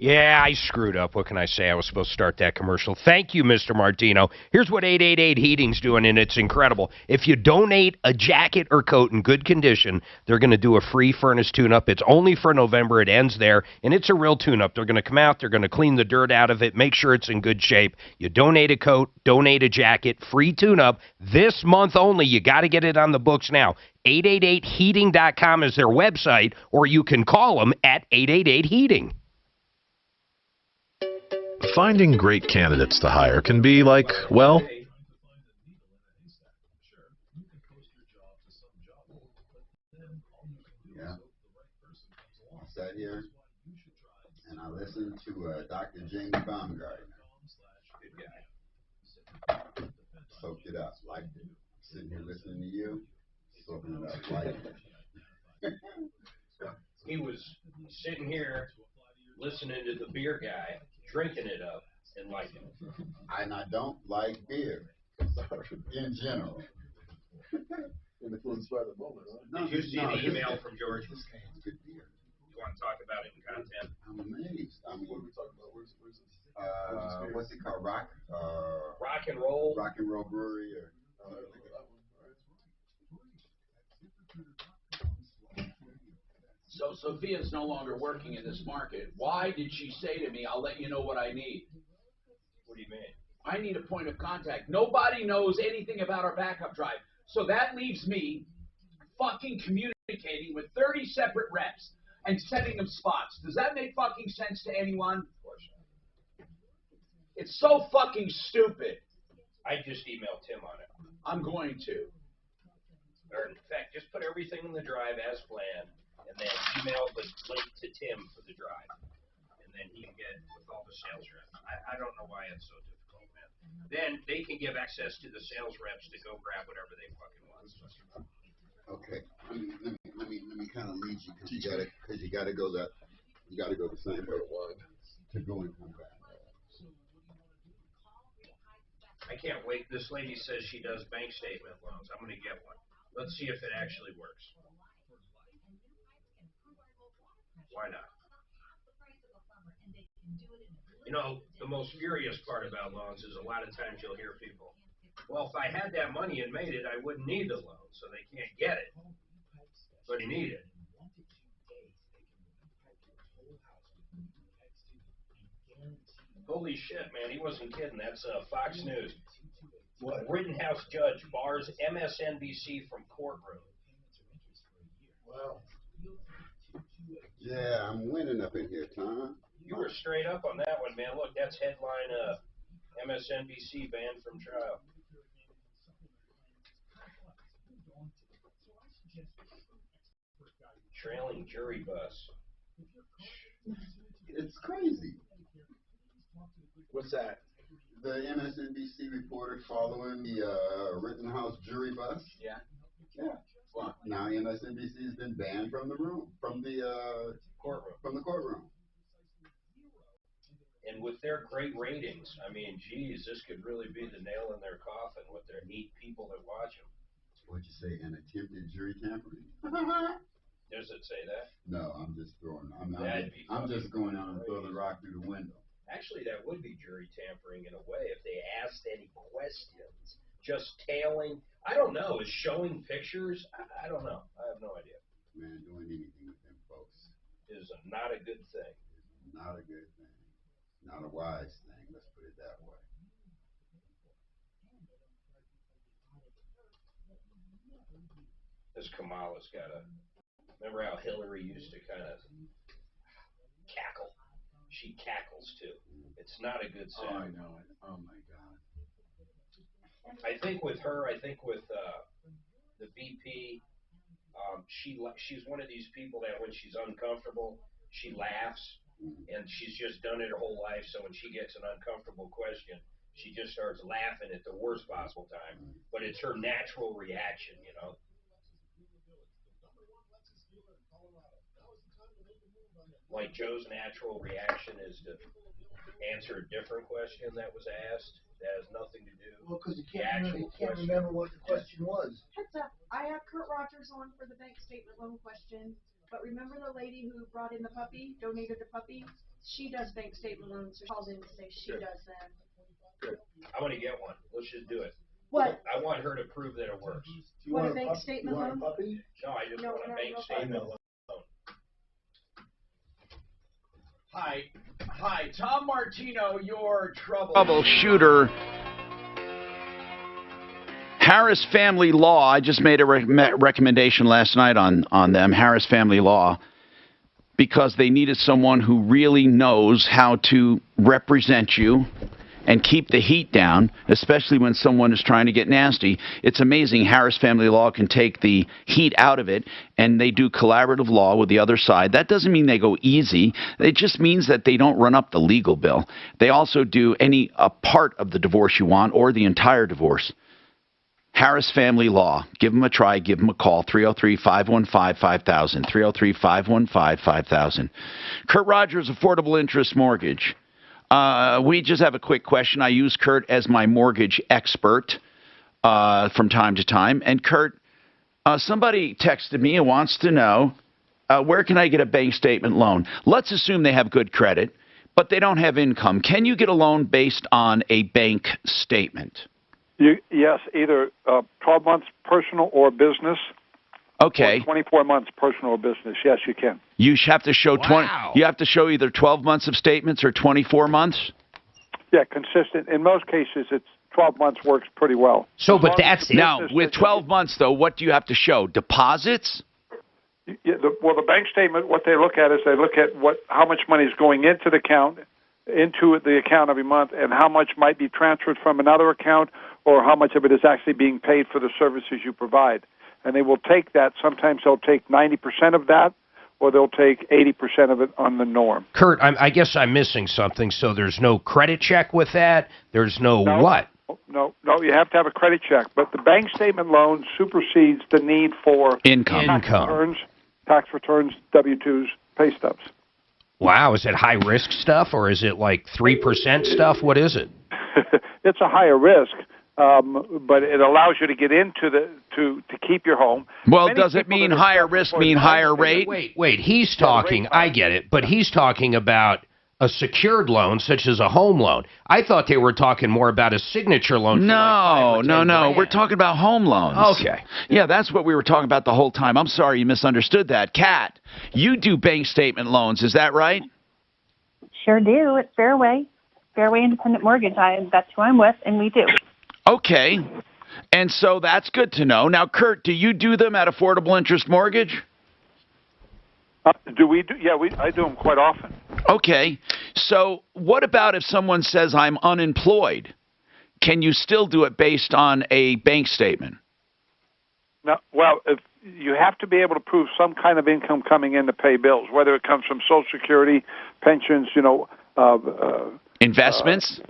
Yeah, I screwed up. What can I say? I was supposed to start that commercial. Thank you, Mr. Martino. Here's what 888 Heating's doing, and it's incredible. If you donate a jacket or coat in good condition, they're going to do a free furnace tune-up. It's only for November. It ends there, and it's a real tune-up. They're going to come out. They're going to clean the dirt out of it, make sure it's in good shape. You donate a coat, donate a jacket, free tune-up. This month only. You got to get it on the books now. 888heating.com is their website, or you can call them at 888 Heating. Finding great candidates to hire can be like, well, yeah. I sat here and I listened to Dr. James Baumgartner. Soaked it up, liked it. Sitting here listening to you, soaking it up, liked it. He was sitting here listening to the beer guy, drinking it up, and liking it. And I don't like beer in general. Influenced by the moment, huh? Did you see the email from George? This guy has good beer. You want to talk about it in content? I'm amazed. I mean, What are we talking about? Where's this? what's it called? Rock and Roll Brewery, or So Sophia's no longer working in this market. Why did she say to me, I'll let you know what I need? What do you mean? I need a point of contact. Nobody knows anything about our backup drive. So that leaves me fucking communicating with 30 separate reps and setting them spots. Does that make fucking sense to anyone? Of course not. It's so fucking stupid. I just emailed Tim on it. I'm going to. Or in fact, just put everything in the drive as planned, and then email the link to Tim for the drive. And then he can get with all the sales reps. I don't know why it's so difficult, man. Then they can give access to the sales reps to go grab whatever they fucking want. okay. Let me kind of lead you because you gotta go the same way to go and come back. I can't wait. This lady says she does bank statement loans. I'm going to get one. Let's see if it actually works. Why not? You know, the most furious part about loans is a lot of times you'll hear people, well, if I had that money and made it, I wouldn't need the loan, so they can't get it. But you need it. Holy shit, man, he wasn't kidding. That's Fox News. What? Rittenhouse judge bars MSNBC from courtroom. Well, yeah, I'm winning up in here, Tom. You were straight up on that one, man. Look, that's headline MSNBC banned from trial. Trailing jury bus. It's crazy. What's that? The MSNBC reporter following the Rittenhouse jury bus. Yeah. Yeah. Well, now MSNBC has been banned from the courtroom. And with their great ratings, I mean, geez, this could really be the nail in their coffin with their 8 people that watch them. What'd you say? An attempted jury tampering? Does it say that? No, I'm just throwing. I'm just going out and throw the rock through the window. Actually, that would be jury tampering in a way if they asked any questions. Just tailing. I don't know. Is showing pictures? I don't know. I have no idea. Man, doing anything with them folks is not a good thing. Not a good thing. Not a wise thing. Let's put it that way. This Kamala's got a. Remember how Hillary used to kind of cackle? She cackles too. It's not a good sign. Oh, I know it. Oh my God. I think with her, the VP, she's one of these people that when she's uncomfortable, she laughs, and she's just done it her whole life. So when she gets an uncomfortable question, she just starts laughing at the worst possible time. But it's her natural reaction, you know. Like Joe's natural reaction is to answer a different question that was asked that has nothing to do. Well, because you with the can't actual remember what the question was. Heads up, I have Kurt Rogers on for the bank statement loan question, but remember the lady who brought in the puppy, donated the puppy? She does bank statement loans, so she called in to say she does them. Good. I want to get one. Let's just do it. What? I want her to prove that it works. What, a bank statement loan? No, I just want a bank statement loan. Hi, Tom Martino, your Troubleshooter. Harris Family Law. I just made a recommendation last night on them, Harris Family Law, because they needed someone who really knows how to represent you and keep the heat down, especially when someone is trying to get nasty. It's amazing Harris Family Law can take the heat out of it, and they do collaborative law with the other side. That doesn't mean they go easy. It just means that they don't run up the legal bill. They also do a part of the divorce you want or the entire divorce. Harris Family Law. Give them a try. Give them a call. 303-515-5000. 303-515-5000. Kurt Rogers, Affordable Interest Mortgage. We just have a quick question. I use Kurt as my mortgage expert from time to time. And Kurt, somebody texted me and wants to know, where can I get a bank statement loan? Let's assume they have good credit, but they don't have income. Can you get a loan based on a bank statement? Yes, either 12 months personal or business. Okay. Or 24 months personal or business. Yes, you can. You have to show You have to show either 12 months of statements or 24 months. Yeah, consistent. In most cases, it's 12 months works pretty well. So, but that's now with 12 months though. What do you have to show? Deposits. Yeah, the bank statement. What they look at is they look at how much money is going into the account every month, and how much might be transferred from another account, or how much of it is actually being paid for the services you provide. And they will take that. Sometimes they'll take 90% of that, or they'll take 80% of it on the norm. Kurt, I guess I'm missing something. So there's no credit check with that? There's no what? No, you have to have a credit check. But the bank statement loan supersedes the need for tax returns, W-2s, pay stubs. Wow, is it high-risk stuff, or is it like 3% stuff? What is it? It's a higher risk. But it allows you to get into to keep your home. Well, does it mean higher risk mean higher rate? Wait, he's talking, I get it, but he's talking about a secured loan such as a home loan. I thought they were talking more about a signature loan. No. We're talking about home loans. Okay. Yeah, that's what we were talking about the whole time. I'm sorry you misunderstood that. Kat, you do bank statement loans, is that right? Sure do. It's Fairway Independent Mortgage. That's who I'm with, and we do. Okay, and so that's good to know. Now, Kurt, do you do them at Affordable Interest Mortgage? Do we do? Yeah, I do them quite often. Okay, so what about if someone says I'm unemployed? Can you still do it based on a bank statement? No, well, if you have to be able to prove some kind of income coming in to pay bills, whether it comes from Social Security, pensions, investments.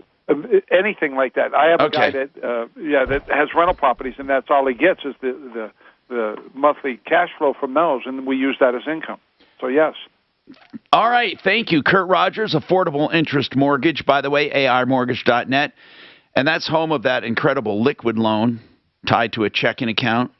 Anything like that. I have a guy that that has rental properties, and that's all he gets is the monthly cash flow from those, and we use that as income. So yes. All right, thank you, Kurt Rogers, Affordable Interest Mortgage. By the way, AImortgage.net, and that's home of that incredible liquid loan tied to a checking account.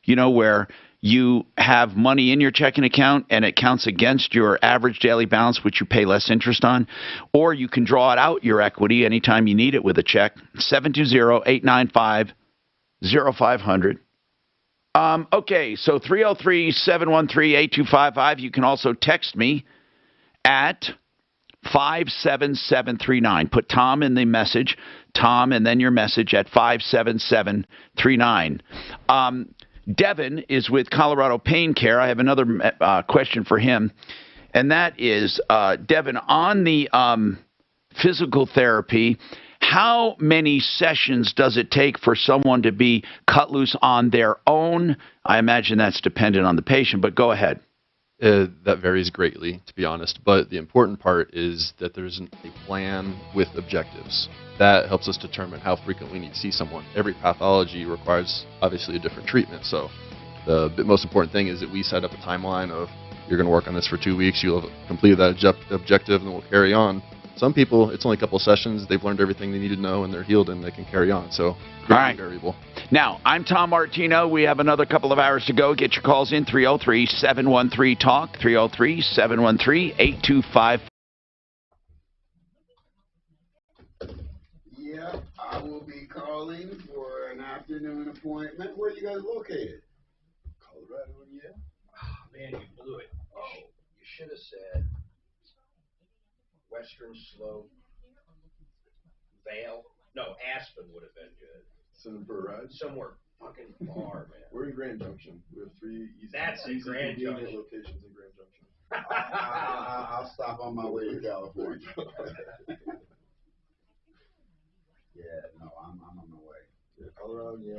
Where you have money in your checking account and it counts against your average daily balance, which you pay less interest on, or you can draw it out your equity anytime you need it with a check. 720-895-0500. Okay, so 303-713-8255. You can also text me at 57739. Put Tom in the message, Tom, and then your message at 57739. Devin is with Colorado Pain Care. I have another question for him, and that is, Devin, on the physical therapy, how many sessions does it take for someone to be cut loose on their own? I imagine that's dependent on the patient, but go ahead. That varies greatly, to be honest, but the important part is that there's a plan with objectives. That helps us determine how frequent we need to see someone. Every pathology requires, obviously, a different treatment, so the most important thing is that we set up a timeline of, you're going to work on this for 2 weeks, you'll have completed that objective, and then we'll carry on. Some people, it's only a couple sessions, they've learned everything they need to know, and they're healed, and they can carry on, so very variable. Now, I'm Tom Martino. We have another couple of hours to go. Get your calls in, 303-713-TALK, 303-713-8255. Yeah, I will be calling for an afternoon appointment. Where are you guys located? Colorado, yeah. Oh, man, you blew it. Oh, you should have said Western Slope, Vale. No, Aspen would have been good. Send them for a ride? Somewhere fucking far, man. We're in Grand Junction. We have 3 easy, That's in Grand Junction. locations in Grand Junction. I'll stop on my way to California. Yeah, no, I'm on my way. Yeah, Colorado, yeah,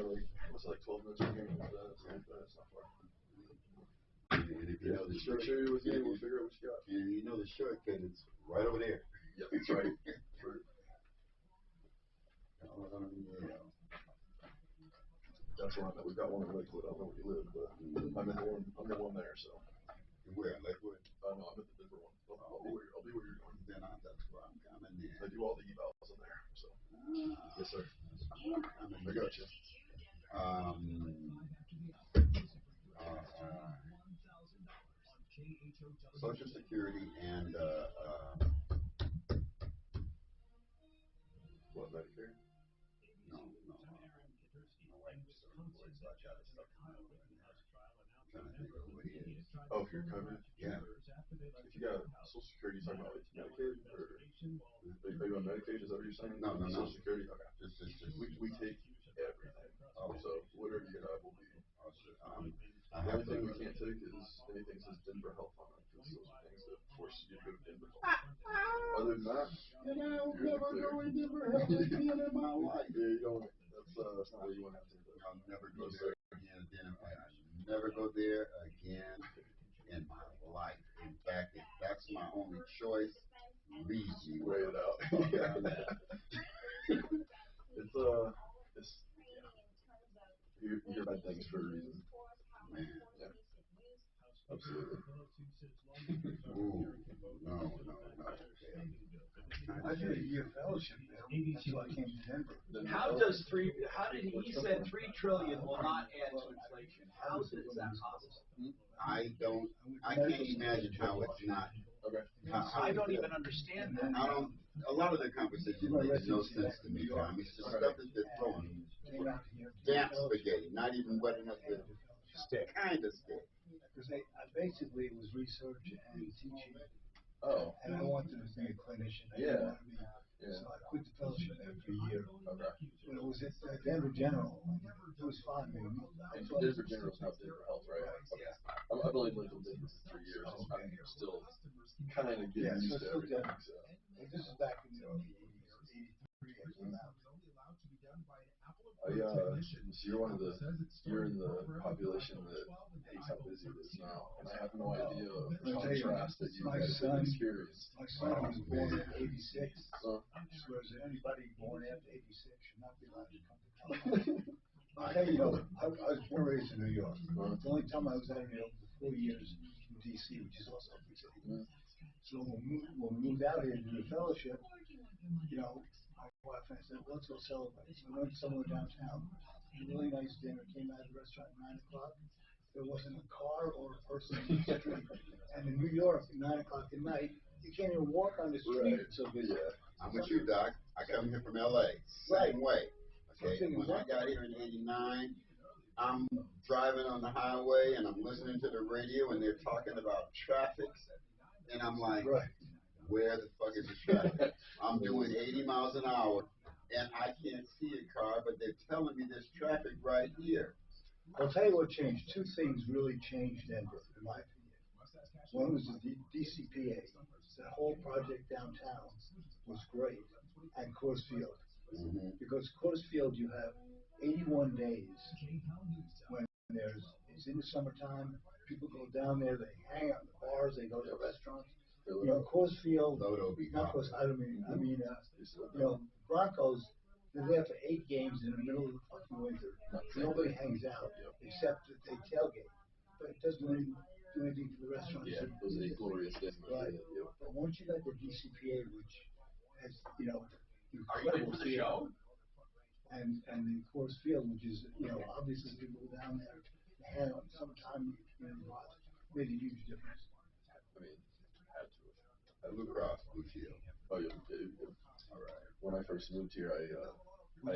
what's it, like 12 minutes from here? That's not far. And if you know the shortcut with you, we'll figure out what you got. And you know the shortcut, it's right over there. Yeah, that's right. That's one. We've got one in Lakewood. I don't know where you live, but I'm the one there. So. Where? Lakewood? No, I'm at the Denver one. I'll be where you're going. Then that's where I'm coming in. I do all the evals in there. So. Yes, sir. I got you. Social Security and what, Medicare? No. Oh, if you're covered? Yeah. If you got Social Security, you're talking about like Medicaid, or are you on Medicaid? Is that what you're saying? No. Social Security. Okay. Just. We take everything. So whatever you have will be. The only thing we can't take is anything that says Denver Health on it, because those are things that force you to go to Denver Health. Other than that, and I will never go to Denver Health again in my life. Yeah, you don't. That's not where you want to have to. I'll never go there again. I'll never go there again in my life. In fact, if that's my only choice, leave me. Wait it out. You're bad things for a reason. Man. Yeah. Absolutely. Ooh, no. I did your fellowship there. That's why I came to Denver. How did he said $3 trillion will not add to inflation? How is that possible? I can't imagine how it's not. Okay. I don't even understand that. A lot of the conversation makes no sense to me, Tom. It's just stuff that they're throwing. Damp spaghetti, not even wet enough to kind of stick. Because I basically was research and teaching. Oh. And I wanted to be a clinician. Yeah. So I quit the fellowship after a year. Okay. But it was at Denver General. It was fun, man. And Denver General is not Denver Health, right? Okay. I've only lived in Denver for 3 years. I'm still kind of getting used to everything. So. This is back in the 83. You're in the population that hates how busy it is now, and I have no idea of the contrast that you guys have experienced. My son was born in 86, whereas anybody born after 86 should not be allowed to come to California. I was born and raised in New York. The only time I was out of New York for 4 years in D.C., which is also a big city. So when we moved out here to do the fellowship, my wife and I said, let's go celebrate. So we went somewhere downtown. A really nice dinner. Came out of the restaurant at 9 o'clock. there wasn't a car or a person in the street. And in New York, at 9 o'clock at night, you can't even walk on the street. It's so busy. I'm with you, Doc. I come here from LA. Same way. Okay. When I got here in '89, I'm driving on the highway and I'm listening to the radio and they're talking about traffic. And I'm like, where the fuck is the traffic? I'm doing 80 miles an hour and I can't see a car, but they're telling me there's traffic right here. I'll tell you what changed. Two things really changed Denver, in my opinion. One was the DCPA. That whole project downtown was great. And Coors Field. Because Coors Field, you have 81 days when it's in the summertime. People go down there, they hang out in the bars, they go to restaurants. You know, Coors Field, not Coors, I mean, Broncos, they're there for 8 games in the middle of the fucking winter. Nobody hangs out except that they tailgate. But it doesn't really do anything to the restaurants. Yeah, those 8 glorious days. Right. But once you got the DCPA, which has, Are you in for the show? And the Coors Field, which is, obviously people go down there, and sometime, made a huge difference. I mean, had to. At Blue Cross Blue Shield. Oh yeah. All right. When I first moved here, I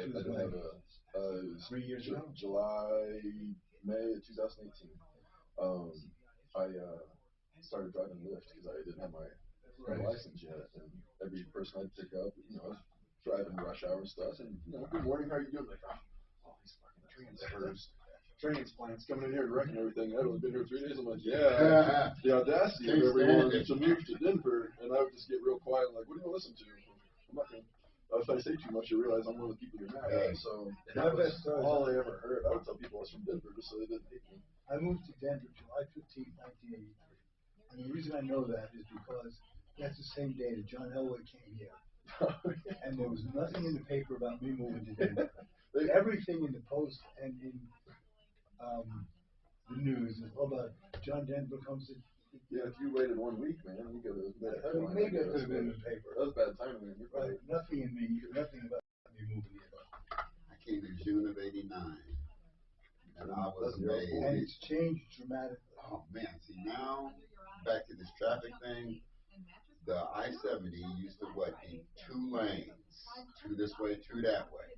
didn't have it was 3 years ago. May of 2018. I started driving Lyft because I didn't have my license yet, and every person I'd pick up, I was driving rush hour stuff, and good morning, how you doing? Like, oh, these fucking transplants coming in here and wrecking everything. I've only been here 3 days. I'm like, yeah, the audacity of everyone to move to Denver, and I would just get real quiet, like, what do you want to listen to? I'm not gonna. If I say too much, you realize I'm one of the people you're mad at. So that was all I ever heard. I would tell people I was from Denver just so they didn't hate me. I moved to Denver July 15, 1983. And the reason I know that is because that's the same day that John Elway came here. And there was nothing in the paper about me moving to Denver. Everything in the Post and in the news is all about John Denver comes to. Yeah, if you waited 1 week, man, you could have made a headline. Maybe I could have been in the paper. That was bad timing. Right, nothing in me, nothing about me moving here. I came in June of '89. And I was amazed. And it's changed dramatically. Oh man, see now, back to this traffic thing, the I-70 used to be 2 lanes, 2 this way, 2 that way.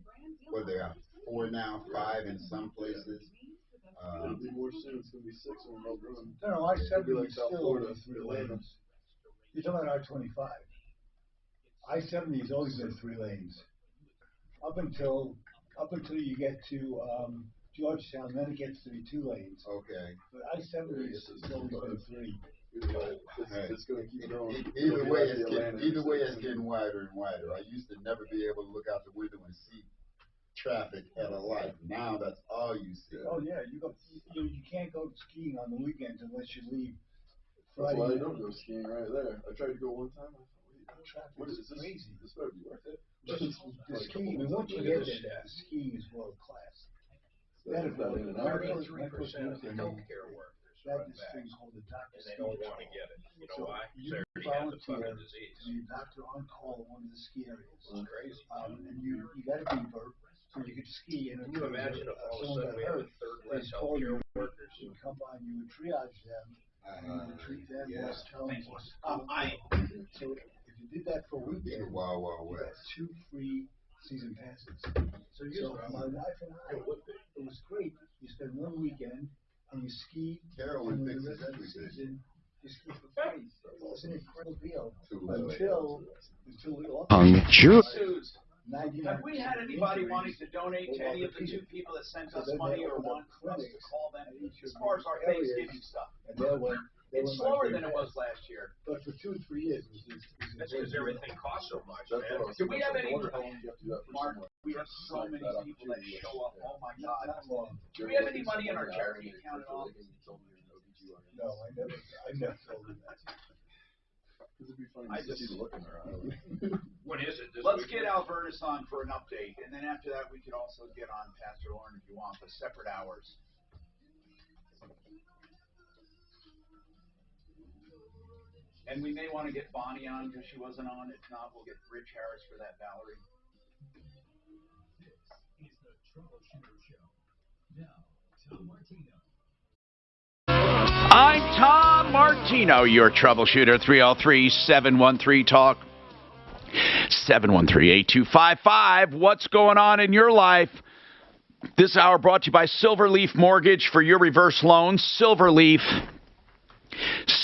Well, there are 4 now, 5 in some places. It'll be more soon. It's gonna be 6 when we're done. No, I-70 like is South still Florida, 3 lanes. You're talking about I-25. I-70 has always been 3 lanes. Up until you get to Georgetown, then it gets to be 2 lanes. Okay. But I-70 has always been 3. It's going to keep going. Either way, it's getting wider and wider. I used to never be able to look out the window and see traffic at a light. Now that's all you see. Oh yeah, you can't go skiing on the weekends unless you leave Friday. Friday. That's why I don't go skiing right there. I tried to go one time. I thought, what is this? Crazy. This better be worth it. The skiing, once you get there, the skiing is world class. That is 33% of the healthcare workers that is thing called the doctor. And they don't want to get it. You know why? You They already have the volunteer fucking disease. to be a doctor on call at one of the ski areas. It's crazy. And you got a beaver, so you could ski. And Can you imagine if all of a sudden we have a third less healthcare workers? You would come by and you would triage them, and you would treat them, tell them what's So if you did that for a weekend, you got 2 free season passes. So my wife and I, it was great. You spend 1 weekend and you ski. Carolyn and the fixes rest of the everything. season, you ski for free. It's an incredible deal until we all Have we had anybody wanting to donate to any of the 2 people that sent us money or want us to call them as far as our Thanksgiving stuff? It's slower than it was last year. But for 2 or 3 years, That's because everything costs so much, That's man. what I was Do we have any? I wonder how long you have to do that for Mark, someone. we have so many people that show up. Oh my God. Not long. Do we have any money in our charity account at all? No, I never told him that. It'd be funny to see the look in their eye. When is it? Let's get Albertus on for an update, and then after that, we could also get on Pastor Lauren if you want, but separate hours. And we may want to get Bonnie on because she wasn't on. If not, we'll get Rich Harris for that Valerie. This is the Troubleshooter Show. Now, Tom Martino. I'm Tom Martino, your troubleshooter. 303-713-TALK. 713-8255. What's going on in your life? This hour brought to you by Silverleaf Mortgage for your reverse loans. Silverleaf.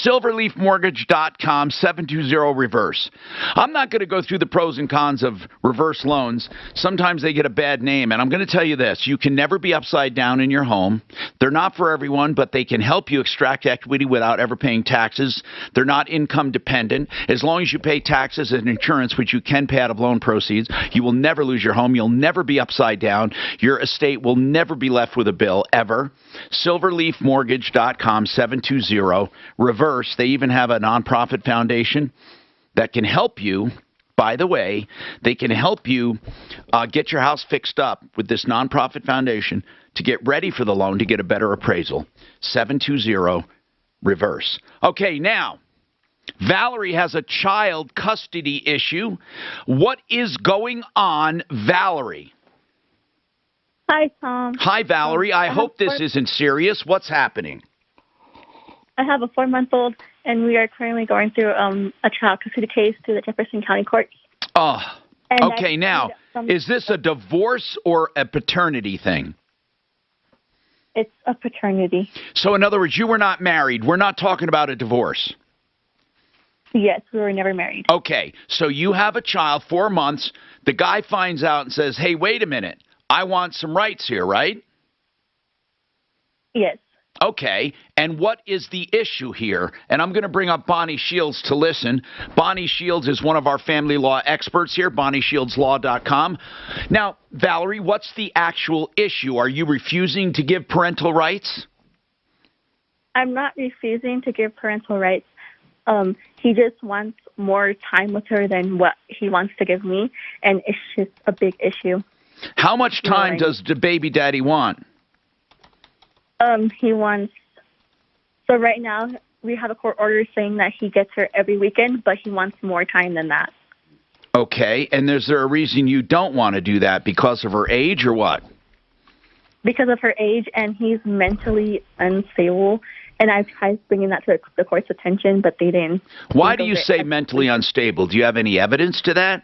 SilverleafMortgage.com, 720-REVERSE. I'm not going to go through the pros and cons of reverse loans. Sometimes they get a bad name, and I'm going to tell you this. You can never be upside down in your home. They're not for everyone, but they can help you extract equity without ever paying taxes. They're not income dependent. As long as you pay taxes and insurance, which you can pay out of loan proceeds, you will never lose your home. You'll never be upside down. Your estate will never be left with a bill, ever. SilverleafMortgage.com, 720-REVERSE. They even have a nonprofit foundation that can help you. By the way, they can help you get your house fixed up with this nonprofit foundation to get ready for the loan to get a better appraisal. 720-REVERSE. Okay, now, Valerie has a child custody issue. What is going on, Valerie? Hi, Tom. Hi, Valerie. I hope this isn't serious. What's happening? I have a 4-month-old, and we are currently going through a child custody case through the Jefferson County Courts. Oh, And okay. Now, is this a divorce or a paternity thing? It's a paternity. So, in other words, you were not married. We're not talking about a divorce. Yes, we were never married. Okay, so you have a child, 4 months. The guy finds out and says, hey, wait a minute. I want some rights here, right? Yes. Okay, and what is the issue here? And I'm going to bring up Bonnie Shields to listen. Bonnie Shields is one of our family law experts here, BonnieShieldsLaw.com. Now, Valerie, what's the actual issue? Are you refusing to give parental rights? I'm not refusing to give parental rights. He just wants more time with her than what he wants to give me, and it's just a big issue. How much time does the baby daddy want? He wants, so right now we have a court order saying that he gets her every weekend, but he wants more time than that. Okay, and is there a reason you don't want to do that? Because of her age or what? Because of her age, and he's mentally unstable, and I've tried bringing that to the court's attention, but they didn't. Why do you say mentally unstable? Do you have any evidence to that?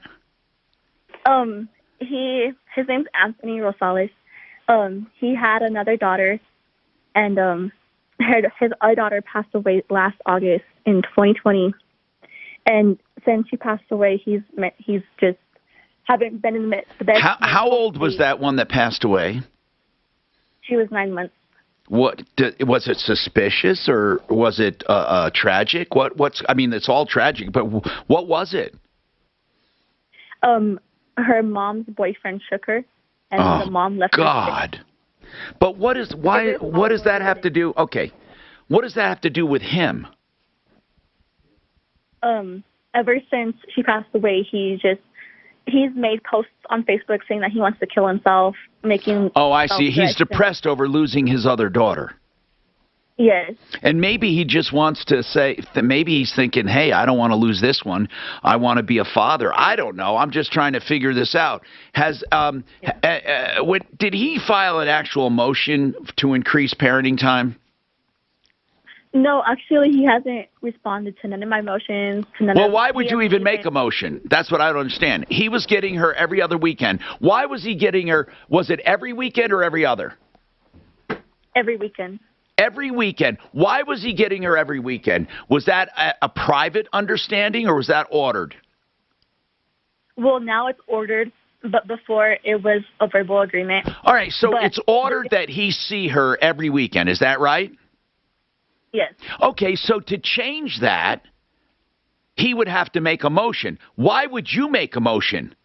His name's Anthony Rosales. He had another daughter, and his other daughter passed away last August in 2020. And since she passed away, he's just haven't been in the bed. How old was that one that passed away? She was 9 months. What was it? Suspicious or was it tragic? I mean, it's all tragic, but what was it? Her mom's boyfriend shook her, and the mom left her. God. But what does that have to do? Okay, what does that have to do with him? Ever since she passed away, he's made posts on Facebook saying that he wants to kill himself, making. Oh, I see. He's depressed over losing his other daughter. Yes. And maybe he just wants to say, maybe he's thinking, hey, I don't want to lose this one. I want to be a father. I don't know. I'm just trying to figure this out. Did he file an actual motion to increase parenting time? No, actually, he hasn't responded to none of my motions. Well, why would you even make a motion? That's what I don't understand. He was getting her every other weekend. Why was he getting her? Was it every weekend or every other? Every weekend. Every weekend. Why was he getting her every weekend? Was that a private understanding or was that ordered? Well, now it's ordered, but before it was a verbal agreement. All right, so it's ordered that he see her every weekend. Is that right? Yes. Okay, so to change that, he would have to make a motion. Why would you make a motion?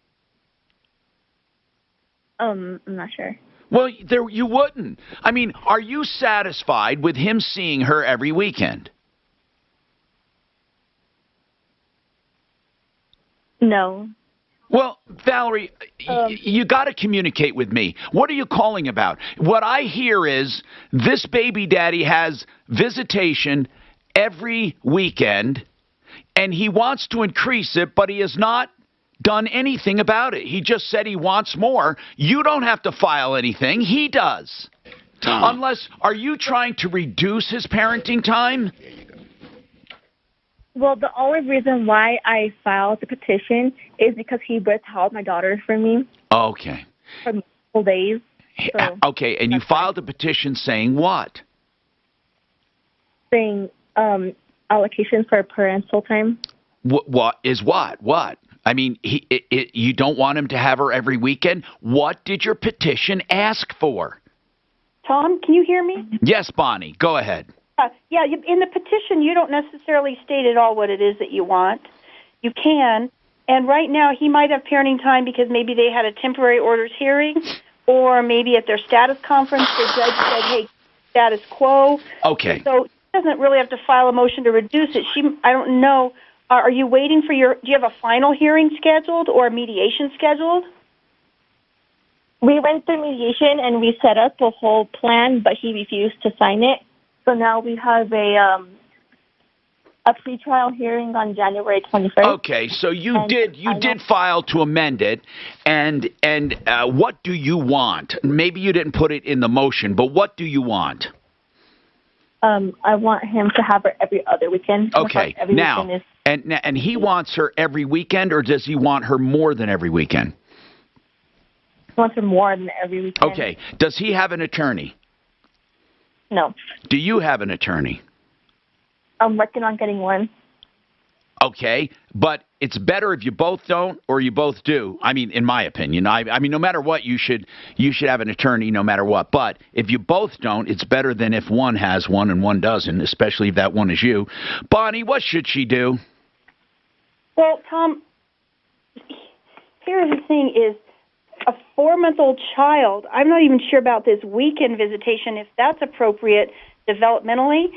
I'm not sure. Well, you wouldn't. I mean, are you satisfied with him seeing her every weekend? No. Well, Valerie, you got to communicate with me. What are you calling about? What I hear is this baby daddy has visitation every weekend, and he wants to increase it, but he has not done anything about it. He just said he wants more. You don't have to file anything. He does. Unless, are you trying to reduce his parenting time? Well, the only reason why I filed the petition is because he withheld my daughter from me Okay. for multiple days. So Okay, and you filed a petition saying what? saying allocation for parental time. What is what? What? I mean, you don't want him to have her every weekend? What did your petition ask for? Tom, can you hear me? Yes, Bonnie, go ahead. Yeah, in the petition, you don't necessarily state at all what it is that you want. You can, and right now he might have parenting time because maybe they had a temporary orders hearing, or maybe at their status conference the judge said, hey, status quo. Okay. So he doesn't really have to file a motion to reduce it. I don't know. Are you waiting for do you have a final hearing scheduled or a mediation scheduled? We went through mediation and we set up a whole plan, but he refused to sign it. So now we have a pretrial hearing on January 21st. Okay, so you did file to amend it, and what do you want? Maybe you didn't put it in the motion, but what do you want? I want him to have her every other weekend. Okay, every now, weekend and he wants her every weekend, or does he want her more than every weekend? He wants her more than every weekend. Okay, does he have an attorney? No. Do you have an attorney? I'm working on getting one. Okay, but it's better if you both don't or you both do. I mean, in my opinion, I mean, no matter what, you should have an attorney no matter what. But if you both don't, it's better than if one has one and one doesn't, especially if that one is you. Bonnie, what should she do? Well, Tom, here's the thing is, a 4-month-old child, I'm not even sure about this weekend visitation, if that's appropriate developmentally.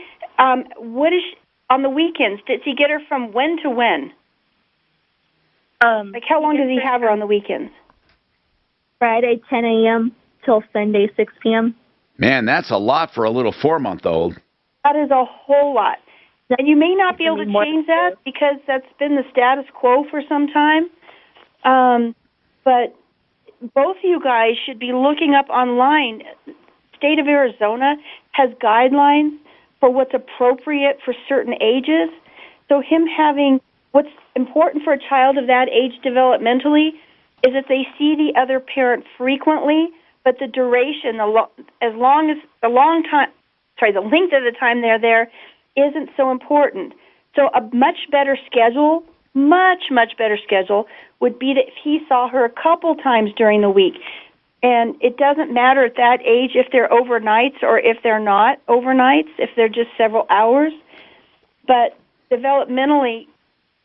What is on the weekends? Does he get her from when to when? Like how long does he have her on the weekends? Friday 10 a.m. till Sunday 6 p.m. Man, that's a lot for a little 4-month-old. That is a whole lot. And you may not be able to change that because that's been the status quo for some time. But both of you guys should be looking up online. State of Arizona has guidelines for what's appropriate for certain ages. So him having what's important for a child of that age developmentally is that they see the other parent frequently, but the duration, the length of the time they're there isn't so important. So a much better schedule would be that if he saw her a couple times during the week. And it doesn't matter at that age if they're overnights or if they're not overnights, if they're just several hours. But developmentally,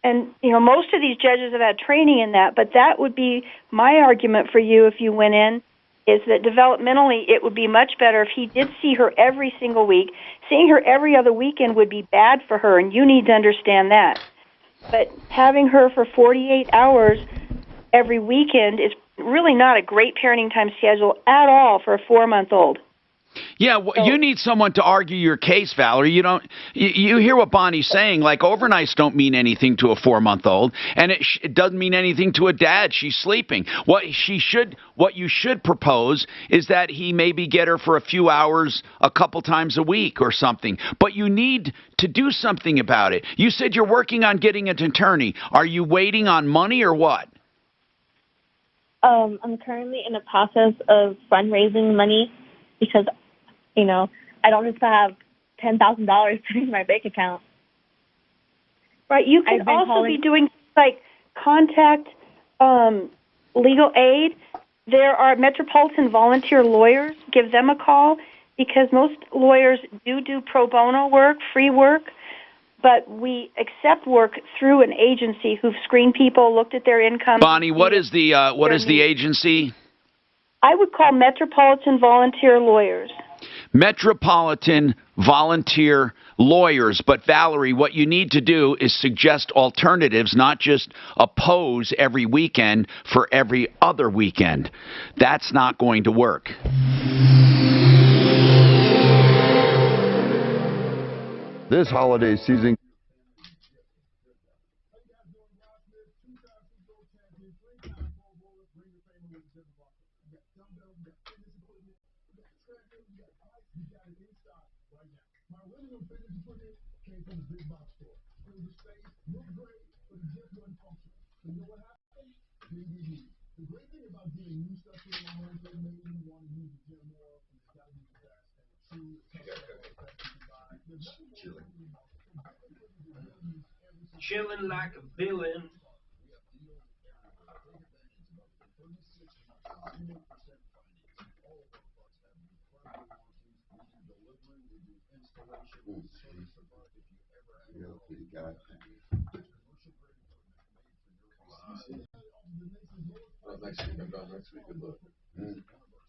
and most of these judges have had training in that, but that would be my argument for you if you went in, is that developmentally it would be much better if he did see her every single week. Seeing her every other weekend would be bad for her, and you need to understand that. But having her for 48 hours every weekend is really not a great parenting time schedule at all for a 4-month-old. Yeah, you need someone to argue your case, Valerie. You hear what Bonnie's saying. Like, overnights don't mean anything to a 4-month-old, and it doesn't mean anything to a dad. She's sleeping. What you should propose is that he maybe get her for a few hours a couple times a week or something. But you need to do something about it. You said you're working on getting an attorney. Are you waiting on money or what? I'm currently in the process of fundraising money because, I don't just have $10,000 sitting in my bank account. Right. You can also be doing like contact legal aid. There are metropolitan volunteer lawyers. Give them a call because most lawyers do pro bono work, free work. But we accept work through an agency who've screened people, looked at their income. Bonnie, what is the agency? I would call Metropolitan Volunteer Lawyers. Metropolitan Volunteer Lawyers. But Valerie, what you need to do is suggest alternatives, not just oppose every weekend for every other weekend. That's not going to work. This holiday season. Chilling like a villain. Next week, I'm done next week. Good luck.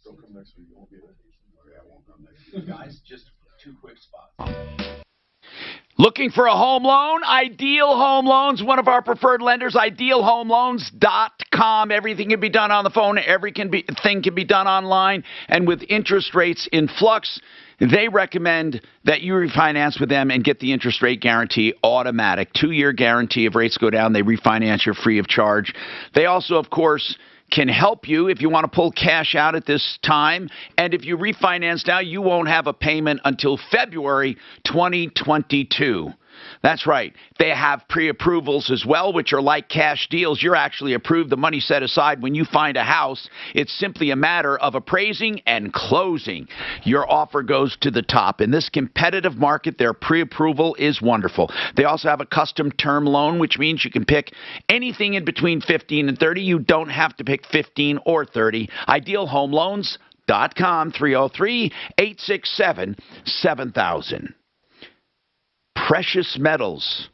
Don't come next week. You won't be there. I won't come next week. Guys, just 2 quick spots. Looking for a home loan? Ideal Home Loans, one of our preferred lenders, idealhomeloans.com. Everything can be done on the phone. Everything can be done online. And with interest rates in flux, they recommend that you refinance with them and get the interest rate guarantee automatic. 2-year guarantee. If rates go down, they refinance you free of charge. They also, of course, can help you if you want to pull cash out at this time. And if you refinance now, you won't have a payment until February 2022. That's right. They have pre-approvals as well, which are like cash deals. You're actually approved. The money set aside when you find a house. It's simply a matter of appraising and closing. Your offer goes to the top. In this competitive market, their pre-approval is wonderful. They also have a custom term loan, which means you can pick anything in between 15 and 30. You don't have to pick 15 or 30. IdealHomeLoans.com, 303-867-7000. Precious metals,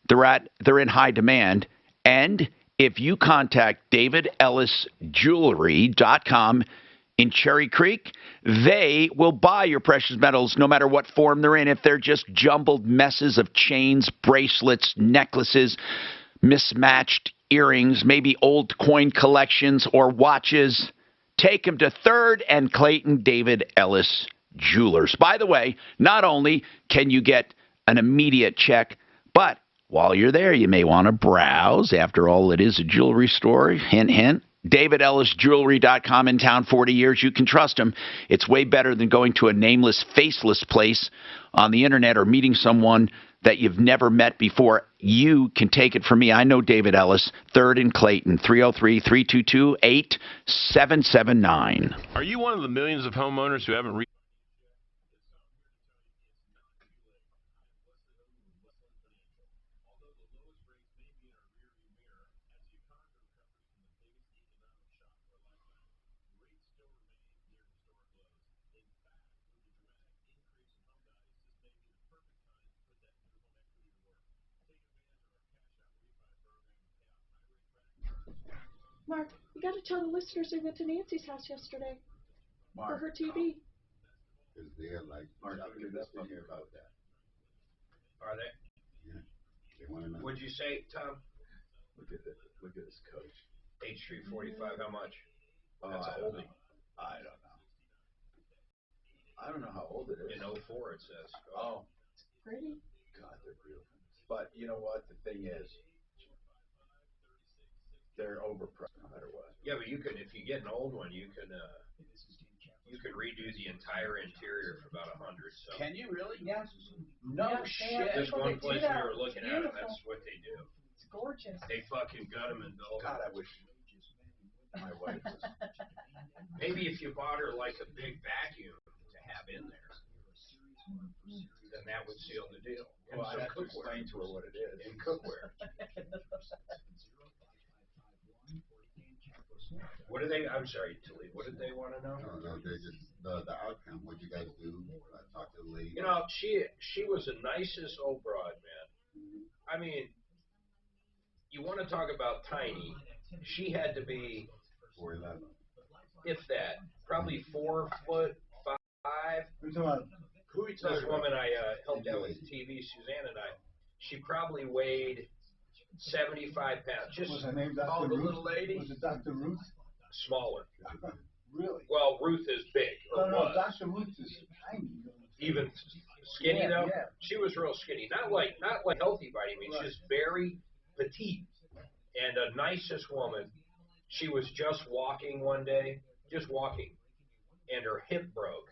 they're in high demand. And if you contact DavidEllisJewelry.com in Cherry Creek, they will buy your precious metals no matter what form they're in. If they're just jumbled messes of chains, bracelets, necklaces, mismatched earrings, maybe old coin collections or watches, take them to 3rd and Clayton David Ellis Jewelers. By the way, not only can you get an immediate check, but while you're there, you may want to browse. After all, it is a jewelry store. Hint, hint. DavidEllisJewelry.com, in town 40 years. You can trust him. It's way better than going to a nameless, faceless place on the internet or meeting someone that you've never met before. You can take it from me. I know David Ellis, 3rd and Clayton, 303-322-8779. Are you one of the millions of homeowners who haven't reached Mark, you got to tell the listeners they went to Nancy's house yesterday for her TV. Because they're like, Mark, I'm going to hear about that. Are they? Yeah. They want to know. What'd you say, Tom? Look at this coach. H345, how much? That's a old. holding. I don't know. I don't know how old it is. In 04, it says. Oh. Pretty. God, they're real. But you know what? The thing is, they're overpriced no matter what. Yeah, but you could, if you get an old one, you could redo the entire interior for about $100. So. Can you really? Yeah. No shit. This one place we were looking at, and that's what they do. It's gorgeous. They fucking gut them and build. God, I wish my wife was. Maybe if you bought her like a big vacuum to have in there, then that would seal the deal. Well, I'd have to explain to her what it is. And cookware. What do they? I'm sorry, Talib. What did they want to know? No, they just the outcome. What you guys do? Talk to the lady. You know, she was the nicest old broad, man. I mean, you want to talk about tiny? She had to be 4'11", if that, probably 4'5". Who's talking? This woman I helped out with TV, Suzanne and I. She probably weighed 75 pounds. Just was her name Dr. called the Ruth? little lady. Was it Dr. Ruth? Smaller. Really? Well, Ruth is big. Or No, was. Dr. Ruth is tiny. Even skinny Yeah, though. yeah. She was real skinny. Not like healthy by any means. Right. Just very petite and a nicest woman. She was just walking one day, just walking, and her hip broke.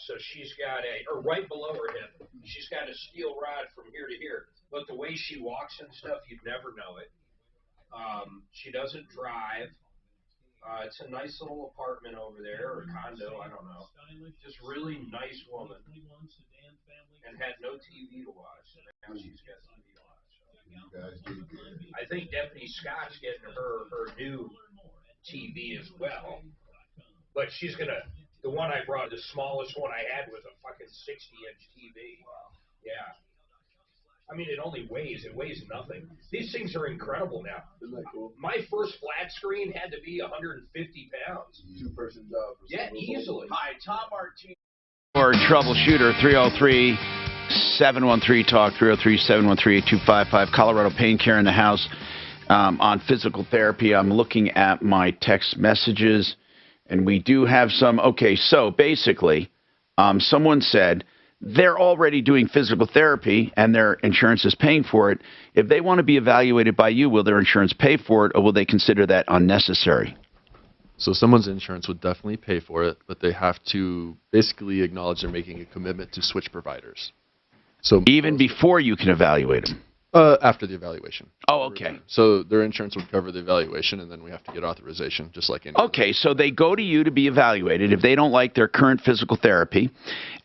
So she's got or right below her hip, she's got a steel rod from here to here. But the way she walks and stuff, you'd never know it. She doesn't drive. It's a nice little apartment over there, or condo, I don't know. Just really nice woman. And had no TV to watch. And now she's got TV to watch. I think Deputy Scott's getting her new TV as well. But she's going to, the one I brought, the smallest one I had was a fucking 60-inch TV. Yeah. I mean, it weighs nothing. These things are incredible now. Isn't that cool? My first flat screen had to be 150 pounds. Two-person job. Yeah, easily. Hi, Tom Martini. Or Troubleshooter, 303-713-TALK, 303-713-8255. Colorado Pain Care in the house on physical therapy. I'm looking at my text messages, and we do have some. Okay, so basically, someone said they're already doing physical therapy and their insurance is paying for it. If they want to be evaluated by you, will their insurance pay for it, or will they consider that unnecessary? So someone's insurance would definitely pay for it, but they have to basically acknowledge they're making a commitment to switch providers. So even before you can evaluate them? After the evaluation. Oh, okay. So their insurance would cover the evaluation, and then we have to get authorization, just like any. Okay, so they go to you to be evaluated if they don't like their current physical therapy,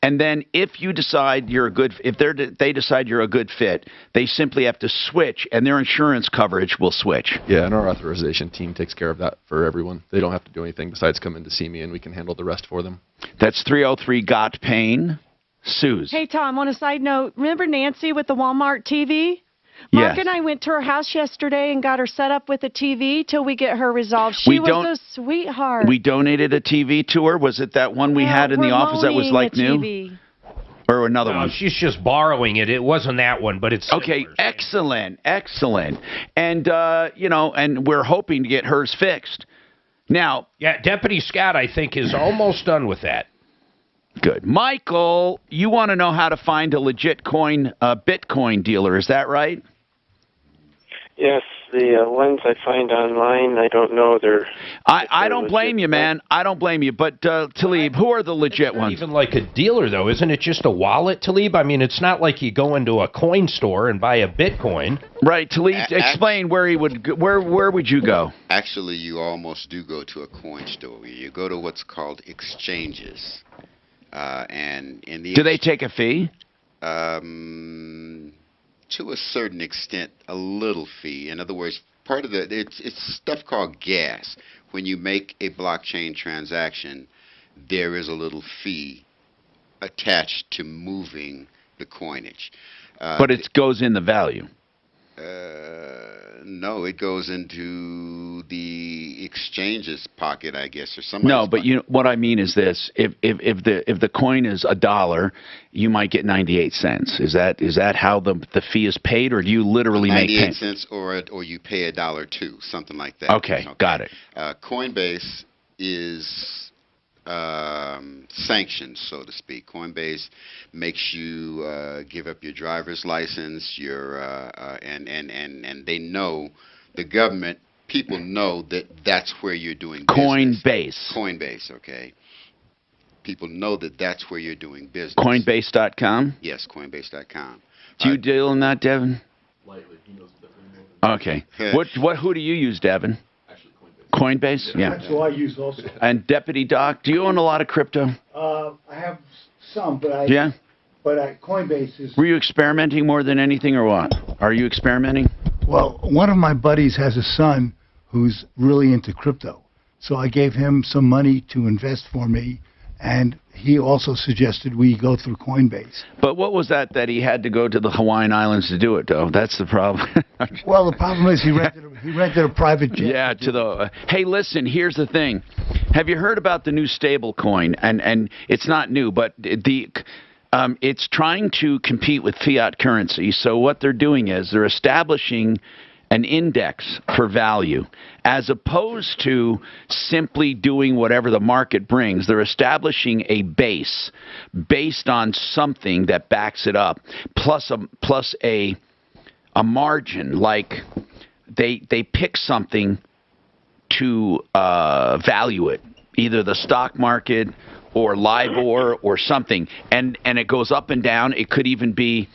and then if you decide you're a good, they decide you're a good fit, they simply have to switch, and their insurance coverage will switch. Yeah, and our authorization team takes care of that for everyone. They don't have to do anything besides come in to see me, and we can handle the rest for them. That's 303-GOT-PAIN. Suze. Hey, Tom, on a side note, remember Nancy with the Walmart TV? Mark Yes. and I went to her house yesterday and got her set up with a TV till we get her resolved. She was a sweetheart. We donated a TV to her. Was it that one we had in the office that was like new? TV. Or another No, one? she's just borrowing it. It wasn't that one, but it's Okay, excellent. And, and we're hoping to get hers fixed. Now. Yeah, Deputy Scott, I think, is almost done with that. Good. Michael, you want to know how to find a legit Bitcoin dealer, is that right? Yes, the ones I find online, I don't know. I don't blame you, man. I don't blame you. But, Talib, who are the legit ones? Even like a dealer, though. Isn't it just a wallet, Talib? I mean, it's not like you go into a coin store and buy a Bitcoin. Right. Talib, explain where he would go. Where would you go? Actually, you almost do go to a coin store. You go to what's called exchanges. And in the Do they take a fee? To a certain extent, a little fee. In other words, part of it's stuff called gas. When you make a blockchain transaction, there is a little fee attached to moving the coinage. But it goes in the value. No, it goes into the exchange's pocket, I guess, or something. No, but what I mean is this: if the coin is $1, you might get 98 cents. Is that how the fee is paid, or do you literally make 98 cents, or you pay $1.02, something like that? Okay, got it. Coinbase is sanctioned, so to speak. Coinbase makes you give up your driver's license, and they know, the government, people know that that's where you're doing business. Coinbase, okay. People know that that's where you're doing business. Coinbase.com? Yes, Coinbase.com. Do you deal in that, Devin? Lightly. He knows more. Okay. Who do you use, Devin? Coinbase? Yeah. That's who I use also. And Deputy Doc, do you own a lot of crypto? I have some, but Coinbase is... Were you experimenting more than anything, or what? Are you experimenting? Well, one of my buddies has a son who's really into crypto. So I gave him some money to invest for me, and he also suggested we go through Coinbase. But what was that he had to go to the Hawaiian Islands to do it, though? That's the problem. Well, the problem is he rented a private jet. Yeah, hey, listen, here's the thing. Have you heard about the new stable coin? And it's not new, but it's trying to compete with fiat currency. So what they're doing is they're establishing an index for value, as opposed to simply doing whatever the market brings. They're establishing a base based on something that backs it up, plus a margin. Like they pick something to value it. either the stock market or LIBOR or something, and it goes up and down. It could even be,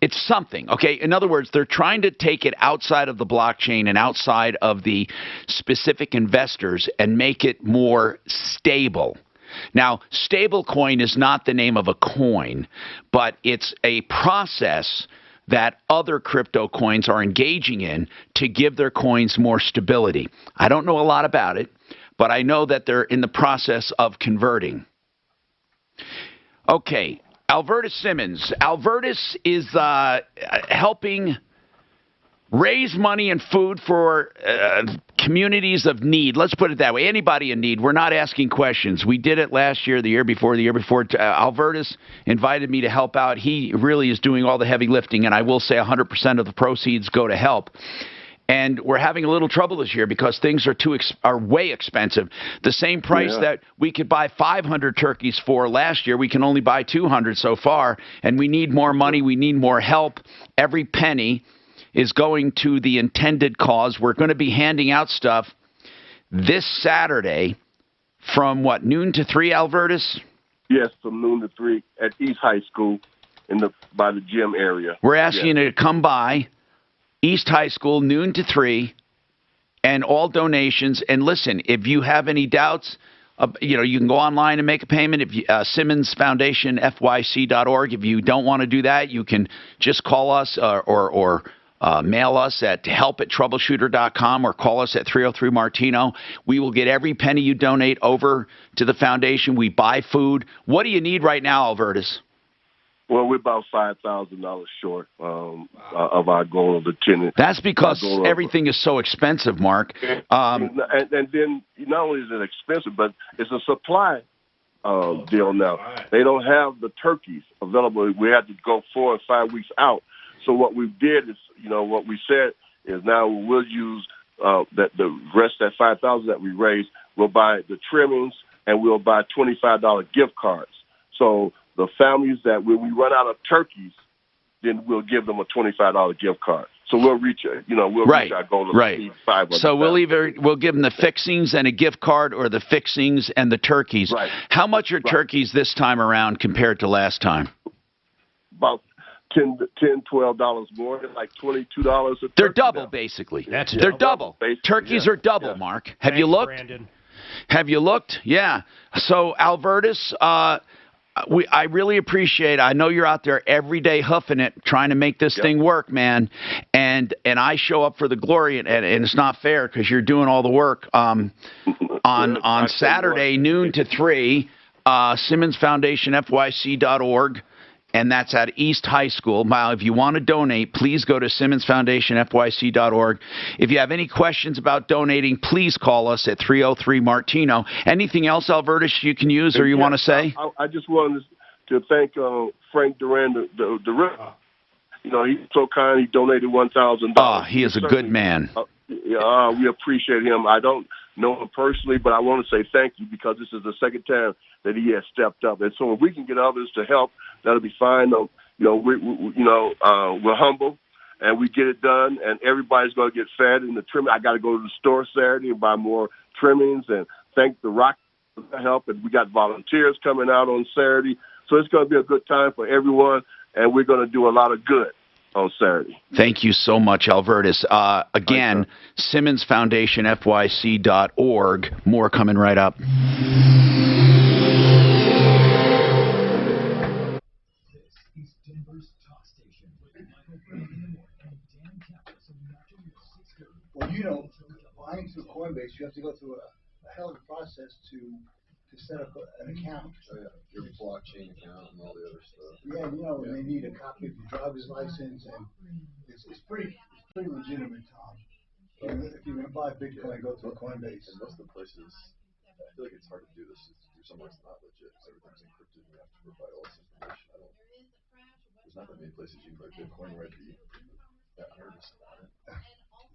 it's something, okay? In other words, they're trying to take it outside of the blockchain and outside of the specific investors and make it more stable. Now, stablecoin is not the name of a coin, but it's a process that other crypto coins are engaging in to give their coins more stability. I don't know a lot about it, but I know that they're in the process of converting. Okay, Alvertus Simmons. Alvertus is helping raise money and food for communities of need. Let's put it that way. Anybody in need. We're not asking questions. We did it last year, the year before. Alvertus invited me to help out. He really is doing all the heavy lifting, and I will say 100% of the proceeds go to help. And we're having a little trouble this year because things are way expensive. The same price that we could buy 500 turkeys for last year, we can only buy 200 so far. And we need more money. We need more help. Every penny is going to the intended cause. We're going to be handing out stuff this Saturday from, what, noon to 3, Alvertus? Yes, from noon to 3 at East High School by the gym area. We're asking you to come by East High School, noon to 3, and all donations. And listen, if you have any doubts, you can go online and make a payment. If you, Simmons Foundation, FYC.org. If you don't want to do that, you can just call us or mail us at help@troubleshooter.com or call us at 303-MARTINO. We will get every penny you donate over to the foundation. We buy food. What do you need right now, Alvertus? Well, we're about $5,000 short of our goal of the tenant. That's because everything is so expensive, Mark. And then not only is it expensive, but it's a supply deal now. They don't have the turkeys available. We had to go 4 or 5 weeks out. So what we did is, what we said is now we'll use that the rest of that $5,000 that we raised. We'll buy the trimmings and we'll buy $25 gift cards. So the families that when we run out of turkeys, then we'll give them a $25 gift card. So we'll reach reach our goal of feed 500. So we'll give them the fixings and a gift card, or the fixings and the turkeys. Right. How much are turkeys this time around compared to last time? About $12 more, like $22 a turkey. They're double, basically. They're double. Turkeys are double, Mark. Have you looked? Brandon. Have you looked? Yeah. So, Alvertus, I really appreciate it. I know you're out there every day hoofing it, trying to make this thing work, man. And I show up for the glory, and it's not fair because you're doing all the work. On Saturday, noon to 3, Simmons Foundation, FYC.org. And that's at East High School. Now, if you want to donate, please go to SimmonsFoundationFYC.org. If you have any questions about donating, please call us at 303-MARTINO. Anything else, Alvertus, you can use or you want to say? I just wanted to thank Frank Duran, he's so kind. He donated $1,000. Oh, he is a good man. We appreciate him. I don't know him personally, but I want to say thank you because this is the second time that he has stepped up. And so if we can get others to help, that'll be fine. We're humble and we get it done, and everybody's going to get fed in the trimming. I got to go to the store Saturday and buy more trimmings, and thank the Rock for the help. And we got volunteers coming out on Saturday. So it's going to be a good time for everyone, and we're going to do a lot of good on Saturday. Thank you so much, Alvertus. Again, SimmonsFoundationFYC.org. More coming right up. Well, buying through Coinbase, you have to go through a hell of a process to set up an account. Oh, yeah. Your blockchain account and all the other stuff. Yeah, and they need a copy of your driver's license, and it's pretty legitimate, Tom. If you're going to buy Bitcoin, go through Coinbase. And most of the places, I feel like it's hard to do this through somewhere that's not legit, because everything's encrypted and you have to provide all this information. There's not that many places you can buy Bitcoin where I'd be that nervous about it.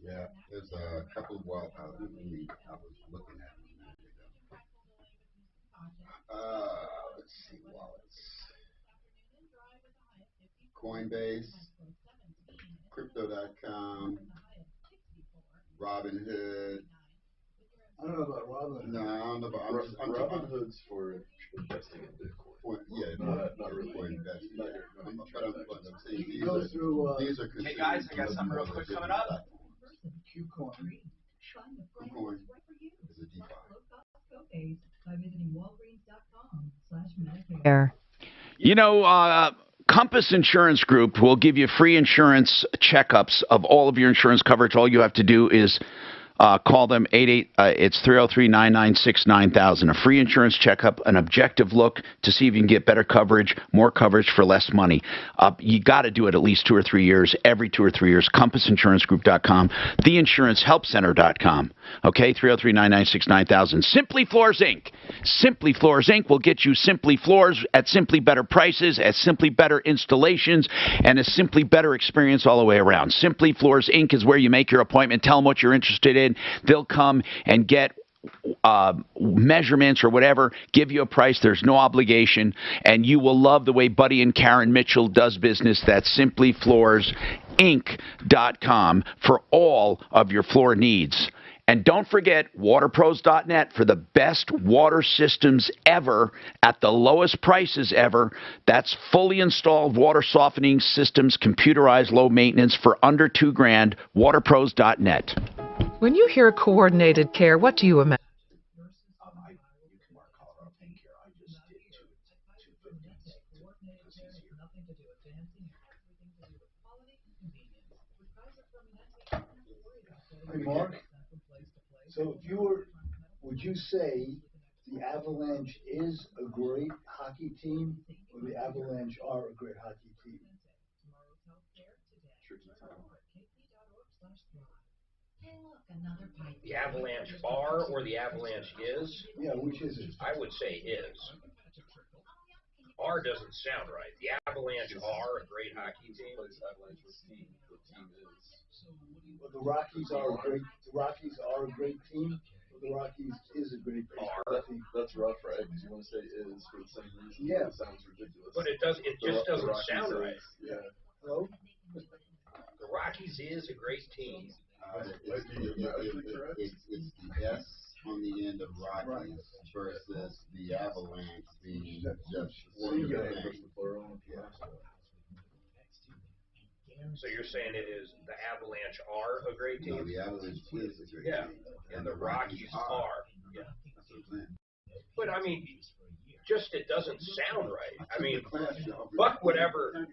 Yeah, there's a couple of I was looking at them a minute ago. Let's see, wallets. Coinbase, Crypto.com, Robinhood, I don't know about Robinhood. No, I don't know about. Robinhood's for investing in Bitcoin. Not really. For investing. But I'm saying You go through. these are Hey guys, I got something real quick coming up. KuCoin. KuCoin is a DeFi. By visiting walgreens.com/Medicare. You know, Compass Insurance Group will give you free insurance checkups of all of your insurance coverage. All you have to do is call them it's 303-996-9000. A free insurance checkup, an objective look to see if you can get better coverage, more coverage for less money. You got to do it at least 2 or 3 years, every 2 or 3 years. CompassInsuranceGroup.com, TheInsuranceHelpCenter.com. Okay, 303-996-9000. Simply Floors Inc. Simply Floors Inc. will get you Simply Floors at simply better prices, at simply better installations, and a simply better experience all the way around. Simply Floors Inc. is where you make your appointment, tell them what you're interested in. They'll come and get measurements or whatever, give you a price. There's no obligation, and you will love the way Buddy and Karen Mitchell does business. That's simplyfloorsinc.com for all of your floor needs. And don't forget waterpros.net for the best water systems ever at the lowest prices ever. That's fully installed water softening systems, computerized, low maintenance for under $2,000. Waterpros.net. When you hear coordinated care, what do you imagine? Hey, Mark. So if you were, would you say the Avalanche is a great hockey team, or the Avalanche are a great hockey team? The Avalanche are or the Avalanche is? Yeah, which is it? I would say is. R doesn't sound right. The Avalanche are a great hockey team. Avalanche was team. The team is. Well, the Rockies are a great team. The Rockies is a great baseball team. That's rough, right? Because you want to say is for the same reason. Yeah. It sounds ridiculous. But it just doesn't sound right. Yeah. Hello? The Rockies is a great team. It's the S on the end of Rockies versus the Avalanche being just one thing. So you're saying it is the Avalanche are a great team? No, the Avalanche is a great team. And the Rockies are. Yeah. That's what I'm saying. But I mean, just it doesn't sound right. I mean, fuck whatever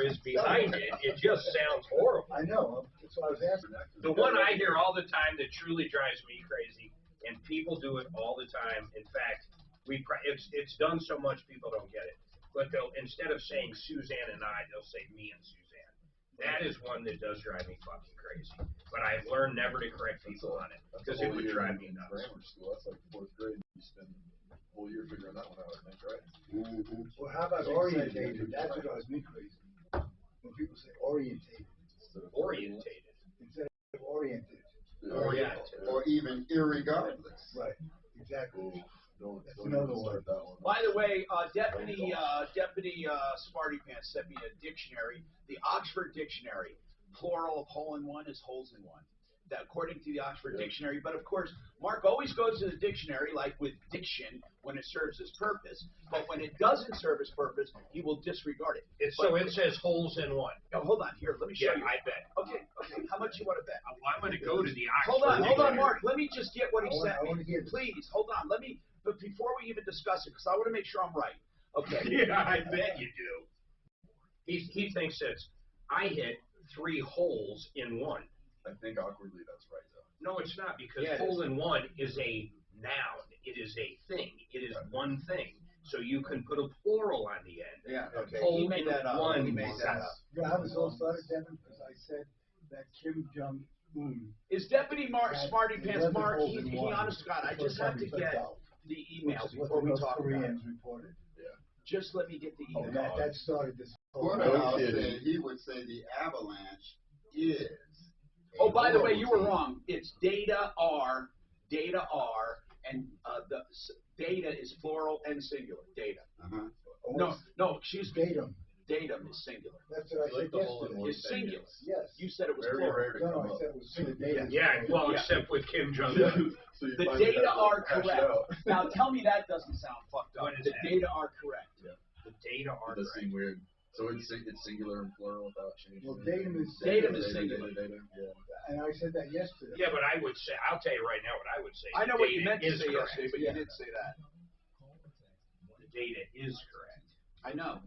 is behind it. It just sounds horrible. I know. That's what I was asking. The one I hear all the time that truly drives me crazy, and people do it all the time. In fact, it's done so much people don't get it. But they'll, instead of saying Suzanne and I, they'll say me and Suzanne. That is one that does drive me fucking crazy. But I've learned never to correct people on it because it would drive me nuts. Grammar school, that's like 4th grade. You spend a whole year figuring that one out, I think, right? Well, how about orientated? That's what drives me crazy. When people say orientated. Orientated. Instead of oriented. Or even irregardless. Right. Exactly. That's another one. By the way, Deputy Smarty Pants sent me a dictionary. The Oxford Dictionary, plural of hole in one is holes in one. That according to the Oxford Dictionary. But of course, Mark always goes to the dictionary like with diction when it serves its purpose. But when it doesn't serve its purpose, he will disregard it. So it says holes in one. Oh, hold on. Here, let me show you. I bet. Okay. How much you want to bet? I'm going to go to the Oxford Hold on, Mark. Let me just get what he sent me. want to get it. Please, hold on. But before we even discuss it, because I want to make sure I'm right. Okay. Yeah, I bet you do. He thinks I hit 3 holes in one. I think awkwardly that's right, though. No, it's not, because hole in one is a noun. It is a thing. It is one thing. So you can put a plural on the end. Yeah, okay. Hole He made that up. One. He made that up. You know how this all started, Devin? Because I said that Kim Jong-un. Is Deputy Smarty Pants Mark, he one. honest to God, I just have to get the email before we talk about it. Reported. Just let me get the email. That started this whole He would say the Avalanche is. Oh, by the way, you were wrong. It's data R, and the data is plural and singular. Data. Uh-huh. No, excuse me. Datum. Datum is singular. That's what I said yesterday. It's singular. Yes. You said it was Very plural. rare to come up. I said it was single datum. Yeah, well, except with Kim Jong-un. The data are correct. Now tell me that doesn't sound fucked up. The data are correct. Yeah. The data are It does correct. seem weird. So it's singular and plural without changing. Well, datum is singular. Data. Yeah. And I said that yesterday. Yeah, but I would say, I'll tell you right now what I would say. I know The what you data meant to is say correct. yesterday, but you didn't say that. The data is correct. I know.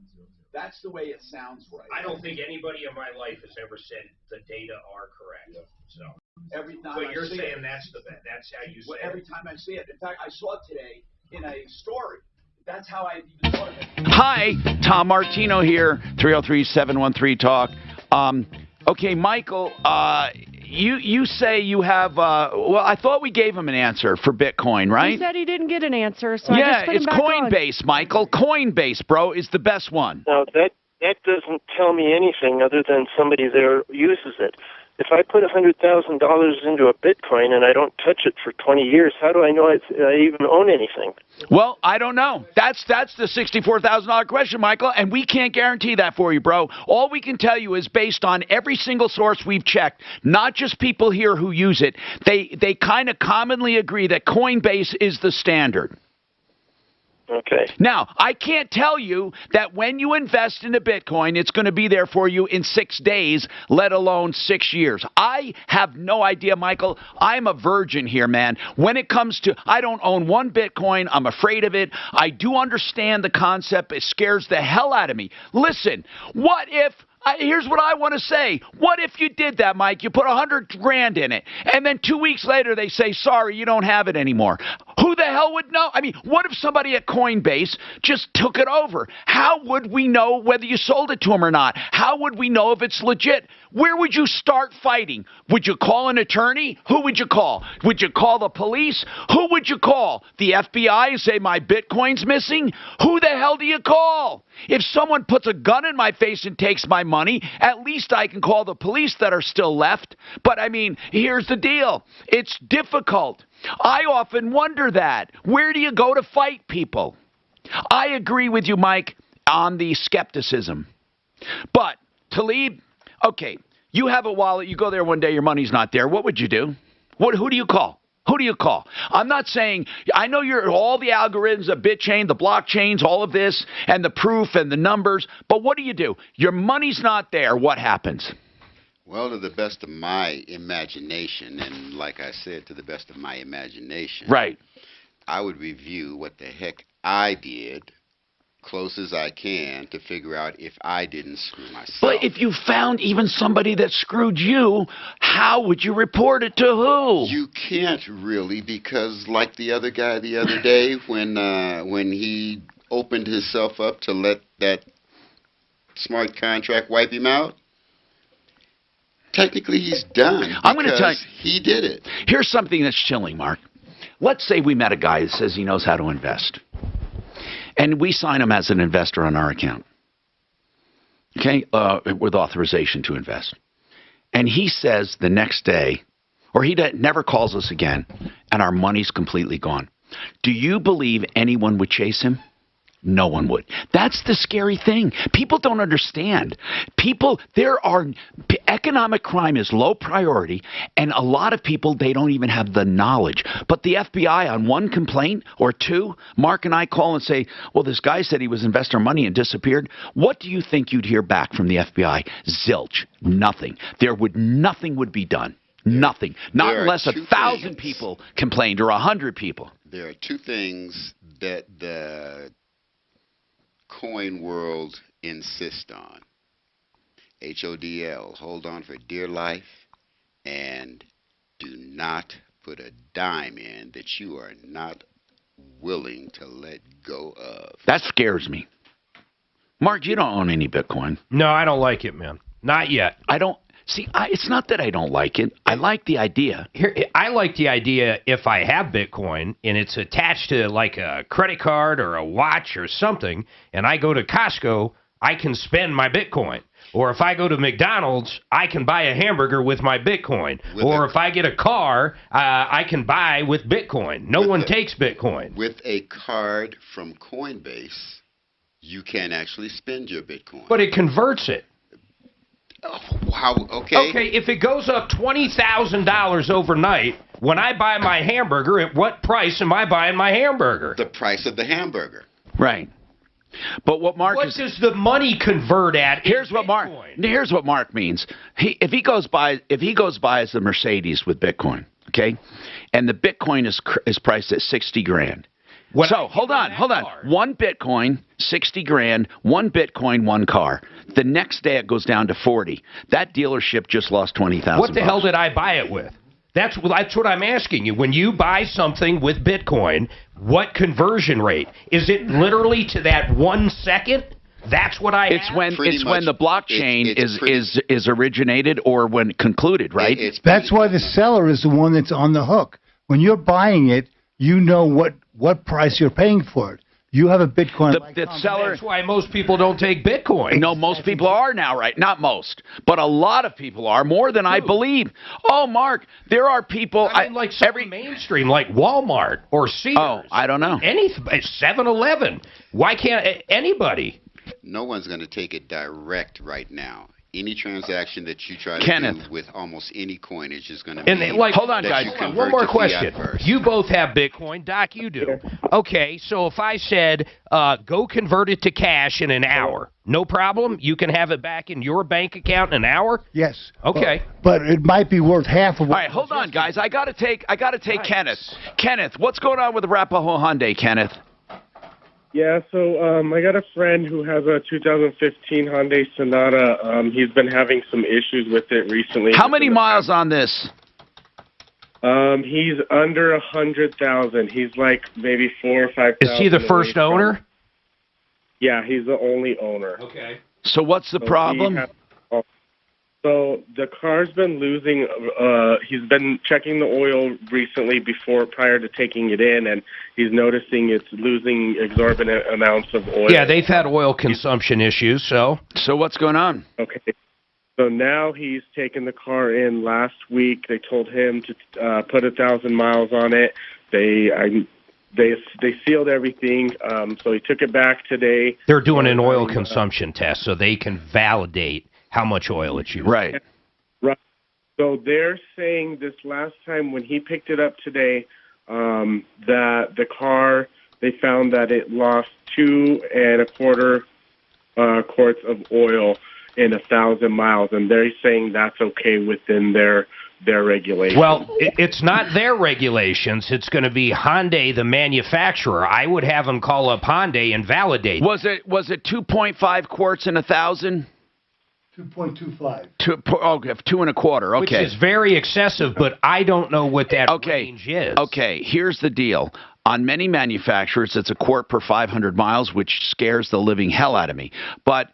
That's the way it sounds right. I don't think anybody in my life has ever said the data are correct. So every time but I you're see saying it, that's how you say every it. time I see it. In fact, I saw it today in a story. That's how I even thought of it. Hi, Tom Martino here, 303-713-TALK. Okay, Michael, you say you have, well, I thought we gave him an answer for Bitcoin, right? He said he didn't get an answer, so I yeah, just put him it's back on. Coinbase, Michael. Coinbase, bro, is the best one. Now, that doesn't tell me anything other than somebody there uses it. If I put $100,000 into a Bitcoin and I don't touch it for 20 years, how do I know I even own anything? Well, I don't know. That's the $64,000 question, Michael, and we can't guarantee that for you, bro. All we can tell you is based on every single source we've checked, not just people here who use it. They kind of commonly agree that Coinbase is the standard. Okay. Now, I can't tell you that when you invest into Bitcoin, it's going to be there for you in 6 days, let alone 6 years. I have no idea, Michael. I'm a virgin here, man. When it comes to, I don't own one Bitcoin. I'm afraid of it. I do understand the concept. It scares the hell out of me. Listen, what if... here's what I want to say. What if you did that, Mike? You put $100,000 in it, and then 2 weeks later they say, sorry, you don't have it anymore. Who the hell would know? I mean, what if somebody at Coinbase just took it over? How would we know whether you sold it to them or not? How would we know if it's legit? Where would you start fighting? Would you call an attorney? Who would you call? Would you call the police? Who would you call? The FBI and say my Bitcoin's missing? Who the hell do you call? If someone puts a gun in my face and takes my money, at least I can call the police that are still left. But, I mean, here's the deal. It's difficult. I often wonder that. Where do you go to fight people? I agree with you, Mike, on the skepticism. But, Talib, okay, you have a wallet. You go there one day, your money's not there. What would you do? Who do you call? Who do you call? I'm not saying, I know you're all the algorithms, the BitChain, the blockchains, all of this, and the proof and the numbers, but what do? Your money's not there. What happens? Well, to the best of my imagination, and like I said, to the best of my imagination, right, I would review what the heck I did, close as I can, to figure out if I didn't screw myself. But if you found even somebody that screwed you, how would you report it to who? You can't really, because like the other guy the other day, when he opened himself up to let that smart contract wipe him out, technically he's done. I'm going to tell you, he did it. Here's something that's chilling, Mark. Let's say we met a guy that says he knows how to invest. And we sign him as an investor on our account, okay, with authorization to invest. And he says the next day, or he never calls us again, and our money's completely gone. Do you believe anyone would chase him? No one would. That's the scary thing. People don't understand. Economic crime is low priority, and a lot of people, they don't even have the knowledge. But the FBI, on one complaint or two, Mark and I call and say, well, this guy said he was investing money and disappeared. What do you think you'd hear back from the FBI? Zilch. Nothing. Nothing would be done. Nothing. Not unless 1,000 people complained or 100 people. There are two things that the coin world insists on. HODL, hold on for dear life, and do not put a dime in that you are not willing to let go of. That scares me. Mark, you don't own any Bitcoin. No, I don't like it, man. Not yet. I don't. See, it's not that I don't like it. I like the idea. I like the idea if I have Bitcoin and it's attached to like a credit card or a watch or something, and I go to Costco, I can spend my Bitcoin. Or if I go to McDonald's, I can buy a hamburger with my Bitcoin. Or if I get a car, I can buy with Bitcoin. No one takes Bitcoin. With a card from Coinbase, You can actually spend your Bitcoin. But it converts it. How? Okay. Okay, if it goes up $20,000 overnight, when I buy my hamburger, at what price am I buying my hamburger? The price of the hamburger. Right. But what Mark What does the money convert at? Here's what Mark means. If he goes buys a Mercedes with Bitcoin, okay, and the Bitcoin is priced at $60,000. So hold on. One Bitcoin, $60,000. One Bitcoin, one car. The next day it goes down to 40. That dealership just lost $20,000. What the hell did I buy it with? That's what I'm asking you. When you buy something with Bitcoin, what conversion rate? Is it literally to that 1 second? That's what I It's have? when the blockchain is originated or when concluded, right? That's why the seller is the one that's on the hook. When you're buying it, you know what price you're paying for it. You have a Bitcoin. That's why most people don't take Bitcoin. No, most people are now, right? Not most, but a lot of people are, more than I believe. Oh, Mark, there are people. I mean, like every mainstream, like Walmart or Sears. Oh, I don't know. 7-Eleven. Why can't anybody? No one's going to take it direct right now. Any transaction that you try to do with almost any coinage is going to be. Hold on, guys. One more question. You both have Bitcoin. Doc, you do. Okay, so if I said, go convert it to cash in an hour, no problem? You can have it back in your bank account in an hour? Yes. Okay. But it might be worth half of what. All right, hold on, guys. I got to take Kenneth. Kenneth, what's going on with the Arapahoe Hyundai, Kenneth? Yeah, so I got a friend who has a 2015 Hyundai Sonata. He's been having some issues with it recently. How many miles on this? He's under 100,000. He's like maybe 4,000 or 5,000. Is he the first owner? Yeah, he's the only owner. Okay. So what's the problem? So the car's been losing. He's been checking the oil recently prior to taking it in, and he's noticing it's losing exorbitant amounts of oil. Yeah, they've had oil consumption issues. So what's going on? Okay. So now he's taken the car in last week. They told him to put 1,000 miles on it. They sealed everything. So he took it back today. They're doing an oil consumption test so they can validate how much oil it's using. Right. Right. So they're saying this last time when he picked it up today, that the car, they found that it lost 2.25 quarts of oil in 1,000 miles, and they're saying that's okay within their regulations. Well, it's not their regulations. It's going to be Hyundai, the manufacturer. I would have them call up Hyundai and validate. Was it 2.5 quarts in 1,000? 2.25. 2.25. Okay. Which is very excessive, but I don't know what that range is. Okay, here's the deal. On many manufacturers, it's a quart per 500 miles, which scares the living hell out of me. But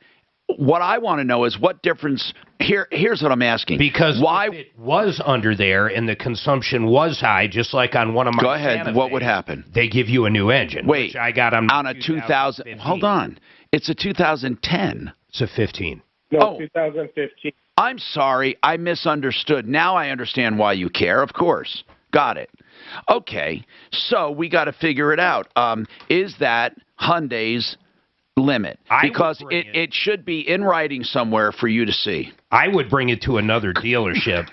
what I want to know is what difference. Here's what I'm asking. Because if it was under there and the consumption was high, just like on one of my. Go ahead. What would happen? They give you a new engine. Wait. Which I got on a 2000. Hold on. It's a 2010. It's a 15. No, 2015. I'm sorry. I misunderstood. Now I understand why you care. Of course. Got it. Okay. So we got to figure it out. Is that Hyundai's limit? Because it should be in writing somewhere for you to see. I would bring it to another dealership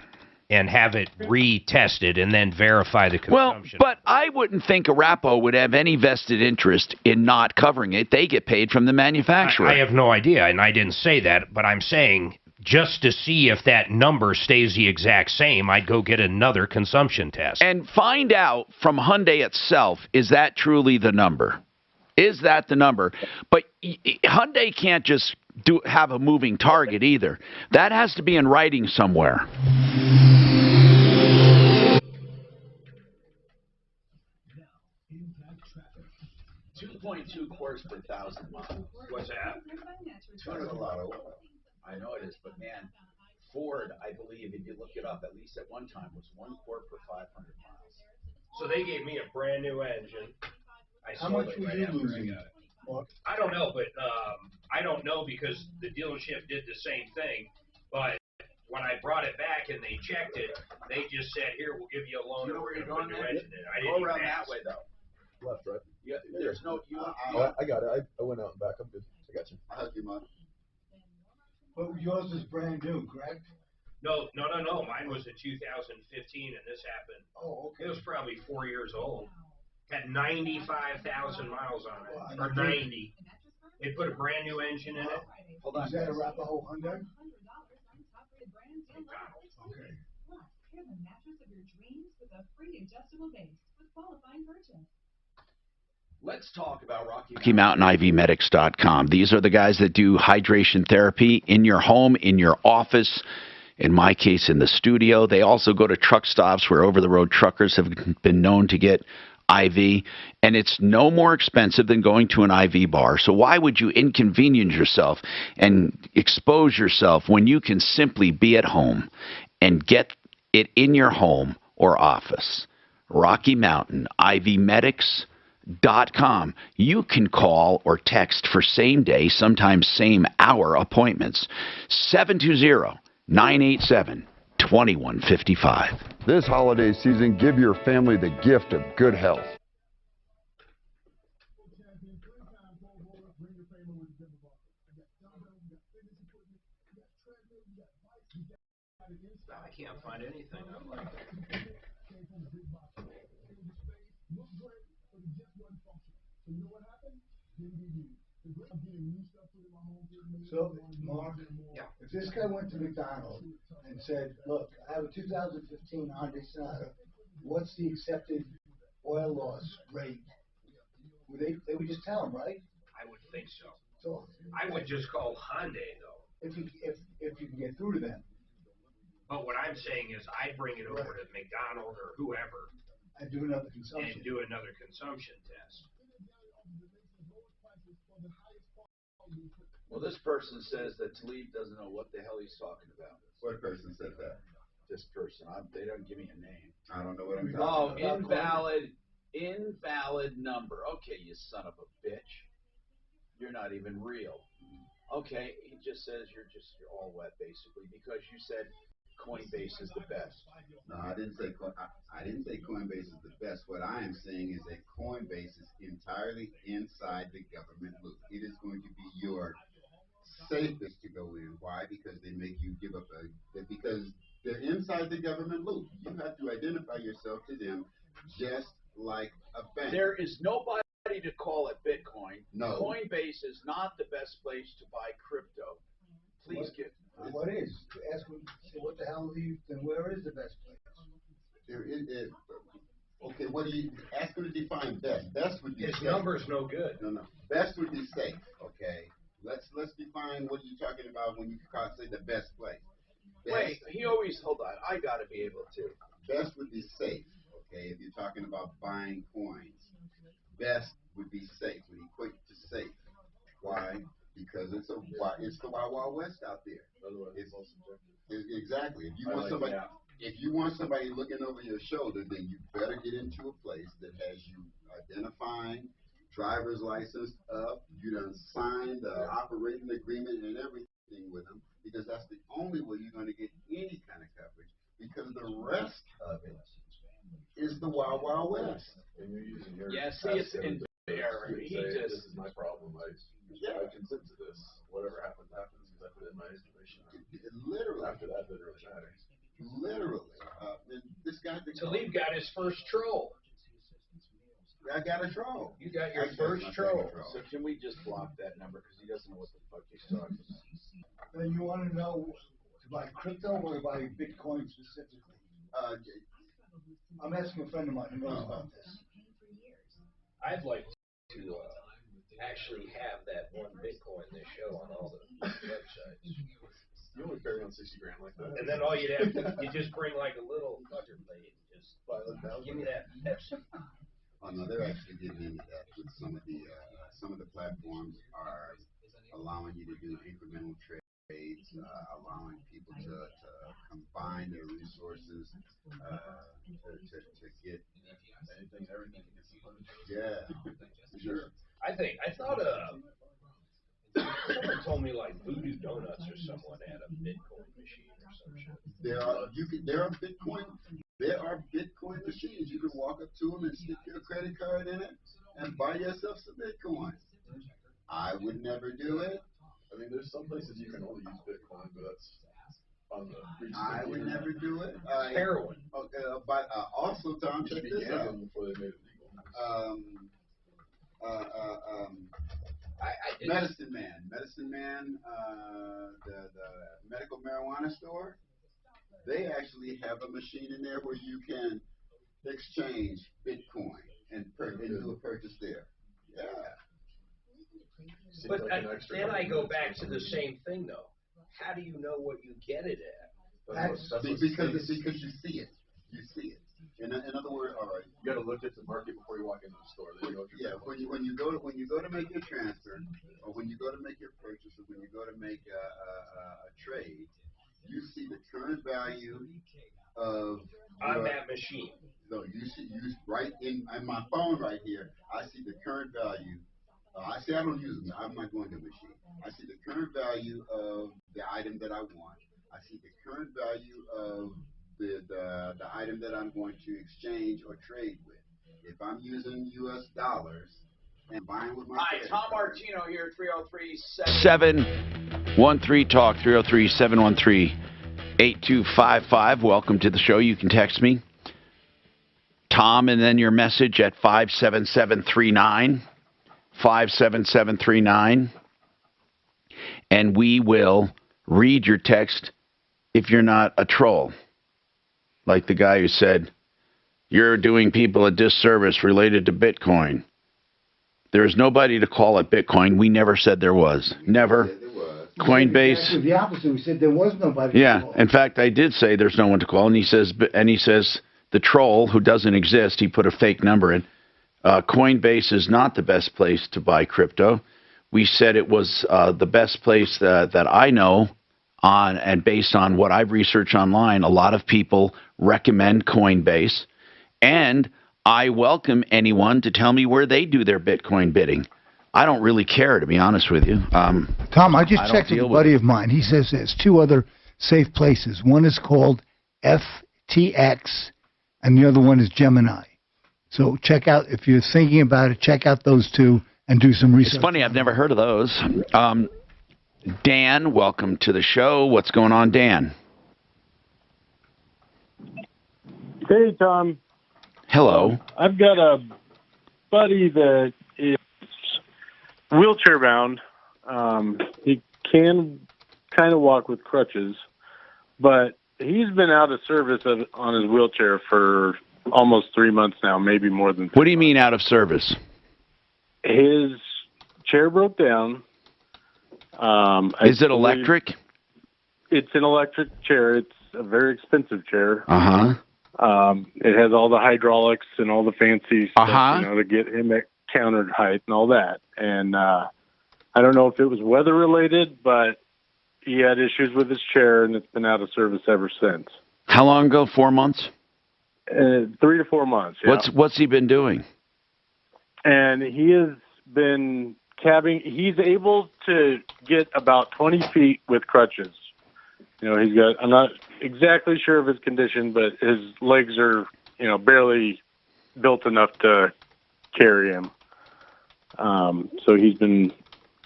and have it retested and then verify the consumption. Well, but I wouldn't think Arapahoe would have any vested interest in not covering it. They get paid from the manufacturer. I have no idea, and I didn't say that, but I'm saying just to see if that number stays the exact same, I'd go get another consumption test. And find out from Hyundai itself, is that truly the number? Is that the number? But Hyundai can't just have a moving target either. That has to be in writing somewhere. 2.2 quarts per 1,000 miles. What's that? That's a lot of oil. I know it is, but man, Ford, I believe, if you look it up, at least at one time, was 1 quart per 500 miles. So they gave me a brand new engine. How much were you losing? I don't know, but I don't know because the dealership did the same thing. But when I brought it back and they checked it, they just said, "Here, we'll give you a loan and we're going to put a new engine in." I didn't go around even that ask. way though. Left, right? Yeah, there's no. I got it. I went out and back. I'm good. I got you. I have you, man. But yours is brand new, correct? No. Mine was in 2015, and this happened. Oh, okay. It was probably 4 years old. Had 95,000 miles on it, or 90. They put a brand new engine in it. Hold on. Is that a Arapahoe Hyundai? Okay. Pair the mattress of your dreams with a free adjustable base with qualifying purchase. Let's talk about RockyMountainIVMedics.com. These are the guys that do hydration therapy in your home, in your office, in my case, in the studio. They also go to truck stops where over-the-road truckers have been known to get IV, and it's no more expensive than going to an IV bar. So why would you inconvenience yourself and expose yourself when you can simply be at home and get it in your home or office? RockyMountainIVMedics.com. You can call or text for same-day, sometimes same-hour appointments. 720-987-2155. This holiday season, give your family the gift of good health. I can't find anything I like. So, Mark, if this guy went to McDonald's and said, look, I have a 2015 Hyundai Sonata, what's the accepted oil loss rate? They would just tell him, right? I would think so. So I would just call Hyundai, though. If you can get through to them. But what I'm saying is I'd bring it over to McDonald's or whoever. And do another consumption. And do another consumption test. Well, this person says that Talib doesn't know what the hell he's talking about. What person said that? This person. They don't give me a name. I don't know what I'm talking about. Invalid number. Okay, you son of a bitch. You're not even real. Okay, he just says you're all wet basically because you said Coinbase is the best. No, I didn't say Coinbase is the best. What I am saying is that Coinbase is entirely inside the government loop. It is going to be your safest to go in. Why? Because they make you give up because they're inside the government loop. You have to identify yourself to them just like a bank. There is nobody to call it Bitcoin. No. Coinbase is not the best place to buy crypto. Please get. What is? Ask them, say, what the hell then where is the best place? There is. Okay, what do you ask them to define best? Best would be his safe. Number's no good. No. Best would be safe. Okay. Let's define what you're talking about when you say the best place. Wait, hold on. I got to be able to. Best would be safe. Okay, if you're talking about buying coins, best would be safe. Would equate to safe. Why? Because it's the Wild Wild West out there. Exactly. If you want somebody looking over your shoulder, then you better get into a place that has you identifying, driver's license up. You done signed the operating agreement and everything with them, because that's the only way you're going to get any kind of coverage. Because the rest of it is the Wild Wild West. And you're using your it's in there. This is my problem. I consent to this. Whatever happens, happens, because I put in my information. Literally. After that, it really matters. Literally. This guy. Talib got his first troll. I got a troll. You got your first troll. So can we just block that number because he doesn't know what the fuck he's talking about? Then you want to know to buy crypto or to buy Bitcoin specifically? I'm asking a friend of mine who knows about this. I'd like to actually have that one Bitcoin they show on all the websites. You only carry on 60 grand like that. And then all you just bring like a little butter blade. Just give me that Pepsi. Oh no, they're actually getting into that with some of the platforms are allowing you to do incremental trades, allowing people to combine their resources to get anything, everything. Yeah, sure. I thought someone told me like Voodoo Donuts or someone had a Bitcoin machine or some shit. There are Bitcoin. there are Bitcoin machines. You can walk up to them and stick your credit card in it and buy yourself some Bitcoin. I would never do it. I mean, there's some places you can only use Bitcoin, but that's on the. I would never do it. Heroin. But also, Tom, check this out. Before they made it legal. Medicine Man, the medical marijuana store, they actually have a machine in there where you can exchange Bitcoin and do a purchase there. Yeah. But then I go back to the same thing, though. How do you know what you get it at? Because you see it. You see it. In other words, all right. You got to look at the market before you walk into the store. Then you know what you're when you go to make your transfer, or when you go to make your purchase, or when you go to make a trade, you see the current value of on that machine. No, you right in my phone right here. I see the current value. I don't use them. I'm not going to a machine. I see the current value of the item that I want. I see the current value of the item that I'm going to exchange or trade with. If I'm using U.S. dollars and buying with my Hi, Tom Martino here, 713 Talk, 303-713-8255. Welcome to the show. You can text me, Tom, and then your message at 57739. 57739, and we will read your text if you're not a troll. Like the guy who said, you're doing people a disservice related to Bitcoin. There is nobody to call it Bitcoin. We never said there was. Never. Coinbase. Exactly the opposite. We said there was nobody. Yeah. In fact, I did say there's no one to call, and he says the troll who doesn't exist. He put a fake number in. Coinbase is not the best place to buy crypto. We said it was the best place that I know on, and based on what I've researched online, a lot of people recommend Coinbase, and I welcome anyone to tell me where they do their Bitcoin bidding. I don't really care, to be honest with you. Tom, I just checked with a buddy of mine. He says there's two other safe places. One is called FTX, and the other one is Gemini. So check out, if you're thinking about it, check out those two and do some research. It's funny, I've never heard of those. Dan, welcome to the show. What's going on, Dan? Hey, Tom. Hello. I've got a buddy that is wheelchair bound. He can kind of walk with crutches, but he's been out of service on his wheelchair for almost 3 months now, maybe more than 3 What do you mean out of service? His chair broke down. Is it electric? It's an electric chair. It's a very expensive chair. Uh-huh. It has all the hydraulics and all the fancy stuff, to get him at countered height and all that. And I don't know if it was weather related, but he had issues with his chair, and it's been out of service ever since. How long ago? 4 months? 3 to 4 months. Yeah. What's he been doing? And he has been cabbing. He's able to get about 20 feet with crutches. He's got. I'm not exactly sure of his condition, but his legs are, barely built enough to carry him. So he's been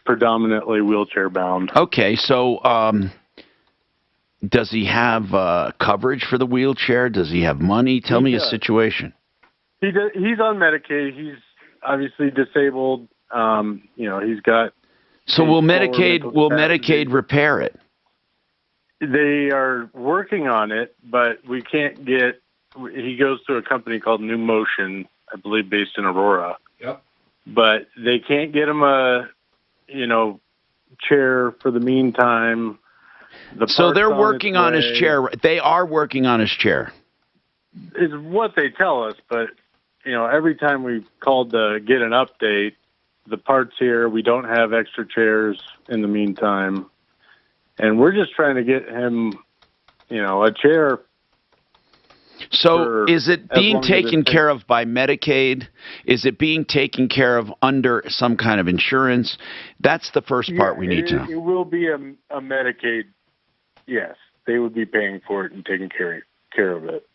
predominantly wheelchair bound. Okay, so does he have coverage for the wheelchair? Does he have money? Tell me his situation. He's on Medicaid. He's obviously disabled. He's got. So will Medicaid repair it? They are working on it, but we can't get. He goes to a company called New Motion, I believe, based in Aurora. Yep. But they can't get him a, chair for the meantime. So they're working on his chair. They are working on his chair. Is what they tell us, but every time we've called to get an update, the parts here, we don't have extra chairs in the meantime, and we're just trying to get him, a chair. So is it being taken care of by Medicaid? Is it being taken care of under some kind of insurance? That's the first part we need to know. It will be a Medicaid. Yes, they would be paying for it and taking care of it.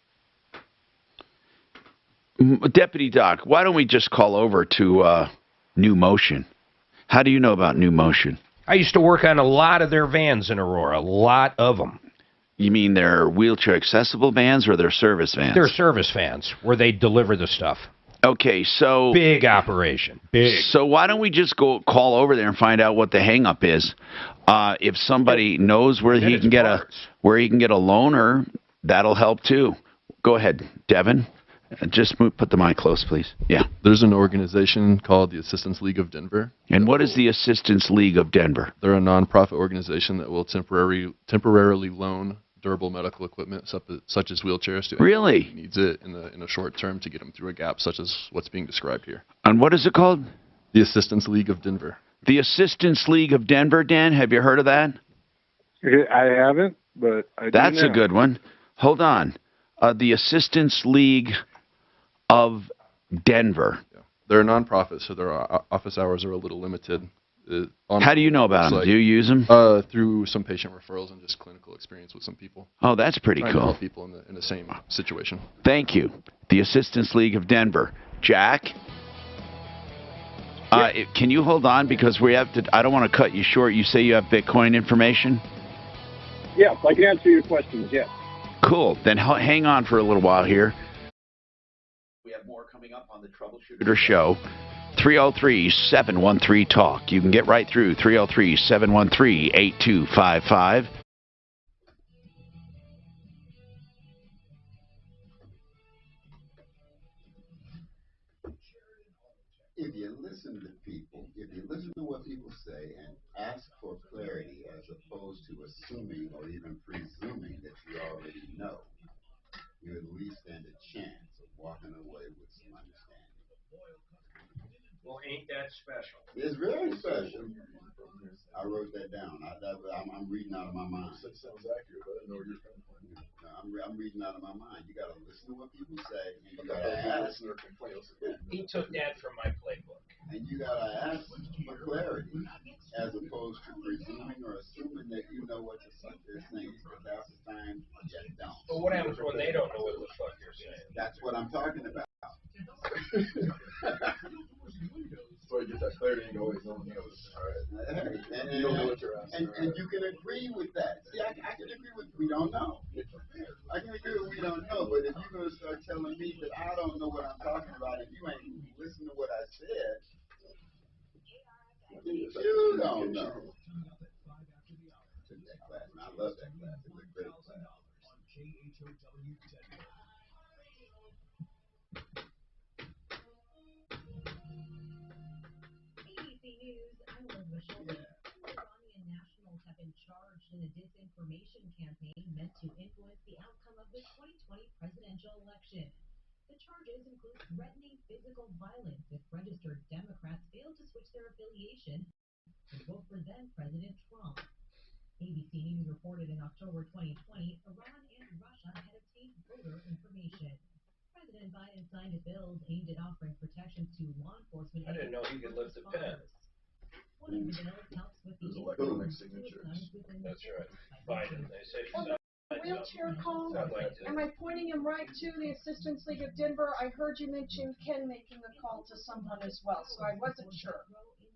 Deputy Doc, why don't we just call over to New Motion? How do you know about New Motion? I used to work on a lot of their vans in Aurora, a lot of them. You mean their wheelchair accessible vans or their service vans? They're service vans where they deliver the stuff. Okay, so... Big operation. Big. So why don't we just go call over there and find out what the hang-up is? If somebody knows where he can get a loaner, that'll help too. Go ahead, Devin. Just put the mic close, please. Yeah. There's an organization called the Assistance League of Denver. And what is the Assistance League of Denver? They're a nonprofit organization that will temporarily loan durable medical equipment such as wheelchairs to anyone who needs it in a short term to get them through a gap such as what's being described here. And what is it called? The Assistance League of Denver. The Assistance League of Denver, Dan? Have you heard of that? I haven't, but I do That's now. a good one. Hold on. The Assistance League of Denver. Yeah. They're a nonprofit, so their office hours are a little limited. How do you know about them? Do you use them? Through some patient referrals and just clinical experience with some people. Oh, that's pretty Trying to cool. help people in the same situation. Thank you. The Assistance League of Denver. Jack? Can you hold on because we have to? I don't want to cut you short. You say you have Bitcoin information? Yes, I can answer your questions, yes. Cool. Then hang on for a little while here. We have more coming up on the Troubleshooter Show. 303-713-TALK. You can get right through 303-713-8255. If you listen to people, if you listen to what people say and ask for clarity as opposed to assuming or even presuming that you already know, you at least stand a chance of walking away with some understanding. Well, ain't that special? It's very special. I wrote that down. I'm reading out of my mind. That sounds accurate, but I didn't know where you're coming from. I'm reading out of my mind. You got to listen to what people say, and you got to ask. He took that from my playbook. And you got to ask for clarity, as opposed to presuming or assuming that you know what the fuck they're saying. Because half the time, you don't. But what happens when they don't know what the fuck you're saying? That's what I'm talking about. So you get that clarity and go, wait, no one knows. All right. You don't know what you're asking. And you can agree with that. See, I can agree with we don't know. I can agree with we don't know, but if you're going to start telling me that I don't know what I'm talking about and you ain't listening to what I said, you don't know. That class, and I love that class. It's a great class. Iranian nationals have been charged in a disinformation campaign meant to influence the outcome of the 2020 presidential election. The charges include threatening physical violence if registered Democrats fail to switch their affiliation and vote for then-President Trump. ABC News reported in October 2020, Iran and Russia had obtained voter information. President Biden signed bills aimed at offering protections to law enforcement. I didn't know he could lift a pen. One of the bills helps with the electronic signatures. That's right. Biden, they say she's Wheelchair call? Am I pointing him right to the Assistance League of Denver? I heard you mention Ken making a call to someone as well, so I wasn't sure.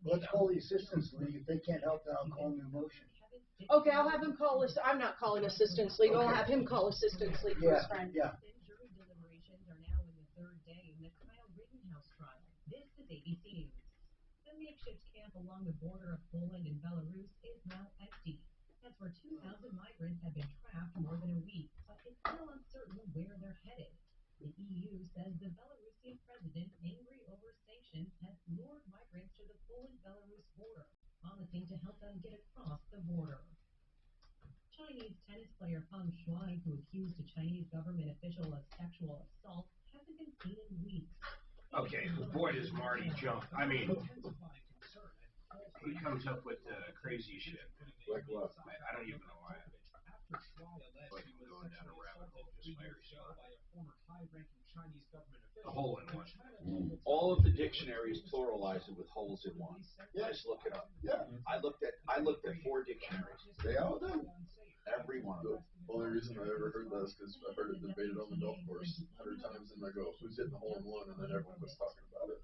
Let's call the Assistance League. If they can't help, then I'll call New Motion. Okay, I'll have him call us. I'm not calling Assistance League. I'll have him call Assistance League for his friend. Yeah. Jury deliberations are now in the third day in the Kyle Rittenhouse trial. This is ABC News. The makeshift camp along the border of Poland and Belarus is now empty. That's where 2,000 migrants have been trapped more than a week, but it's still uncertain where they're headed. The EU says the Belarusian president, angry over sanctions, has lured migrants to the Poland-Belarus border, promising to help them get across the border. Chinese tennis player Peng Shuai, who accused a Chinese government official of sexual assault, hasn't been seen in weeks. Okay, boy does Marty jump. I mean, he comes up with crazy shit. Like what? I don't even know why. Like going down a rabbit hole just by yourself. A hole in one. All of the dictionaries pluralize it with holes in one. Yeah. Just look it up. Yeah. I looked at 4 dictionaries. They all do. Every one of them. The only reason I ever heard that is because I've heard it debated on the golf course 100 times, and I go, "Who's hitting the hole in one?" And then everyone was talking about it.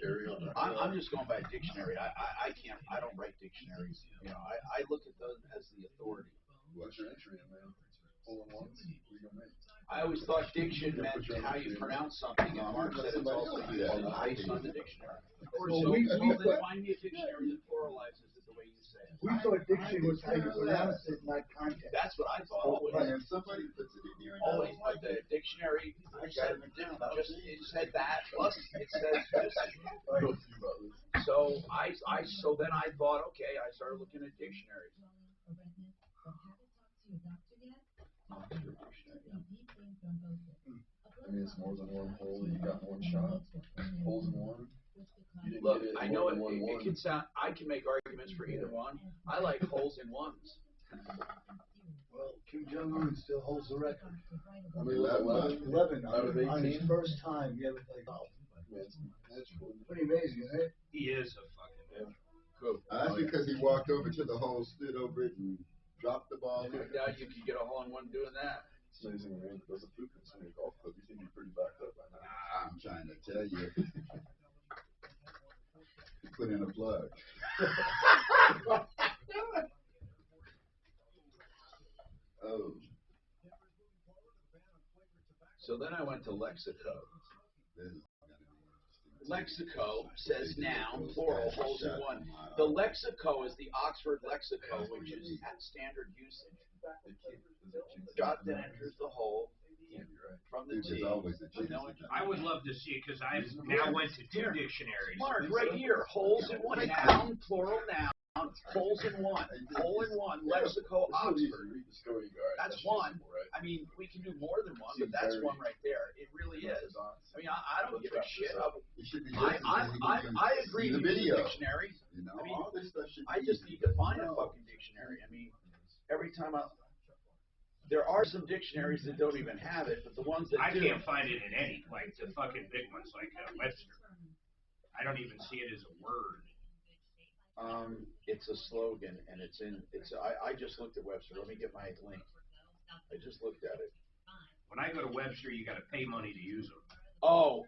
Carry on. I'm just going by dictionary. I can't. I don't write dictionaries. You know, I look at those as the authority. What's your entry in, man? Hole in ones? What are you gonna make? I always thought diction meant how you pronounce something, and Mark said it's also based on the dictionary. So then find me a dictionary that pluralizes it the way you say it. We thought dictionary was how you pronounce it, not context. That's what I thought. And somebody puts it in there. Always, but the dictionary said it said that plus it says this. So so then I thought, okay, I started looking at dictionaries. I mean, it's more than one hole. You got one shot. Holes in one. Look, I know it can sound. I can make arguments for either one. I like holes in ones. Well, Kim Jong-un still holds the record. I mean, 11 out of 18. On his first time, he ever played golf. Pretty amazing, isn't it? He is a fucking Cool. That's because he walked over to the hole, stood over it, and dropped the ball. I doubt you could get a hole in one doing that. It's amazing, man. There's a fluke in a golf club. You seem to be pretty backed up by now. I'm trying to tell you. Put in a plug. Oh. So then I went to Lexico. Lexico says noun, plural, holes in one. The Lexico is the Oxford Lexico, which is at standard usage. Dot then enters the hole from the T. I would love to see it because I now went to two dictionaries. Mark, right here, holes in one, noun, plural, noun. Holes in one. Hole in one. Lexico Oxford. That's one. I mean, we can do more than one, but that's one right there. It really is. I mean, I don't give a shit. I agree with the dictionary. I mean, I just need to find a fucking dictionary. I mean, every time there are some dictionaries that don't even have it, but the ones that do. I can't find it in any, like the fucking big ones, like Webster. I don't even see it as a word. It's a slogan, and I just looked at Webster. Let me get my link. I just looked at it. When I go to Webster, you got to pay money to use them. Oh,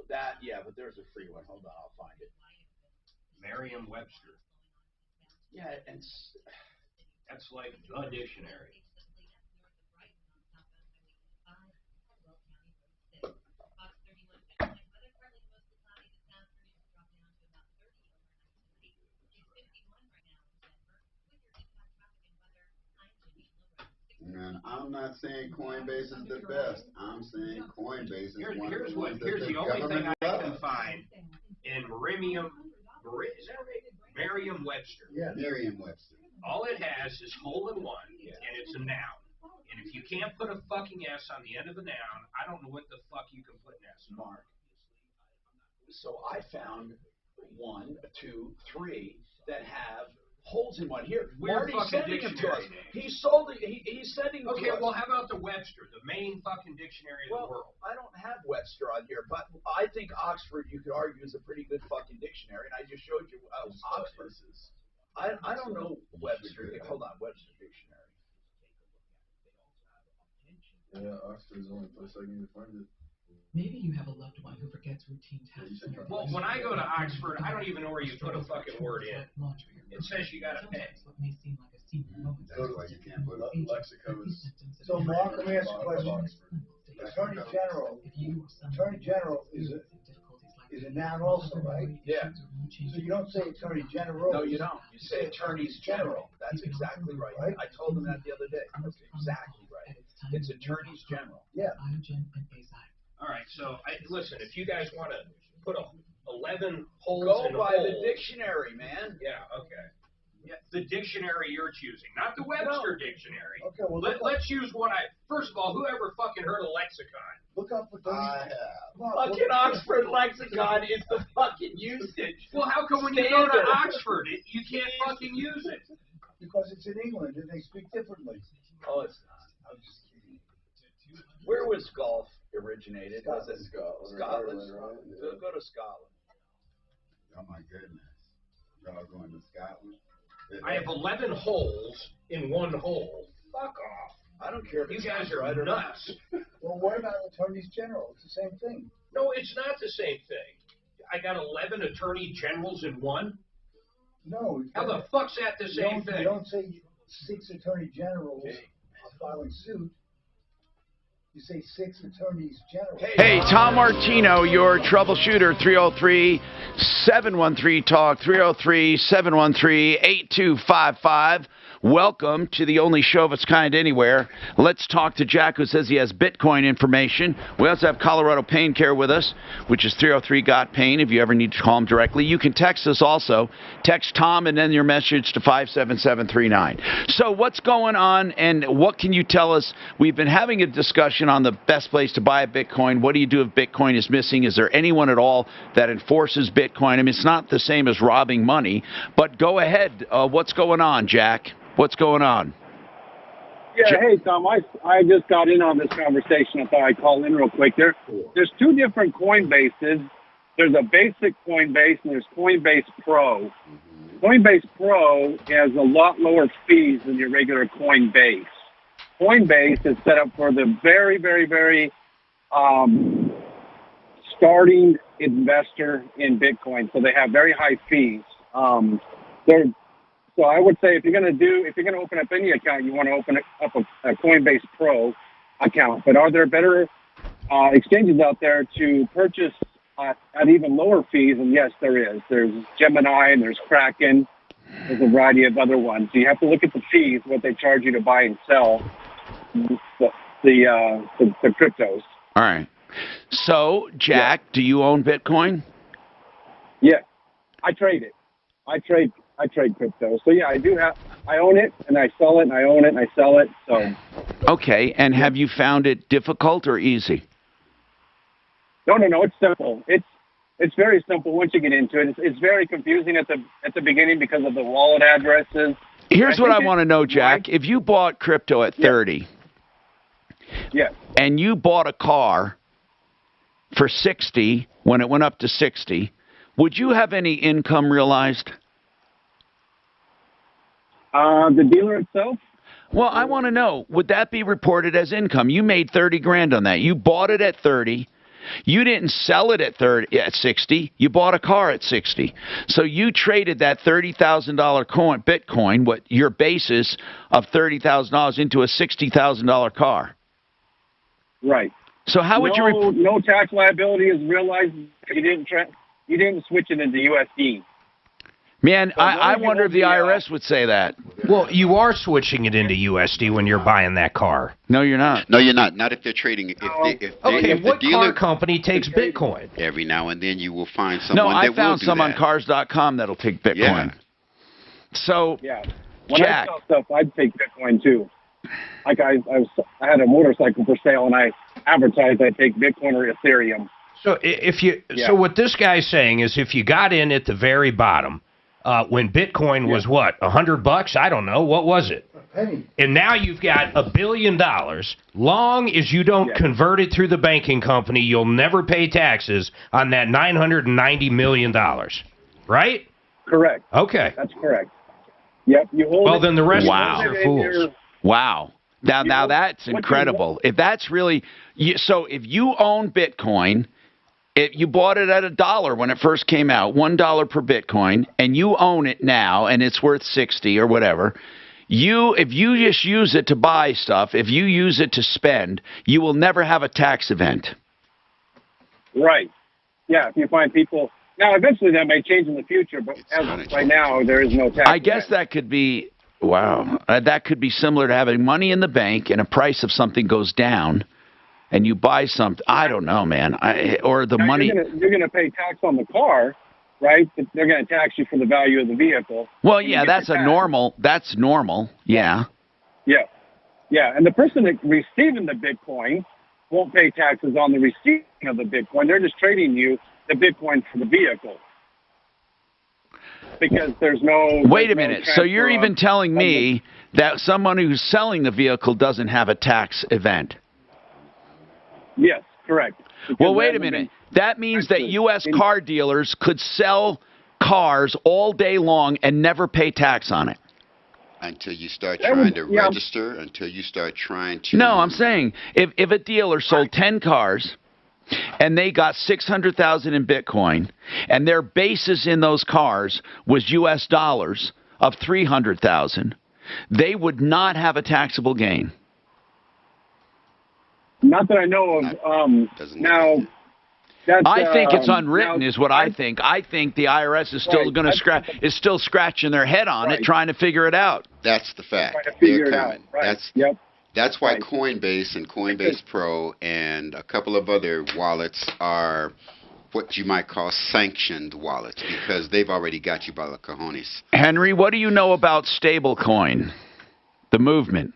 that, yeah, but there's a free one. Hold on, I'll find it. Merriam-Webster. Yeah, and that's like the dictionary. And I'm not saying Coinbase is the best. I'm saying Coinbase is one of the ones that here's the only thing I can find in Merriam-Webster. Yeah, Merriam-Webster. All it has is hole in one, and it's a noun. And if you can't put a fucking S on the end of a noun, I don't know what the fuck you can put an S on. Mark. So I found 1, 2, 3 that have holes in one. Here, Marty's sending them to us. He's sending them to us. Okay, well, how about the Webster, the main fucking dictionary of the world? I don't have Webster on here, but I think Oxford, you could argue, is a pretty good fucking dictionary, and I just showed you Oxford. I don't know Webster. Hold on, Webster dictionary. Yeah, Oxford is the only place I can find it. Maybe you have a loved one who forgets routine tasks. Well, when I go to Oxford, I don't even know where you put a fucking word in. It says you got to pay. That's why you can't put up lexicos. So, Mark, let me ask you a question. Attorney General is a noun also, right? Yeah. So you don't say Attorney General. No, you don't. You say Attorneys General. That's exactly right. I told them that the other day. That's exactly right. It's Attorneys General. Yeah. All right, so listen. If you guys want to put 11 holes go in a by hole, the dictionary, man. Yeah. Okay. Yeah, the dictionary you're choosing, not the Webster dictionary. Okay. Well, let's use one. First of all, whoever fucking heard of lexicon? Look up what fucking Oxford lexicon is the fucking usage. Well, how come when you go to Oxford, you can't fucking use it? Because it's in England and they speak differently. Oh, it's not. I'm just kidding. Where was golf originated? Was it Scotland? Right? Go to Scotland. Oh my goodness. Y'all going to Scotland? I have 11 holes in one hole. Fuck off. I don't care if you guys are nuts. Well, what about attorneys general? It's the same thing. No, it's not the same thing. I got 11 attorney generals in one. No. How the fuck's that the same thing? You don't say 6 attorney generals are filing suit. You say 6 attorneys general. Hey, Tom Martino, your troubleshooter, 303-713-TALK, 303-713-8255. Welcome to the only show of its kind anywhere. Let's talk to Jack, who says he has Bitcoin information. We also have Colorado Pain Care with us, which is 303-GOT-PAIN if you ever need to call him directly. You can text us also. Text Tom and then your message to 57739. So what's going on and what can you tell us? We've been having a discussion on the best place to buy a Bitcoin. What do you do if Bitcoin is missing? Is there anyone at all that enforces Bitcoin? I mean, it's not the same as robbing money, but go ahead. What's going on, Jack? What's going on? Yeah, hey, Tom, I just got in on this conversation. I thought I'd call in real quick. There's 2 different Coinbases. There's a basic Coinbase and there's Coinbase Pro. Coinbase Pro has a lot lower fees than your regular Coinbase. Coinbase is set up for the very, very, very starting investor in Bitcoin, so they have very high fees. So I would say if you're going to open up any account, you want to open up a Coinbase Pro account. But are there better exchanges out there to purchase at even lower fees? And yes, there is. There's Gemini and there's Kraken. There's a variety of other ones. So you have to look at the fees, what they charge you to buy and sell the cryptos. All right. So, Jack, do you own Bitcoin? Yeah, I trade it. I trade crypto. So yeah, I own it and I sell it and I own it and I sell it. So. Okay, and have you found it difficult or easy? No, it's simple. It's very simple once you get into it. It's very confusing at the beginning because of the wallet addresses. Here's what I want to know, Jack. If you bought crypto at 30, and you bought a car for 60 when it went up to 60, would you have any income realized? The dealer itself? Well, I want to know, would that be reported as income? You made 30 grand on that. You bought it at 30. You didn't sell it at 60. You bought a car at 60. So you traded that $30,000 Bitcoin, what your basis of $30,000 into a $60,000 car. Right. So how would you no tax liability is realized. You didn't switch it into USD. Man, I wonder if the IRS would say that. Well, you are switching it into USD when you're buying that car. No, you're not. No, you're not. Not if they're trading. If what the dealer, car company takes Bitcoin? Every now and then you will find someone that will do that. No, I found some on cars.com that'll take Bitcoin. Yeah. So, when Jack, I sell stuff, I'd take Bitcoin too. Like I had a motorcycle for sale and I advertised I'd take Bitcoin or Ethereum. So so what this guy's saying is if you got in at the very bottom, when Bitcoin was what, $100? I don't know. What was it? And now you've got $1 billion. Long as you don't convert it through the banking company, you'll never pay taxes on that $990 million. Right? Correct. Okay. That's correct. Yep. You hold well, then the rest of us are fools. Wow. Now that's incredible. If that's really so, if you own Bitcoin. You bought it at $1 when it first came out, $1 per Bitcoin, and you own it now, and it's worth 60 or whatever. If you just use it to buy stuff, if you use it to spend, you will never have a tax event. Right. Yeah. If you find people now, eventually that may change in the future, but as of right now, there is no tax. I guess that could be that could be similar to having money in the bank, and a price of something goes down. And you buy something, I don't know, man, or the money. You're going to pay tax on the car, right? They're going to tax you for the value of the vehicle. Well, yeah, that's normal. That's normal, yeah. Yeah, and the person that receiving the Bitcoin won't pay taxes on the receiving of the Bitcoin. They're just trading you the Bitcoin for the vehicle. Because there's no... Wait a minute. So you're even telling me that someone who's selling the vehicle doesn't have a tax event? Yes, correct. Well, wait a minute. That means that U.S. car dealers could sell cars all day long and never pay tax on it. Until you start trying to register, until you start trying to... No, I'm saying if a dealer sold 10 cars and they got 600,000 in Bitcoin and their basis in those cars was U.S. dollars of 300,000, they would not have a taxable gain. Not that I know of. Now, that's, I think it's unwritten, is what I think. I think the IRS is still going to still scratching their head on it, trying to figure it out. That's the fact. They're coming. That's why Coinbase and Coinbase Pro and a couple of other wallets are what you might call sanctioned wallets, because they've already got you by the cojones. Henry, what do you know about stablecoin, the movement?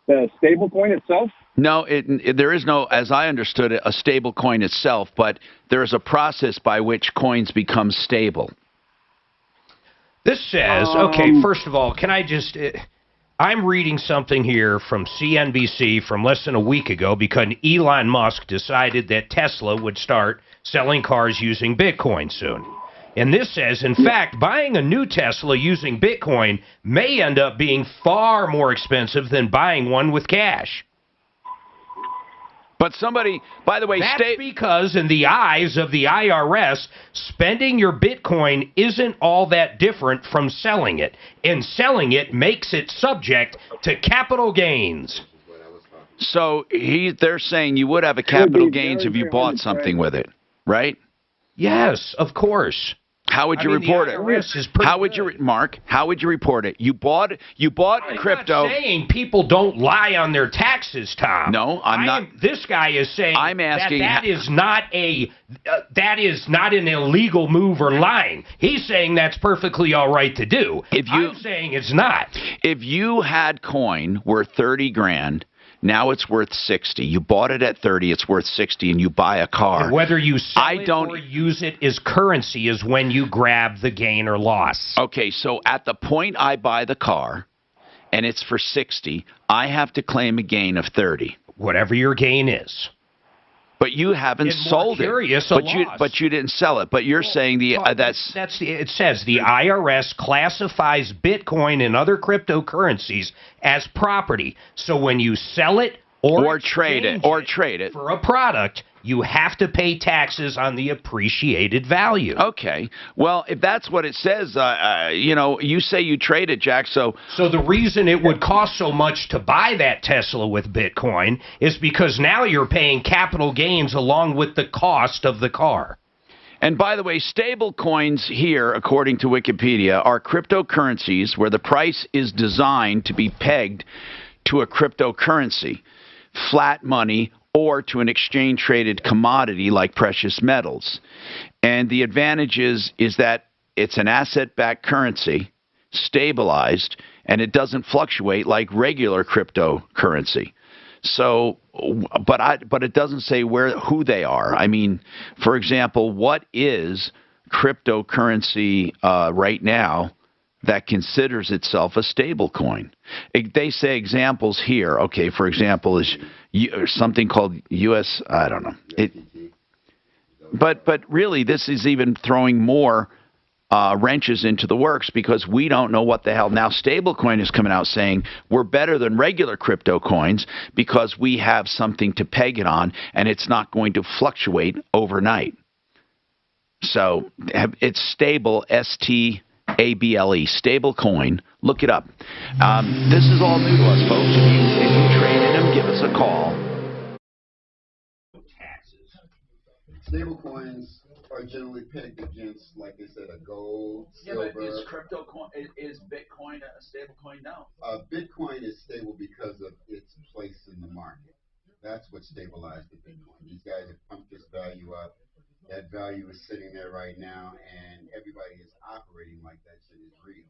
The stablecoin itself? No, there is no, as I understood it, a stable coin itself, but there is a process by which coins become stable. This says, okay, first of all, can I just... I'm reading something here from CNBC from less than a week ago because Elon Musk decided that Tesla would start selling cars using Bitcoin soon. And this says, in fact, buying a new Tesla using Bitcoin may end up being far more expensive than buying one with cash. But somebody, by the way, that's because in the eyes of the IRS, spending your Bitcoin isn't all that different from selling it. And selling it makes it subject to capital gains. So they're saying you would have a capital gains if you bought something with it, right? Yes, of course. How would you report it? How would you, Mark? How would you report it? You bought crypto. I'm not saying people don't lie on their taxes, Tom. No, I'm not. This guy is saying I'm asking that is not an illegal move or lying. He's saying that's perfectly all right to do. I'm saying it's not. If you had coin worth 30 grand. Now it's worth 60. You bought it at 30, it's worth 60, and you buy a car. And whether you sell it or use it as currency is when you grab the gain or loss. Okay, so at the point I buy the car, and it's for 60, I have to claim a gain of 30. Whatever your gain is. But you haven't sold it. But you didn't sell it. But you're saying it says the IRS classifies Bitcoin and other cryptocurrencies as property. So when you sell it or trade it for a product, you have to pay taxes on the appreciated value. Okay. Well, if that's what it says, you say you trade it, Jack. So the reason it would cost so much to buy that Tesla with Bitcoin is because now you're paying capital gains along with the cost of the car. And by the way, stable coins here, according to Wikipedia, are cryptocurrencies where the price is designed to be pegged to a cryptocurrency, flat money, or to an exchange-traded commodity like precious metals. And the advantage is that it's an asset-backed currency, stabilized, and it doesn't fluctuate like regular cryptocurrency. So, but it doesn't say who they are. I mean, for example, what is cryptocurrency right now that considers itself a stable coin? They say examples here. Okay, for example, is something called U.S. I don't know. But really, this is even throwing more wrenches into the works because we don't know what the hell. Now, stablecoin is coming out saying we're better than regular crypto coins because we have something to peg it on, and it's not going to fluctuate overnight. So it's stable, STABLE, stable coin. Look it up. This is all new to us, folks. If you traded them, give us a call. Stable coins are generally pegged against, like they said, a gold, silver. But is Bitcoin a stable coin now? Bitcoin is stable because of its place in the market. That's what stabilized the Bitcoin. These guys have pumped this value up. That value is sitting there right now, and everybody is operating like that shit is real.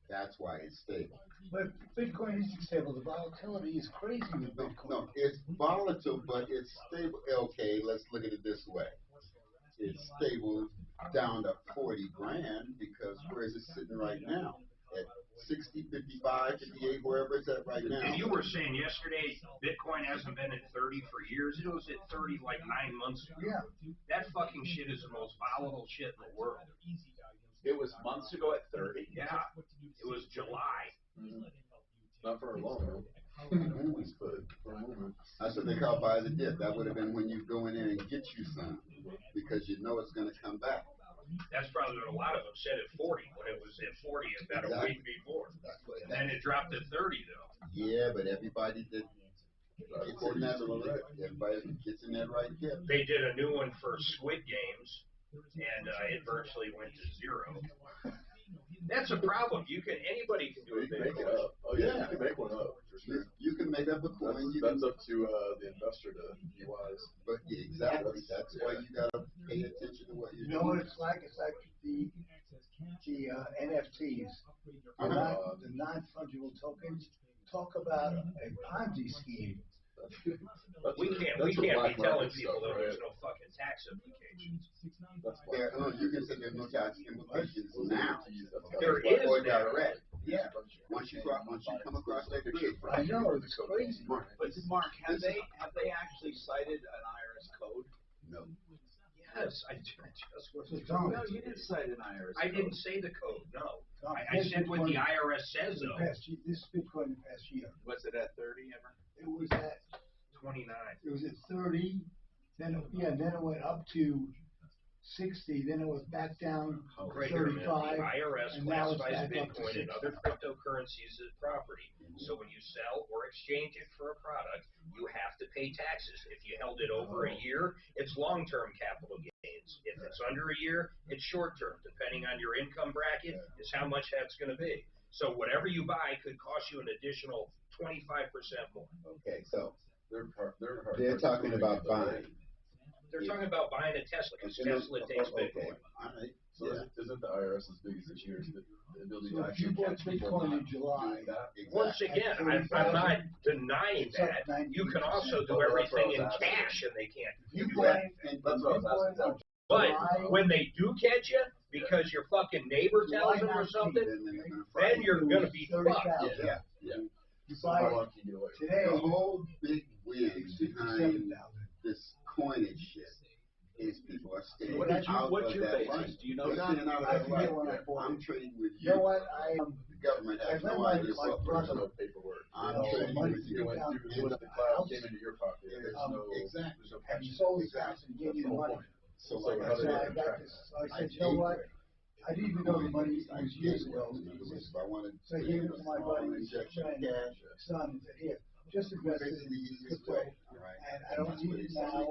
That's why it's stable. But Bitcoin isn't stable. The volatility is crazy with Bitcoin. No, it's volatile, but it's stable. Okay, let's look at it this way. It's stable down to 40 grand because where is it sitting right now? At 60, 55, 58, wherever it's at right now. And you were saying yesterday Bitcoin hasn't been at 30 for years. It was at 30 like 9 months ago. Yeah. That fucking shit is the most volatile shit in the world. It was months ago at 30. Yeah, it was July. Not for a long That's what they call buy the dip. That would have been when you go in there and get you some, because you know it's going to come back. That's probably what a lot of them said at 40, when it was at 40 about a week before. And then it dropped at 30, though. Yeah, but everybody that gets in that, everybody gets in that right dip. They did a new one for Squid Games, and it virtually went to zero. That's a problem. Anybody can do You can make it up. Oh yeah, you can make one up for sure. You can make up a coin. That's up to the investor to be wise. But yeah, exactly. That's why you gotta pay attention to what you're doing. You know what it's like? It's like the NFTs, the non-fungible tokens. Talk about a Ponzi scheme. We can't be telling people that there's no fucking tax implications. You can say there's no tax implications now. There is already. Yeah. Once you come across that bridge. I know, it's crazy. But Mark, have they actually cited an IRS code? No. Yes, I just was. No, you didn't cite an IRS code. I didn't say the code, no. I said what the IRS says, though. This Bitcoin the past year. Was it at 30 ever? It was at 29. It was at 30. Then it went up to 60. Then it was back down to 35. The IRS and now it's classifies back up to Bitcoin 60. and other cryptocurrencies as property. So when you sell or exchange it for a product, you have to pay taxes. If you held it over a year, it's long-term capital gains. If it's under a year, it's short-term. Depending on your income bracket, is how much that's going to be. So whatever you buy could cost you an additional 25% more. Okay, so they're talking about buying. They're talking about buying a Tesla because Tesla takes Bitcoin. All right. So isn't the IRS as big as this year? The ability to So if you actually bought catch people Bitcoin in not July, doing that? Once again, I'm not denying that. You can also do everything in cash and they can't do that. That's what I was asking. But when they do catch you, because your fucking neighbor tells them or something, then you're going to be fucked. Yeah. Today, the whole big win behind this coinage shit is people are staying out of that money. Do you know They're staying out of that money. I'm trading with you. You know what? The government has no idea what no paperwork. I'm trading with you. You went to the cloud, came into your pocket. There's no exactly. There's no and cash. you sold this house and gave you the money. So So I got this. So I said, you know what? I didn't even know the money was years ago. So I gave it to my buddy, friend, son, and said, here, just invest it in crypto. And I don't need it now.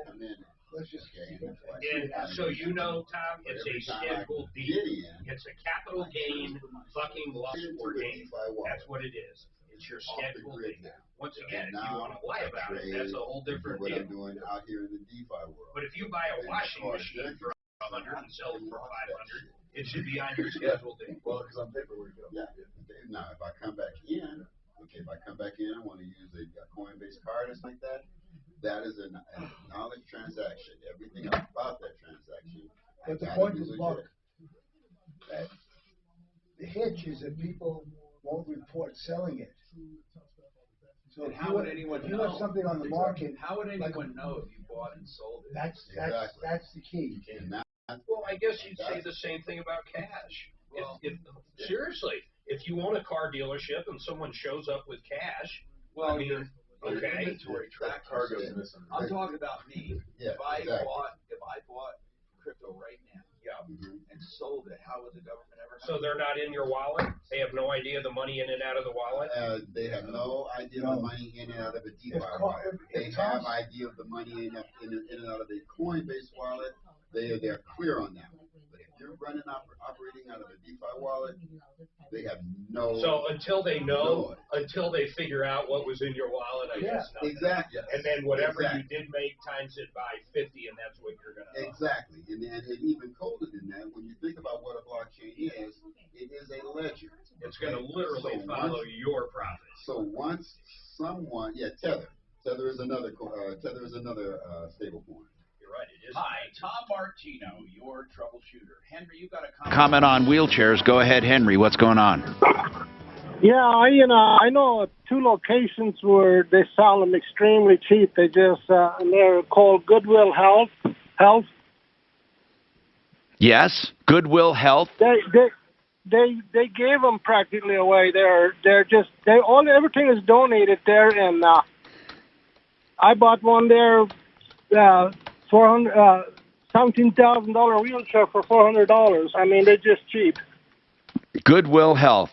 Let's just keep it. And so you know, Tom, it's a Schedule D. It's a capital gain fucking loss or gain. That's what it is. It's your Schedule D. Once again, if you want to lie about it, that's a whole different what deal. I'm doing out here in the DeFi world. But if you buy a washing machine for $100 and sell it for $500, it should be on your Schedule D. Well, because on paperwork. Yeah. Now, if I come back in, I want to use a Coinbase card or something like that. That is a knowledge transaction. Everything about that transaction. But the point is, look, that the hitch is that people won't report selling it. So And how would anyone you know? have something on the market. How would anyone know if you bought and sold it? That's the key. Well, I guess you'd say the same thing about cash. Well, Seriously, if you own a car dealership and someone shows up with cash, well, I mean, your okay. inventory track Cargo's missing. I'm talking about me. Yeah, If I exactly. bought crypto right now, and sold it, how would the government ever know? So they're not in your wallet? They have no idea the money in and out of the wallet? They have no idea of the money in and out of a DeFi wallet. They have idea of the money in and out of a Coinbase wallet. They're clear on that. But if you're operating out of a DeFi wallet, they have no. So until they know, until they figure out what was in your wallet, I guess not. Exactly. And then whatever you did make times it by 50, and that's what you're going to. Exactly. And even colder than that, when you think about what a blockchain is, it is a ledger. It's going to literally follow your profit. So once someone, Tether. Tether is another stable coin. Right, it is. Hi, Tom Martino, your troubleshooter. Henry, you got a Comment on wheelchairs. Go ahead, Henry. What's going on? Yeah, I know 2 locations where they sell them extremely cheap. They just and they're called Goodwill Health. Yes, Goodwill Health. They gave them practically away. Everything is donated there, and I bought one there, $17,000 wheelchair for $400. I mean, they're just cheap. Goodwill Health.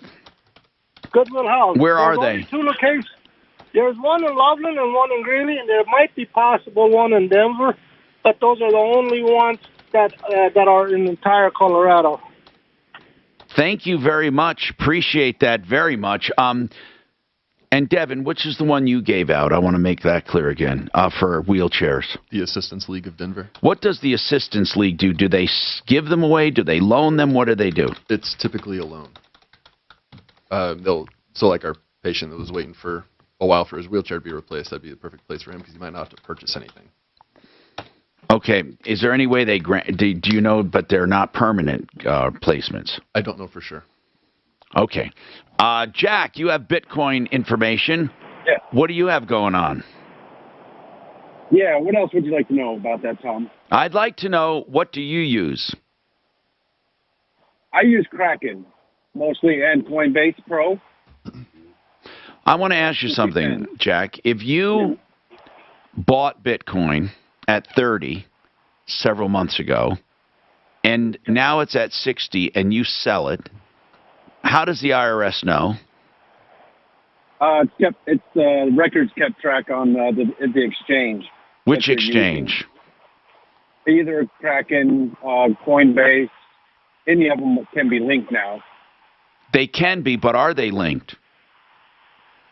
Goodwill Health. Where There's are only they? 2 locations. There's one in Loveland and one in Greeley, and there might be possible one in Denver, but those are the only ones that are in entire Colorado. Thank you very much. Appreciate that very much. And Devin, which is the one you gave out? I want to make that clear again for wheelchairs. The Assistance League of Denver. What does the Assistance League do? Do they give them away? Do they loan them? What do they do? It's typically a loan. So like our patient that was waiting for a while for his wheelchair to be replaced, that'd be the perfect place for him because he might not have to purchase anything. Okay. Is there any way they grant? Do you know? But they're not permanent placements. I don't know for sure. Okay. Jack, you have Bitcoin information. Yeah. What do you have going on? Yeah, what else would you like to know about that, Tom? I'd like to know, what do you use? I use Kraken mostly and Coinbase Pro. I want to ask you something, Jack. If you bought Bitcoin at 30 several months ago, and now it's at 60 and you sell it, how does the IRS know? Records kept track on the exchange. Which exchange? Either Kraken, Coinbase, any of them can be linked now. They can be, but are they linked?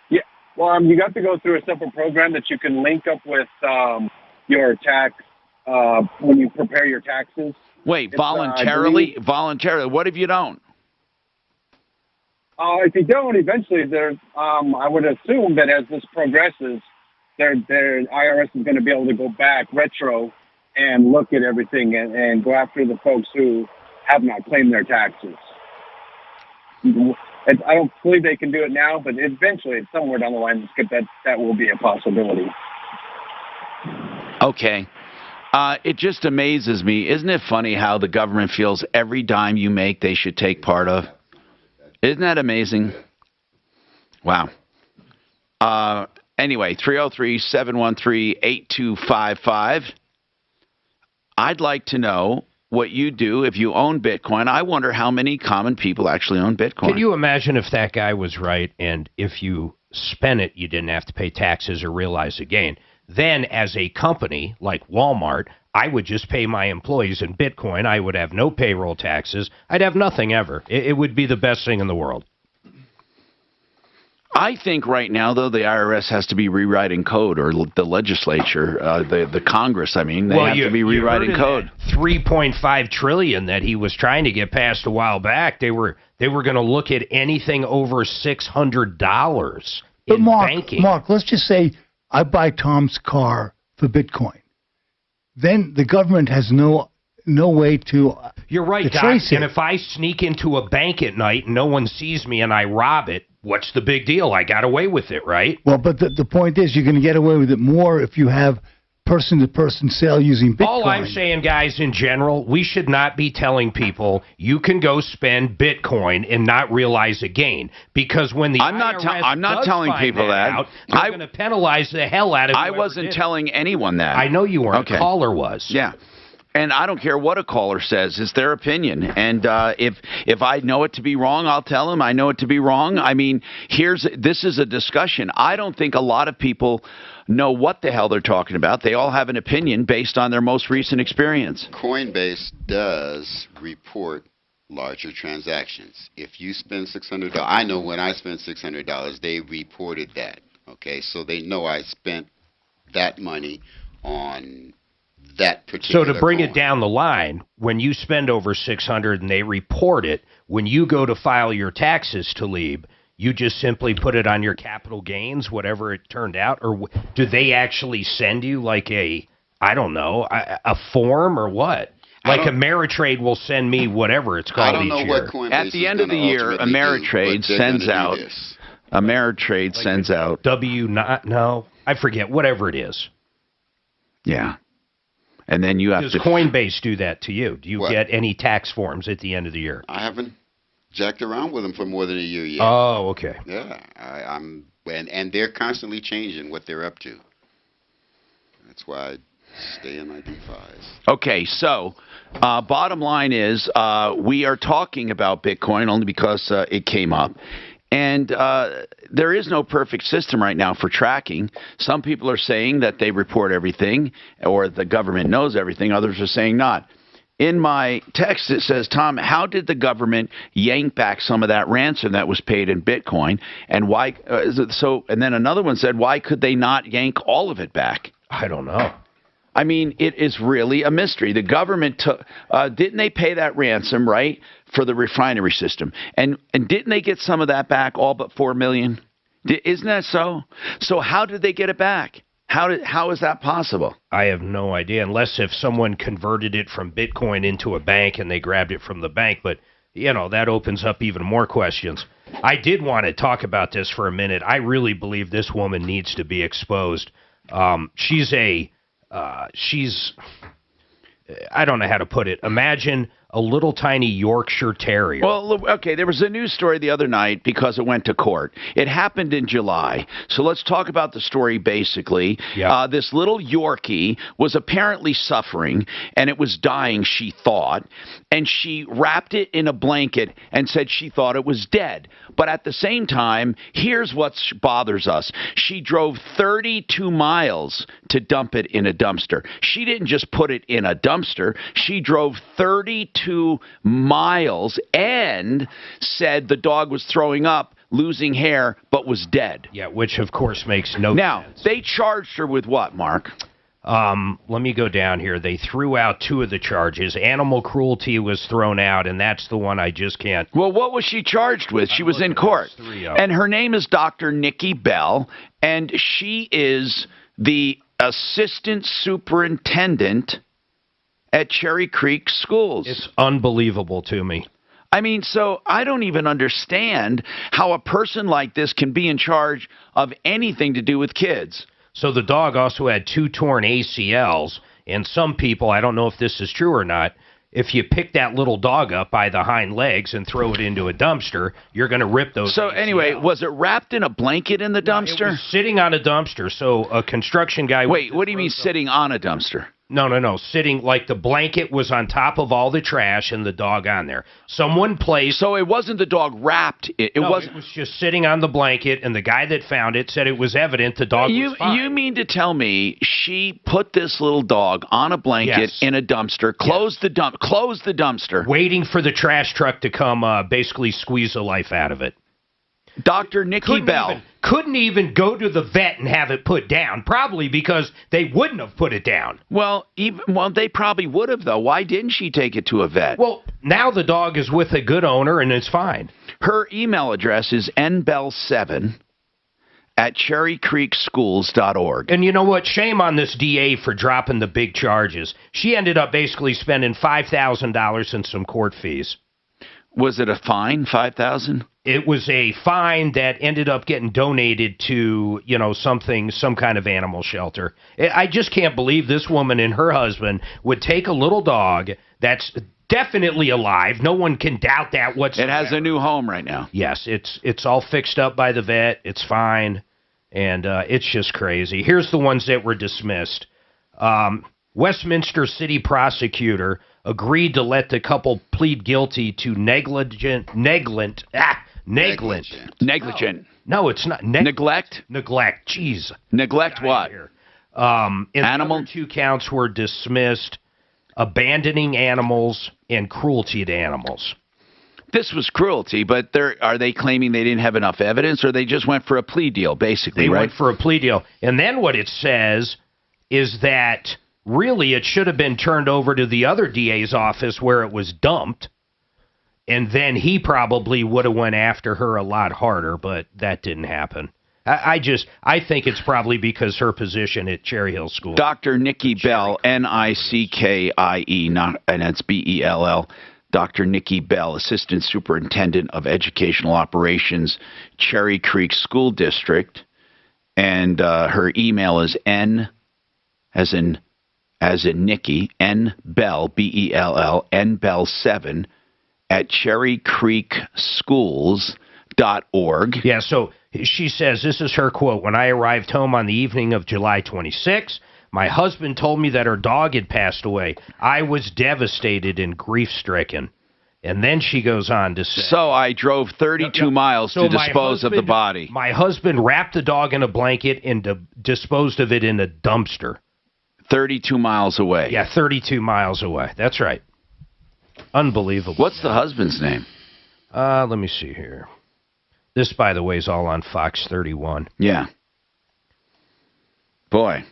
Yeah. Well, you got to go through a simple program that you can link up with your tax when you prepare your taxes. Wait, voluntarily? Voluntarily. What if you don't? If you don't, eventually, I would assume that as this progresses, their IRS is going to be able to go back retro and look at everything and go after the folks who have not claimed their taxes. I don't believe they can do it now, but eventually, somewhere down the line, that will be a possibility. Okay. It just amazes me. Isn't it funny how the government feels every dime you make they should take part of? Isn't that amazing? Wow. Anyway, 303-713-8255. I'd like to know what you do if you own Bitcoin. I wonder how many common people actually own Bitcoin. Can you imagine if that guy was right and if you spent it, you didn't have to pay taxes or realize a gain? Then as a company like Walmart, I would just pay my employees in Bitcoin. I would have no payroll taxes. I'd have nothing ever. It would be the best thing in the world. I think right now, though, the IRS has to be rewriting code, or the legislature, the Congress, I mean, they have to be rewriting code. $3.5 trillion that he was trying to get passed a while back, they were going to look at anything over $600 in banking. Mark, let's just say I buy Tom's car for Bitcoin. Then the government has no way to You're right, Doc. trace it. And if I sneak into a bank at night and no one sees me and I rob it, what's the big deal? I got away with it, right? Well, but the point is you're going to get away with it more if you have person-to-person sale using Bitcoin. All I'm saying, guys, in general, we should not be telling people you can go spend Bitcoin and not realize a gain. Because when the I'm not telling people that. Out, they're going to penalize the hell out of I wasn't telling anyone that. I know you weren't. Okay. A caller was. Yeah. And I don't care what a caller says. It's their opinion. And if I know it to be wrong, I'll tell them I know it to be wrong. I mean, this is a discussion. I don't think a lot of people know what the hell they're talking about. They all have an opinion based on their most recent experience. Coinbase does report larger transactions. If you spend $600, I know when I spent $600, they reported that. Okay, so they know I spent that money on that particular So to bring coin. it down the line, when you spend over $600 and they report it, when you go to file your taxes, Talib, you just simply put it on your capital gains, whatever it turned out? Or do they actually send you like a form or what? Like Ameritrade will send me whatever it's called each year. At the end of the year, Ameritrade sends out. Ameritrade sends out. I forget, whatever it is. Yeah. And then you have Does to... Coinbase do that to you? Do you What? get any tax forms at the end of the year? I haven't jacked around with them for more than a year yet. Oh, okay. Yeah, and they're constantly changing what they're up to. That's why I stay in my DeFis. Okay, so bottom line is we are talking about Bitcoin only because it came up. And there is no perfect system right now for tracking. Some people are saying that they report everything or the government knows everything. Others are saying not. In my text, it says, Tom, how did the government yank back some of that ransom that was paid in Bitcoin? And why? And then another one said, why could they not yank all of it back? I don't know. I mean, it is really a mystery. The government didn't they pay that ransom, right, for the refinery system? And didn't they get some of that back, all but $4 million? Isn't that so? So how did they get it back? How is that possible? I have no idea, unless if someone converted it from Bitcoin into a bank and they grabbed it from the bank. But, that opens up even more questions. I did want to talk about this for a minute. I really believe this woman needs to be exposed. She's I don't know how to put it. Imagine a little tiny Yorkshire Terrier. Well, okay, there was a news story the other night because it went to court. It happened in July. So let's talk about the story basically. Yep. This little Yorkie was apparently suffering, and it was dying, she thought, and she wrapped it in a blanket and said she thought it was dead. But at the same time, here's what bothers us. She drove 32 miles to dump it in a dumpster. She didn't just put it in a dumpster. She drove 32 miles and said the dog was throwing up, losing hair, but was dead. Yeah, which of course makes no sense. Now, they charged her with what, Mark? Let me go down here. They threw out 2 of the charges. Animal cruelty was thrown out, and that's the one I just can't. Well, what was she charged with? She was in court. And her name is Dr. Nikki Bell, and she is the assistant superintendent at Cherry Creek Schools. It's unbelievable to me. I mean, so I don't even understand how a person like this can be in charge of anything to do with kids. So the dog also had 2 torn ACLs, and some people, I don't know if this is true or not, if you pick that little dog up by the hind legs and throw it into a dumpster, you're going to rip those So ACLs. Anyway, was it wrapped in a blanket in the dumpster? It was sitting on a dumpster, so a construction guy... Wait, what do you mean sitting on a dumpster? No. Sitting, like the blanket was on top of all the trash and the dog on there. Someone placed... So it wasn't the dog wrapped. It wasn't... It was just sitting on the blanket, and the guy that found it said it was evident the dog was fine. You mean to tell me she put this little dog on a blanket in a dumpster, closed the dumpster... Waiting for the trash truck to come basically squeeze the life out of it. Dr. Nikki Bell. Couldn't even go to the vet and have it put down, probably because they wouldn't have put it down. Well, they probably would have, though. Why didn't she take it to a vet? Well, now the dog is with a good owner, and it's fine. Her email address is nbell7@cherrycreekschools.org. And you know what? Shame on this DA for dropping the big charges. She ended up basically spending $5,000 in some court fees. Was it a fine, $5,000? It was a fine that ended up getting donated to, some kind of animal shelter. I just can't believe this woman and her husband would take a little dog that's definitely alive. No one can doubt that whatsoever. It has a new home right now. Yes, it's all fixed up by the vet. It's fine. And it's just crazy. Here's the ones that were dismissed. Westminster City prosecutor agreed to let the couple plead guilty to negligent. No, it's not. Neglect? Neglect. Jeez. Neglect what? Animal. 2 counts were dismissed. Abandoning animals and cruelty to animals. This was cruelty, but are they claiming they didn't have enough evidence, or they just went for a plea deal, basically, They right? went for a plea deal. And then what it says is that really it should have been turned over to the other DA's office where it was dumped. And then he probably would have went after her a lot harder, but that didn't happen. I think it's probably because her position at Cherry Hill School. Dr. Nikki Bell, Nickie, and that's Bell. Dr. Nikki Bell, Assistant Superintendent of Educational Operations, Cherry Creek School District, and her email is N as in as in Nikki, N. Bell, B-E-L-L, N. Bell 7, at cherrycreekschools.org. Yeah, so she says, this is her quote, "When I arrived home on the evening of July 26, my husband told me that her dog had passed away. I was devastated and grief-stricken." And then she goes on to say... So I drove 32 miles to dispose of the body. My husband wrapped the dog in a blanket and disposed of it in a dumpster. 32 miles away. Yeah, 32 miles away. That's right. Unbelievable. What's the husband's name? Let me see here. This, by the way, is all on Fox 31. Yeah. Boy.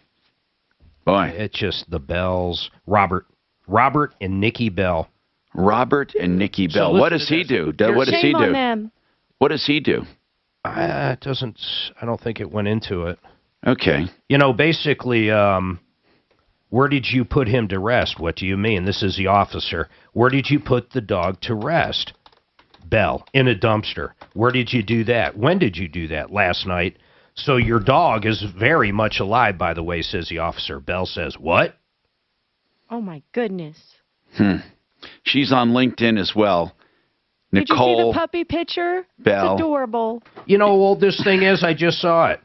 It's just the Bells. Robert and Nikki Bell. Robert and Nikki Bell. What does he do? What does he do? Shame on them. What does he do? I don't think it went into it. Okay. You know, basically, where did you put him to rest? What do you mean? This is the officer. Where did you put the dog to rest? Bell, in a dumpster. Where did you do that? When did you do that? Last night. So your dog is very much alive, by the way, says the officer. Bell says, what? Oh, my goodness. She's on LinkedIn as well. Did you see Nicole the puppy picture? Bell. It's adorable. You know how old this thing is? I just saw it.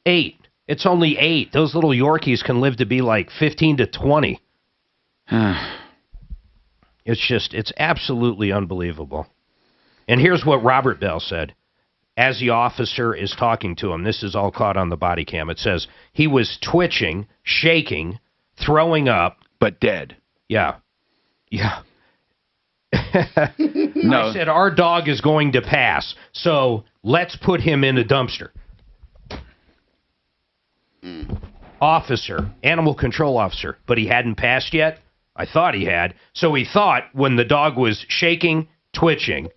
8. It's only 8. Those little Yorkies can live to be like 15 to 20. It's absolutely unbelievable. And here's what Robert Bell said. As the officer is talking to him, this is all caught on the body cam. It says he was twitching, shaking, throwing up. But dead. Yeah. Yeah. No. I said, our dog is going to pass, so let's put him in a dumpster. Officer, animal control officer, but he hadn't passed yet? I thought he had. So he thought when the dog was shaking, twitching,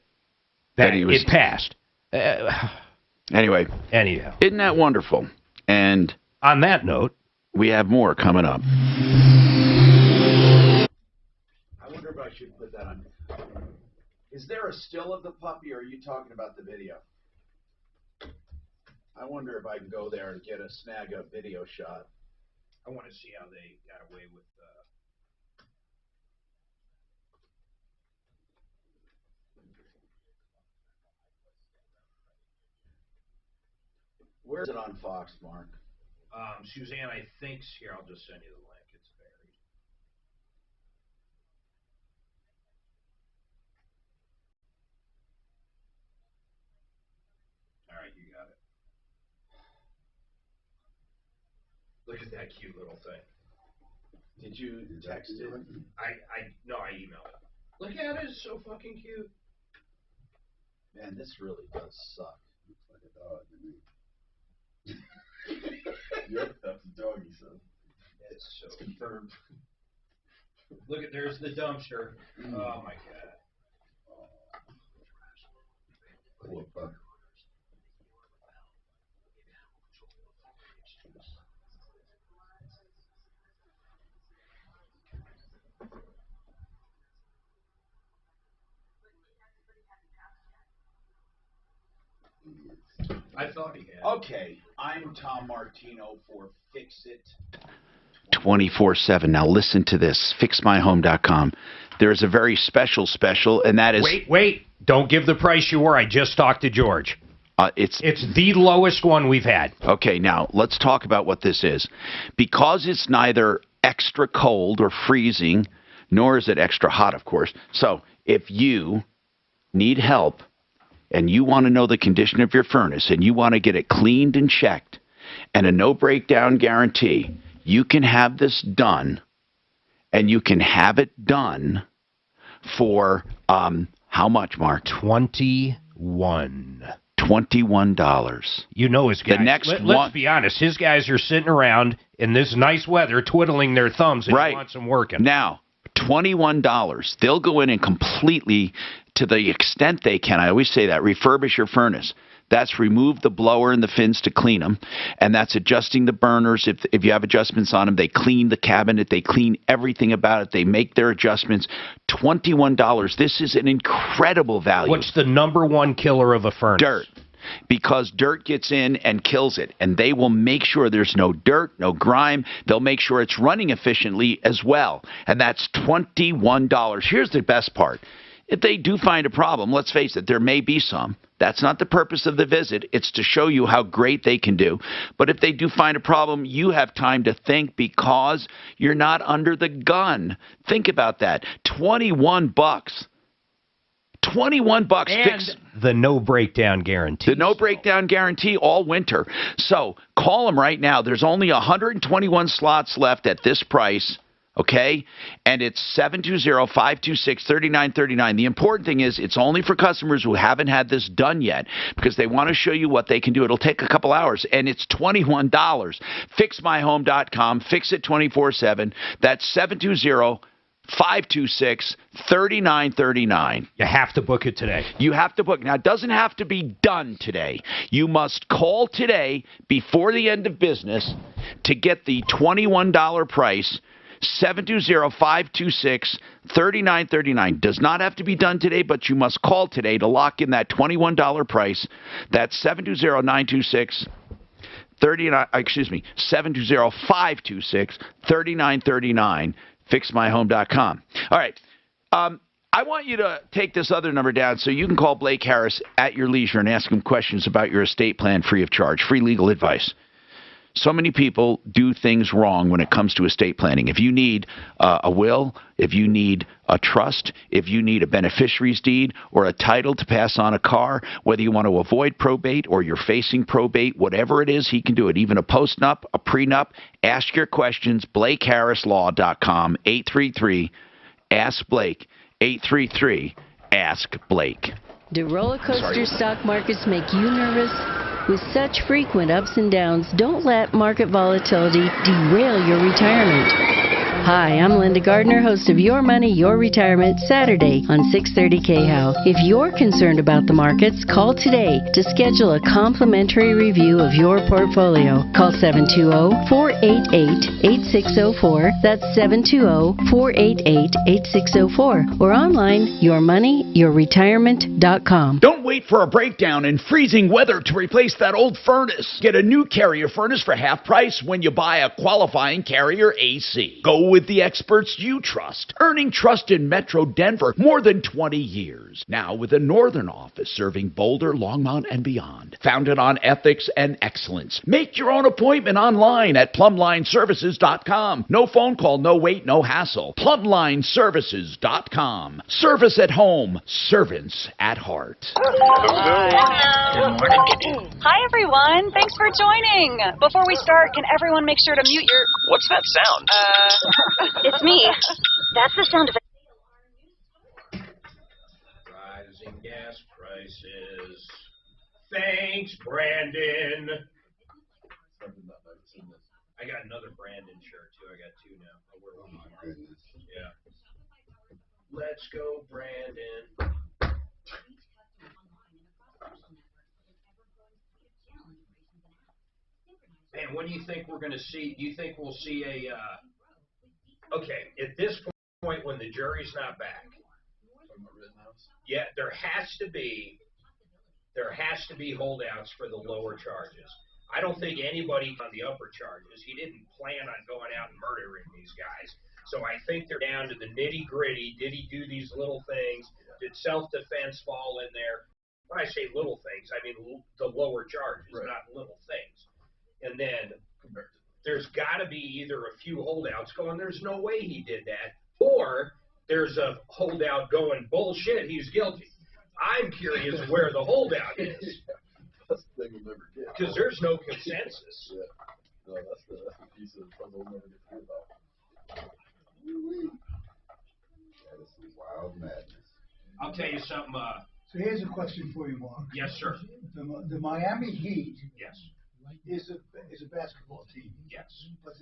that it passed. Anyway. Anyhow. Isn't that wonderful? And on that note, we have more coming up. I wonder if I should put that on. Is there a still of the puppy, or are you talking about the video? I wonder if I can go there and get a snag up video shot. I want to see how they got away with. Where's it on Fox, Mark? Suzanne, I think here. I'll just send you the link. It's buried. All right, you got it. Look at that cute little thing. Did you text it? No, I emailed it. Look at it. It's so fucking cute. Man, this really does suck. Looks like a dog to me. Yep, that's a dog, he said. It's so confirmed. Look at, there's the dumpster. Oh my god. Poor pup. I thought he had. Okay, I'm Tom Martino for Fix It 24/7. Now listen to this. FixMyHome.com. There's a very special, and that is... Wait. Don't give the price you were. I just talked to George. It's the lowest one we've had. Okay, now let's talk about what this is. Because it's neither extra cold or freezing, nor is it extra hot, of course. So if you need help and you want to know the condition of your furnace and you want to get it cleaned and checked and a no breakdown guarantee, you can have this done, and you can have it done for how much, Mark? $21. $21. You know his guys. The next let's be honest. His guys are sitting around in this nice weather, twiddling their thumbs, and he wants them working. Now, $21. They'll go in and completely, to the extent they can, I always say that, refurbish your furnace. That's remove the blower and the fins to clean them, and that's adjusting the burners. If you have adjustments on them, they clean the cabinet. They clean everything about it. They make their adjustments. $21. This is an incredible value. What's the number one killer of a furnace? Dirt. because dirt gets in and kills it. And they will make sure there's no dirt, no grime. They'll make sure it's running efficiently as well. And that's $21. Here's the best part. If they do find a problem, let's face it, there may be some. That's not the purpose of the visit. It's to show you how great they can do. But if they do find a problem, you have time to think because you're not under the gun. Think about that. $21. $21 and fix the no breakdown guarantee. The no breakdown guarantee all winter. So call them right now. There's only 121 slots left at this price. Okay? And it's 720-526-3939. The important thing is it's only for customers who haven't had this done yet because they want to show you what they can do. It'll take a couple hours, and it's $21. FixMyHome.com. Fix it 24/7. That's 720-526-3939. You have to book it today. You have to book. Now, it doesn't have to be done today. You must call today before the end of business to get the $21 price. 720-526-3939. Does not have to be done today, but you must call today to lock in that $21 price. That's 720-526-3939. FixMyHome.com. All right. I want you to take this other number down so you can call Blake Harris at your leisure and ask him questions about your estate plan free of charge, free legal advice. So many people do things wrong when it comes to estate planning. If you need a will, if you need a trust, if you need a beneficiary's deed or a title to pass on a car, whether you want to avoid probate or you're facing probate, whatever it is, he can do it. Even a postnup, a prenup. Ask your questions. BlakeHarrisLaw.com, 833-ASK-BLAKE, 833-ASK-BLAKE. Do roller coaster stock markets make you nervous? With such frequent ups and downs, don't let market volatility derail your retirement. Hi, I'm Linda Gardner, host of Your Money, Your Retirement, Saturday on 630 KHOW. If you're concerned about the markets, call today to schedule a complimentary review of your portfolio. Call 720-488-8604. That's 720-488-8604. Or online, yourmoneyyourretirement.com. Don't wait for a breakdown in freezing weather to replace that old furnace. Get a new Carrier furnace for half price when you buy a qualifying Carrier AC. Go with the experts you trust. Earning trust in Metro Denver more than 20 years. Now with a northern office serving Boulder, Longmont, and beyond. Founded on ethics and excellence. Make your own appointment online at PlumlineServices.com. No phone call, no wait, no hassle. PlumlineServices.com. Service at home. Servants at heart. Hi, everyone. Thanks for joining. Before we start, can everyone make sure to mute your... What's that sound? It's me. That's the sound of it. Rising gas prices. Thanks, Brandon. I got another Brandon shirt, too. I got two now. Oh my goodness. Yeah. Let's go, Brandon. Man, what do you think we're going to see? Do you think we'll see a, okay, at this point when the jury's not back, yeah, there has to be holdouts for the lower charges. I don't think anybody on the upper charges, he didn't plan on going out and murdering these guys. So I think they're down to the nitty gritty. Did he do these little things? Did self-defense fall in there? When I say little things, I mean the lower charges, not little things. And then there's got to be either a few holdouts going, there's no way he did that, or there's a holdout going, bullshit, he's guilty. I'm curious where the holdout is. That's the thing we'll never get. Because there's no consensus. Yeah. No, that's the piece of the puzzle we'll never get to about. That is some wild madness. I'll tell you something. So here's a question for you, Mark. Yes, sir. The Miami Heat Yes. is a basketball team. Yes. But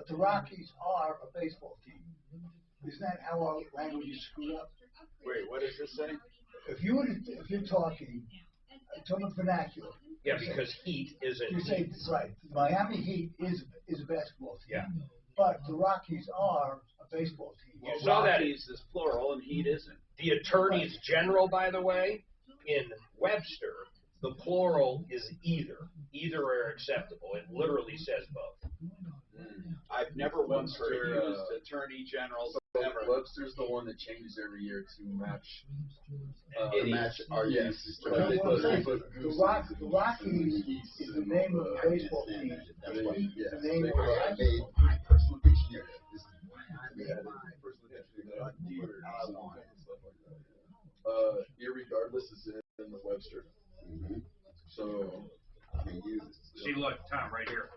the Rockies are a baseball team. Isn't that how our language is screwed up? Wait, what does this say? If you're talking vernacular. Yeah, because Heat isn't. You say right. The Miami Heat is a basketball team. Yeah. But the Rockies are a baseball team. You saw that. Rockies is plural and Heat isn't. The attorneys general, by the way, in Webster The plural is either. Either are acceptable. It literally says both. I've never once heard it used attorney general. Ever. Webster's the one that changes every year to match. Our uses. The Rockies is the name of the baseball team. That's what, The yeah. name of I made my personal dictionary. Irregardless is in the Webster. So I can use it. See, look, Tom, right here.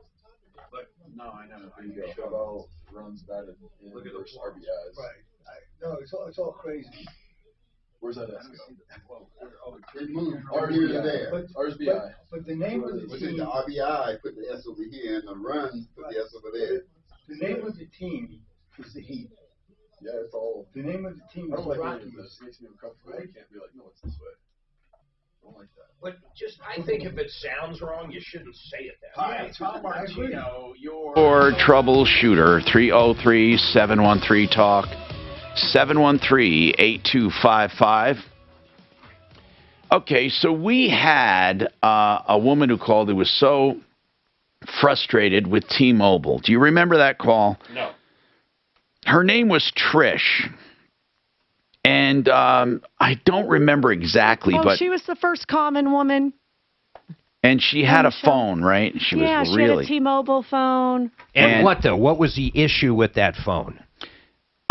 Look. No, I know. there you go. About runs batted in Look at the versus RBIs. Right. No, it's all crazy. Where's that S go? It moved from here to there. RBI. But the name of the What's team. the RBI, put the S over here, and the runs, put the S over there. The name of the team is the Heat. Yeah, it's all. The name of the team I is don't the like any Rockies. of this. It makes me uncomfortable. I can't be like, no, it's this way. I don't like that. But just, I think if it sounds wrong, you shouldn't say it that way. Hi, Tom Martino. Or Troubleshooter, 303-713-TALK, 713-8255. Okay, so we had a woman who called who was so frustrated with T-Mobile. Do you remember that call? No. Her name was Trish. And I don't remember exactly, but she was the first common woman. And she had a phone, right? She was she really had a T-Mobile phone. And what though? What was the issue with that phone?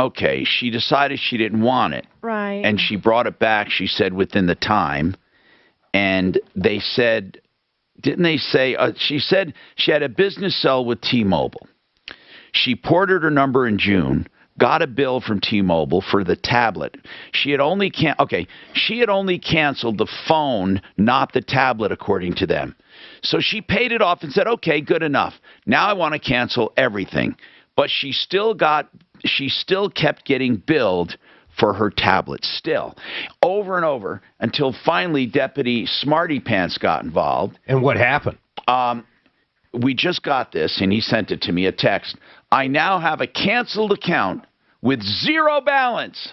Okay, she decided she didn't want it. Right. And she brought it back, she said, within the time. And they said, didn't they say, she said she had a business cell with T-Mobile. She ported her number in June, got a bill from T-Mobile for the tablet. She had only canceled the phone, not the tablet, according to them. So she paid it off and said, okay, good enough. Now I want to cancel everything. But she still kept getting billed for her tablet still, over and over, until finally Deputy Smarty Pants got involved. And what happened? We just got this, and he sent it to me, a text. I now have a canceled account with zero balance.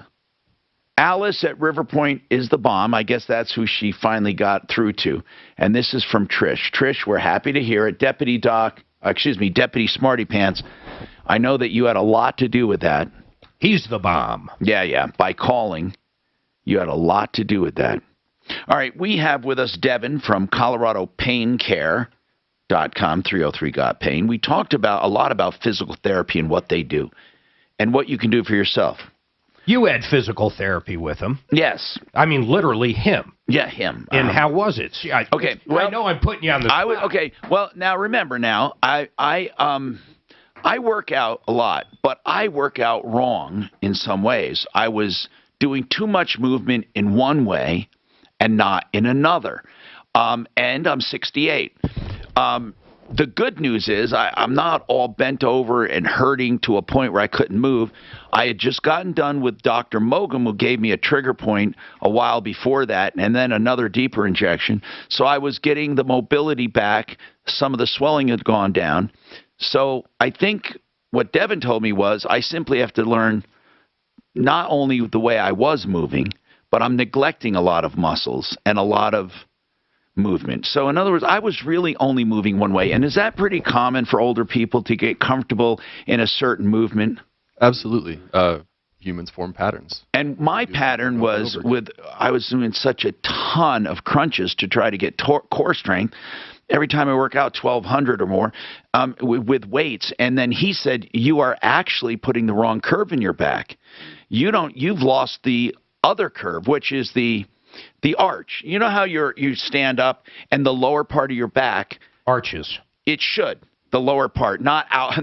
Alice at River Point is the bomb. I guess that's who she finally got through to. And this is from Trish. Trish, we're happy to hear it. Deputy Smarty Pants, I know that you had a lot to do with that. He's the bomb. Yeah. By calling, you had a lot to do with that. All right, we have with us Devin from ColoradoPainCare.com, 303-GOT-PAIN. We talked a lot about physical therapy and what they do and what you can do for yourself. You had physical therapy with him. Yes. I mean, literally him. Yeah, him. And how was it? See, I know I'm putting you on the spot. Okay, well, now remember now, I work out a lot, but I work out wrong in some ways. I was doing too much movement in one way and not in another. And I'm 68. The good news is I'm not all bent over and hurting to a point where I couldn't move. I had just gotten done with Dr. Mogum, who gave me a trigger point a while before that, and then another deeper injection. So I was getting the mobility back. Some of the swelling had gone down. So I think what Devin told me was I simply have to learn not only the way I was moving, but I'm neglecting a lot of muscles and a lot of movement. So in other words, I was really only moving one way. And is that pretty common for older people to get comfortable in a certain movement? Absolutely. Humans form patterns. And my pattern was I was doing such a ton of crunches to try to get core strength. Every time I work out 1,200 or more with weights. And then he said, you are actually putting the wrong curve in your back. You've lost the other curve, which is the arch. You know how you stand up and the lower part of your back arches. It should. The lower part, not out.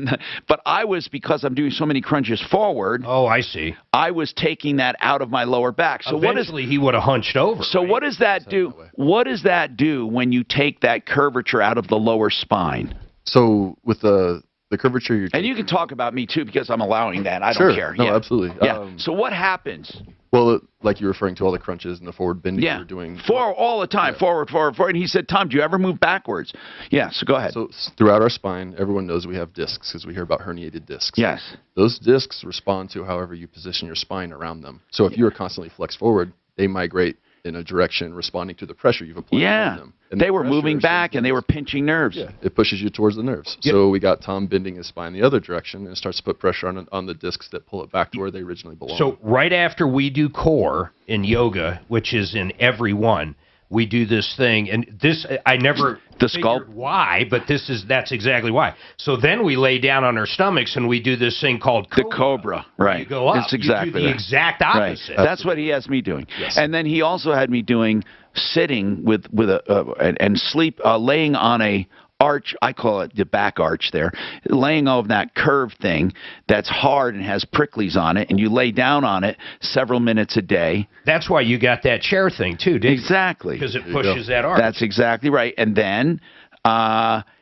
But I was, because I'm doing so many crunches forward. Oh, I see. I was taking that out of my lower back. So eventually he would have hunched over. So right? What does that do? What does that do when you take that curvature out of the lower spine? So with the curvature you're taking, and you can talk about me too because I'm allowing that. I sure. don't care. No, absolutely. Yeah. So what happens? Well, like you're referring to all the crunches and the forward bending you're doing. Forward all the time, forward. And he said, Tom, do you ever move backwards? Yeah, so go ahead. So throughout our spine, everyone knows we have discs because we hear about herniated discs. Yes. Those discs respond to however you position your spine around them. So if you're constantly flexed forward, they migrate in a direction responding to the pressure you've applied on them. And they were moving back and they were pinching nerves. Yeah, it pushes you towards the nerves. So we got Tom bending his spine the other direction, and it starts to put pressure on the discs that pull it back to where they originally belong. So right after we do core in yoga, which is in every one, we do this thing, and this I never figured why, but that's exactly why. So then we lay down on our stomachs and we do this thing called cobra. The cobra, right? You go up. It's exactly you do the exact opposite. Right. That's what he has me doing. Yes. And then he also had me doing sitting with a and sleep, laying on a arch, I call it the back arch there, laying over that curved thing that's hard and has pricklies on it, and you lay down on it several minutes a day. That's why you got that chair thing, too, didn't you? Exactly. Because it pushes that arch. That's exactly right. And then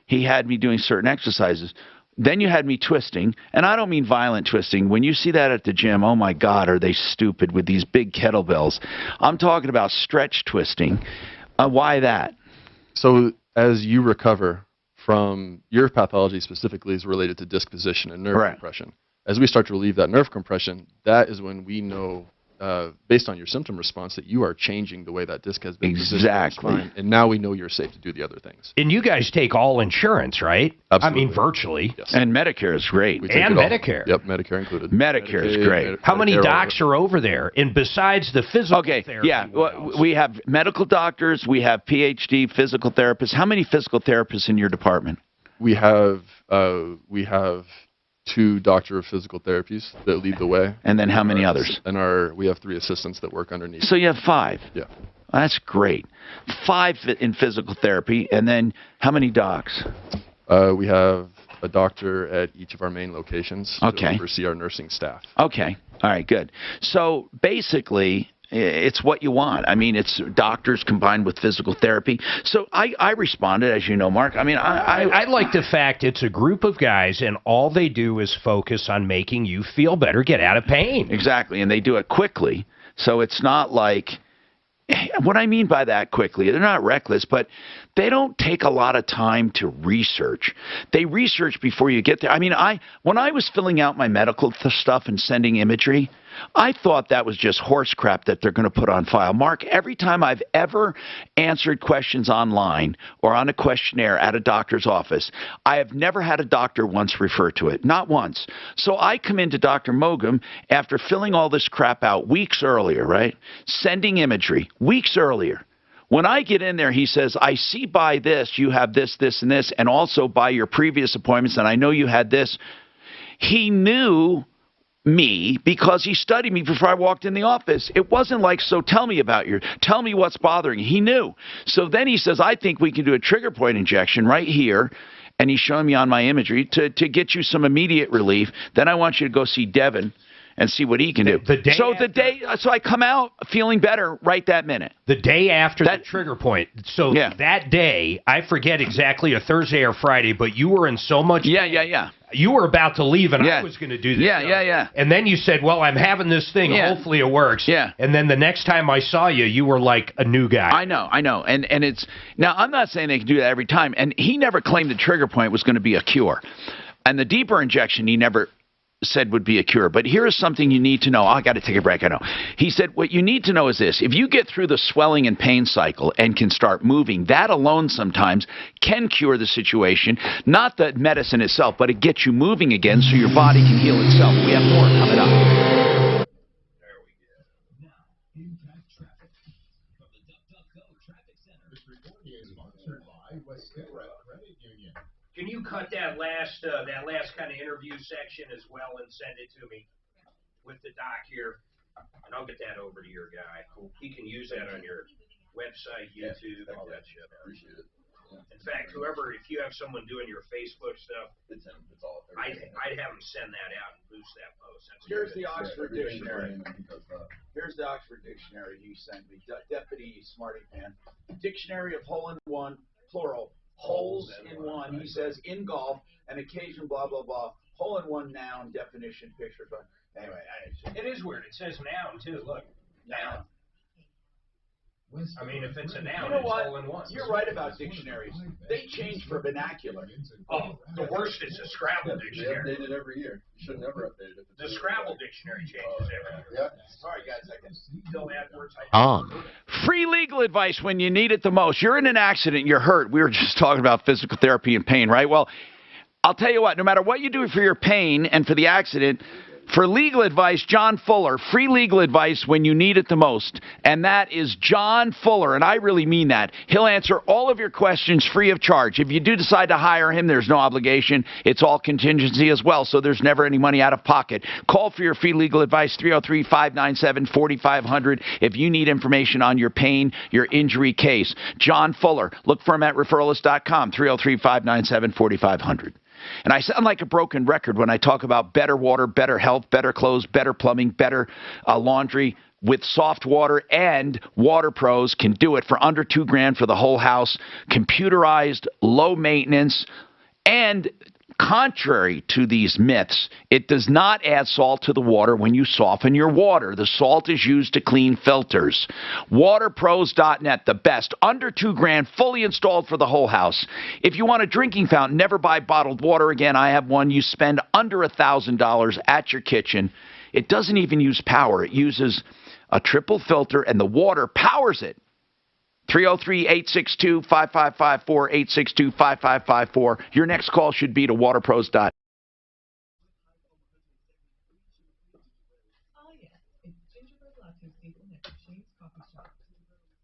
he had me doing certain exercises. Then you had me twisting, and I don't mean violent twisting. When you see that at the gym, oh, my God, are they stupid with these big kettlebells. I'm talking about stretch twisting. Why that? So as you recover from your pathology specifically is related to disc position and nerve compression. As we start to relieve that nerve compression, that is when we know, based on your symptom response, that you are changing the way that disc has been positioned in your spine, and now we know you're safe to do the other things. And you guys take all insurance, right? Absolutely. I mean, virtually. Yes. And Medicare is great. And Medicare. Yep, Medicare included. Medicare is great. How many docs are over there? And besides the physical therapy? Yeah, we have medical doctors, we have PhD physical therapists. How many physical therapists in your department? We have 2 doctor of physical therapies that lead the way. And then how many others? And we have 3 assistants that work underneath. So you have 5. Yeah. That's great. 5 in physical therapy, and then how many docs? We have a doctor at each of our main locations to oversee our nursing staff. Okay. All right, good. So basically, it's what you want. I mean, it's doctors combined with physical therapy. So I responded, as you know, Mark. I mean, I like the fact it's a group of guys, and all they do is focus on making you feel better, get out of pain. Exactly, and they do it quickly. So it's not like, what I mean by that quickly, they're not reckless, but they don't take a lot of time to research. They research before you get there. I mean, when I was filling out my medical stuff and sending imagery, I thought that was just horse crap that they're going to put on file. Mark, every time I've ever answered questions online or on a questionnaire at a doctor's office, I have never had a doctor once refer to it. Not once. So I come into Dr. Mogum after filling all this crap out weeks earlier, right? Sending imagery weeks earlier. When I get in there, he says, I see by this, you have this, this, and this, and also by your previous appointments, and I know you had this. He knew me because he studied me before I walked in the office. It wasn't like, so tell me what's bothering you. He knew. So then he says, I think we can do a trigger point injection right here. And he's showing me on my imagery to get you some immediate relief. Then I want you to go see Devin and see what he can do. So I come out feeling better right that minute. The day after the trigger point. So that day, I forget exactly a Thursday or Friday, but you were in so much pain. You were about to leave, and I was going to do this. And then you said, well, I'm having this thing. Hopefully it works. And then the next time I saw you, you were like a new guy. I know. And it's now, I'm not saying they can do that every time. And he never claimed the trigger point was going to be a cure. And the deeper injection, he never said would be a cure. But here is something you need to know. I got to take a break, I know. He said, what you need to know is this. If you get through the swelling and pain cycle and can start moving, that alone sometimes can cure the situation. Not the medicine itself, but it gets you moving again so your body can heal itself. We have more coming up. Can you cut that last kind of interview section as well and send it to me with the doc here, and I'll get that over to your guy. He can use that on your website, YouTube, all that shit. Appreciate it. In fact, if you have someone doing your Facebook stuff, I'd have them send that out and boost that post. Here's the Oxford Dictionary. Here's the Oxford Dictionary he sent me. Deputy Smarty Pan. Dictionary of hole-in-one, plural. Holes in one, he says, in golf, an occasion, blah, blah, blah. Hole-in-one, noun, definition, picture. But anyway, it is weird. It says noun, too. Look, noun. I mean, if it's a noun, You know it's what? all in one. You're right about dictionaries. They change for vernacular. Oh, the worst is the Scrabble They dictionary. update it every year. You should never update it. The Scrabble dictionary changes every year. Yeah. Sorry, guys. I can still add words. Free legal advice when you need it the most. You're in an accident, you're hurt. We were just talking about physical therapy and pain, right? Well, I'll tell you what, no matter what you do for your pain and for the accident, for legal advice, John Fuller, free legal advice when you need it the most. And that is John Fuller, and I really mean that. He'll answer all of your questions free of charge. If you do decide to hire him, there's no obligation. It's all contingency as well, so there's never any money out of pocket. Call for your free legal advice, 303-597-4500, if you need information on your pain, your injury case. John Fuller. Look for him at referralist.com, 303-597-4500. And I sound like a broken record when I talk about better water, better health, better clothes, better plumbing, better laundry with soft water, and Water Pros can do it for under $2,000 for the whole house. Computerized, low maintenance, and contrary to these myths, it does not add salt to the water when you soften your water. The salt is used to clean filters. WaterPros.net, the best. Under $2,000, fully installed for the whole house. If you want a drinking fountain, never buy bottled water again. I have one. You spend under $1,000 at your kitchen. It doesn't even use power. It uses a triple filter, and the water powers it. 303-862-5554, 862-5554. Your next call should be to WaterPros.net. Oh yes, it's gingerbread latte season at Shane's Coffee Shop.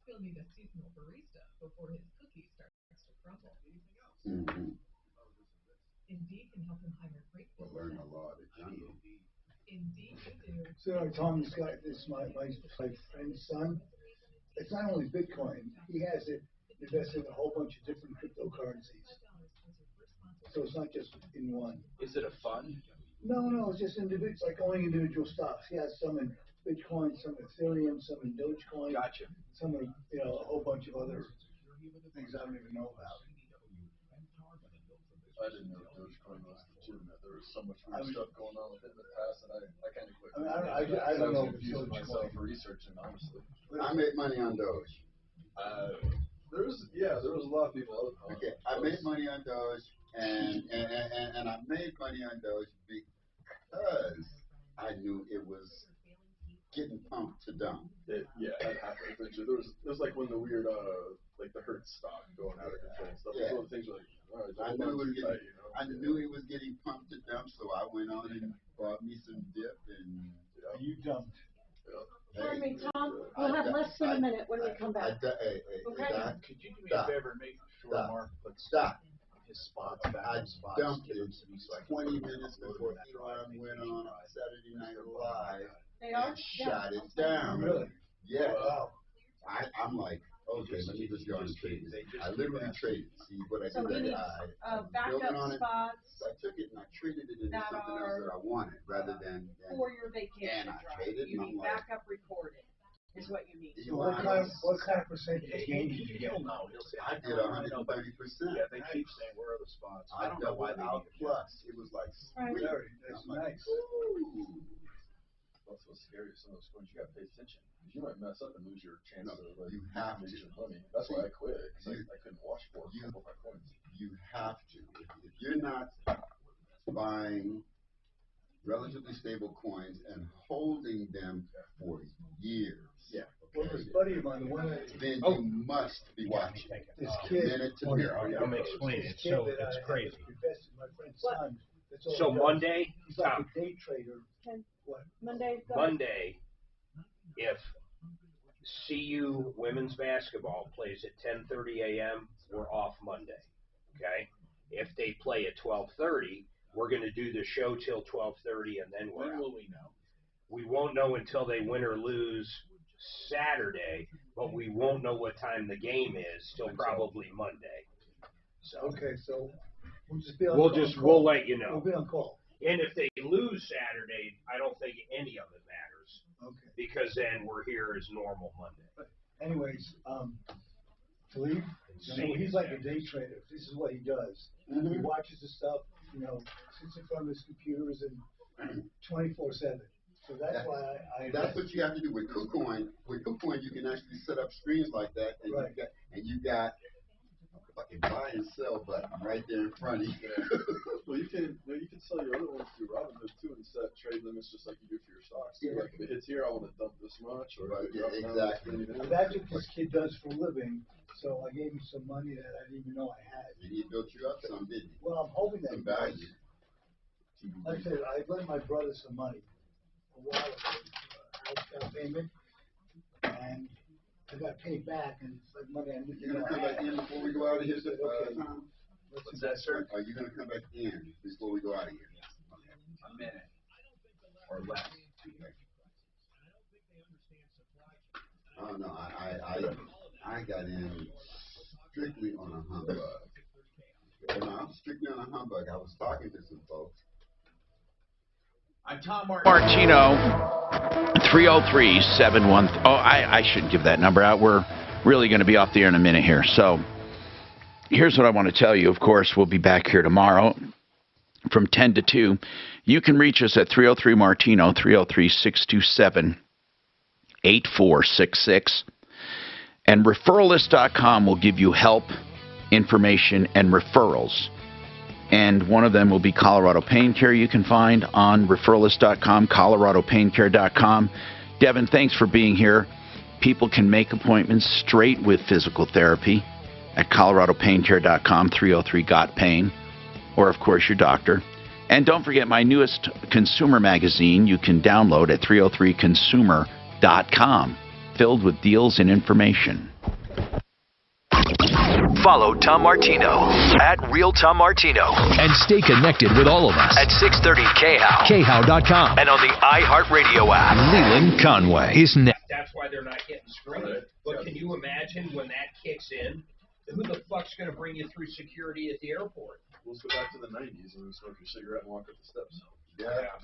He'll need a seasonal barista before his cookie starts to crumble. Indeed can help him hire great people. Learn a lot at Jungle. Indeed you do. So Tom's got this, my friend's son. It's not only Bitcoin. He has it invested in a whole bunch of different cryptocurrencies. So it's not just in one. Is it a fund? No, it's just individual. It's like owning individual stocks. He has some in Bitcoin, some in Ethereum, some in Dogecoin. Gotcha. Some in, a whole bunch of other things I don't even know about. I didn't know Dogecoin was legitimate. There was so much weird stuff going on with it in the past, and I kind of quit. I don't know. Confusing myself for researching, honestly. I made money on Doge. There was a lot of people. Okay, I made money on Doge, and I made money on Doge because I knew it was getting pumped to dump. That happened eventually. There was like when the weird like the Hertz stock going out of control and stuff. Yeah. Those things were like, all right, I knew it was getting pumped to dump, so I went on and bought me some dip, and you dumped. Pardon me, Tom, we'll have less than a minute when we come back. Okay? Could you do me a favor and make sure Mark puts his spots back? I dumped it 20 minutes before Elon went on Saturday Night Live and shot it down. Really? Yeah. Wow. I'm like, okay, let me just go and trade it. I literally traded. See what I So did? he needs backup spots. So I took it and I traded it into something else that I wanted rather than for your vacation and I drive. traded You and need I'm like, backup recorded, is what you need. So what kind of percentage gain did you get? He'll know. He'll say, I did 130%. Yeah, they keep saying, where are the spots? I don't know why they out need plus. It was like, Very, that's nice. That's what's scary. Some of those coins you got to pay attention. You might mess up and lose your chance of like, you have to. Money. That's why I quit because I couldn't watch for my coins. You have to. If you're not buying relatively stable coins and holding them for years, Well, this buddy of mine, the one that then you must be watching. This kid. Minute to minute. Let me explain it. So it's crazy. Invested in my friend's son. That's all So he does. Monday, He's like a day trader. What? Monday, if CU women's basketball plays at 10:30 a.m., we're off Monday. Okay? If they play at 12:30, we're going to do the show till 12:30, and then we're out. When will we know? We won't know until they win or lose Saturday, but we won't know what time the game is till probably Monday. So Okay, so we'll just be on we'll let you know. We'll be on call. And if they lose Saturday, I don't think any of it matters. Okay. Because then we're here as normal Monday. But anyways, Philippe, he's like a day trader. This is what he does. He watches the stuff, sits in front of his computers and 24/7. So that's why That's what you have to do with KuCoin. With KuCoin, you can actually set up screens like that, and you got a fucking buy and sell button right there in front of you. Well, you can sell your other ones through Robinhood too, and set trade limits just like you do for your stocks. So like if it hits here, I want to dump this much, or exactly. That's what this kid does for a living. So I gave him some money that I didn't even know I had. And he built you up some, didn't he? Well, I'm hoping that some value. Like I said, I lent my brother some money a while ago, house down payment, and I got paid back, and it's like money I didn't You gonna come back in before we go out of here, Tom? What's that, sir? Are you gonna come back in before we go out of here? A minute or less. Okay. Oh no, I got in strictly on a humbug. No, I was strictly on a humbug. I was talking to some folks. I'm Tom Martino, 303-713. Oh, I shouldn't give that number out. We're really going to be off the air in a minute here. So here's what I want to tell you. Of course, we'll be back here tomorrow from 10 to 2. You can reach us at 303-MARTINO, 303-627-8466. And referralist.com will give you help, information, and referrals. And one of them will be Colorado Pain Care. You can find on referralist.com, coloradopaincare.com. Devin, thanks for being here. People can make appointments straight with physical therapy at coloradopaincare.com, 303-GOT-PAIN, or, of course, your doctor. And don't forget my newest consumer magazine you can download at 303consumer.com, filled with deals and information. Follow Tom Martino at Real Tom Martino. And stay connected with all of us at 630 KHOW, KHOW.com, and on the iHeartRadio app. Leland Conway is next. That's why they're not getting screened. But can you imagine when that kicks in? Who the fuck's going to bring you through security at the airport? Let's go back to the 90s and smoke your cigarette and walk up the steps. Yeah.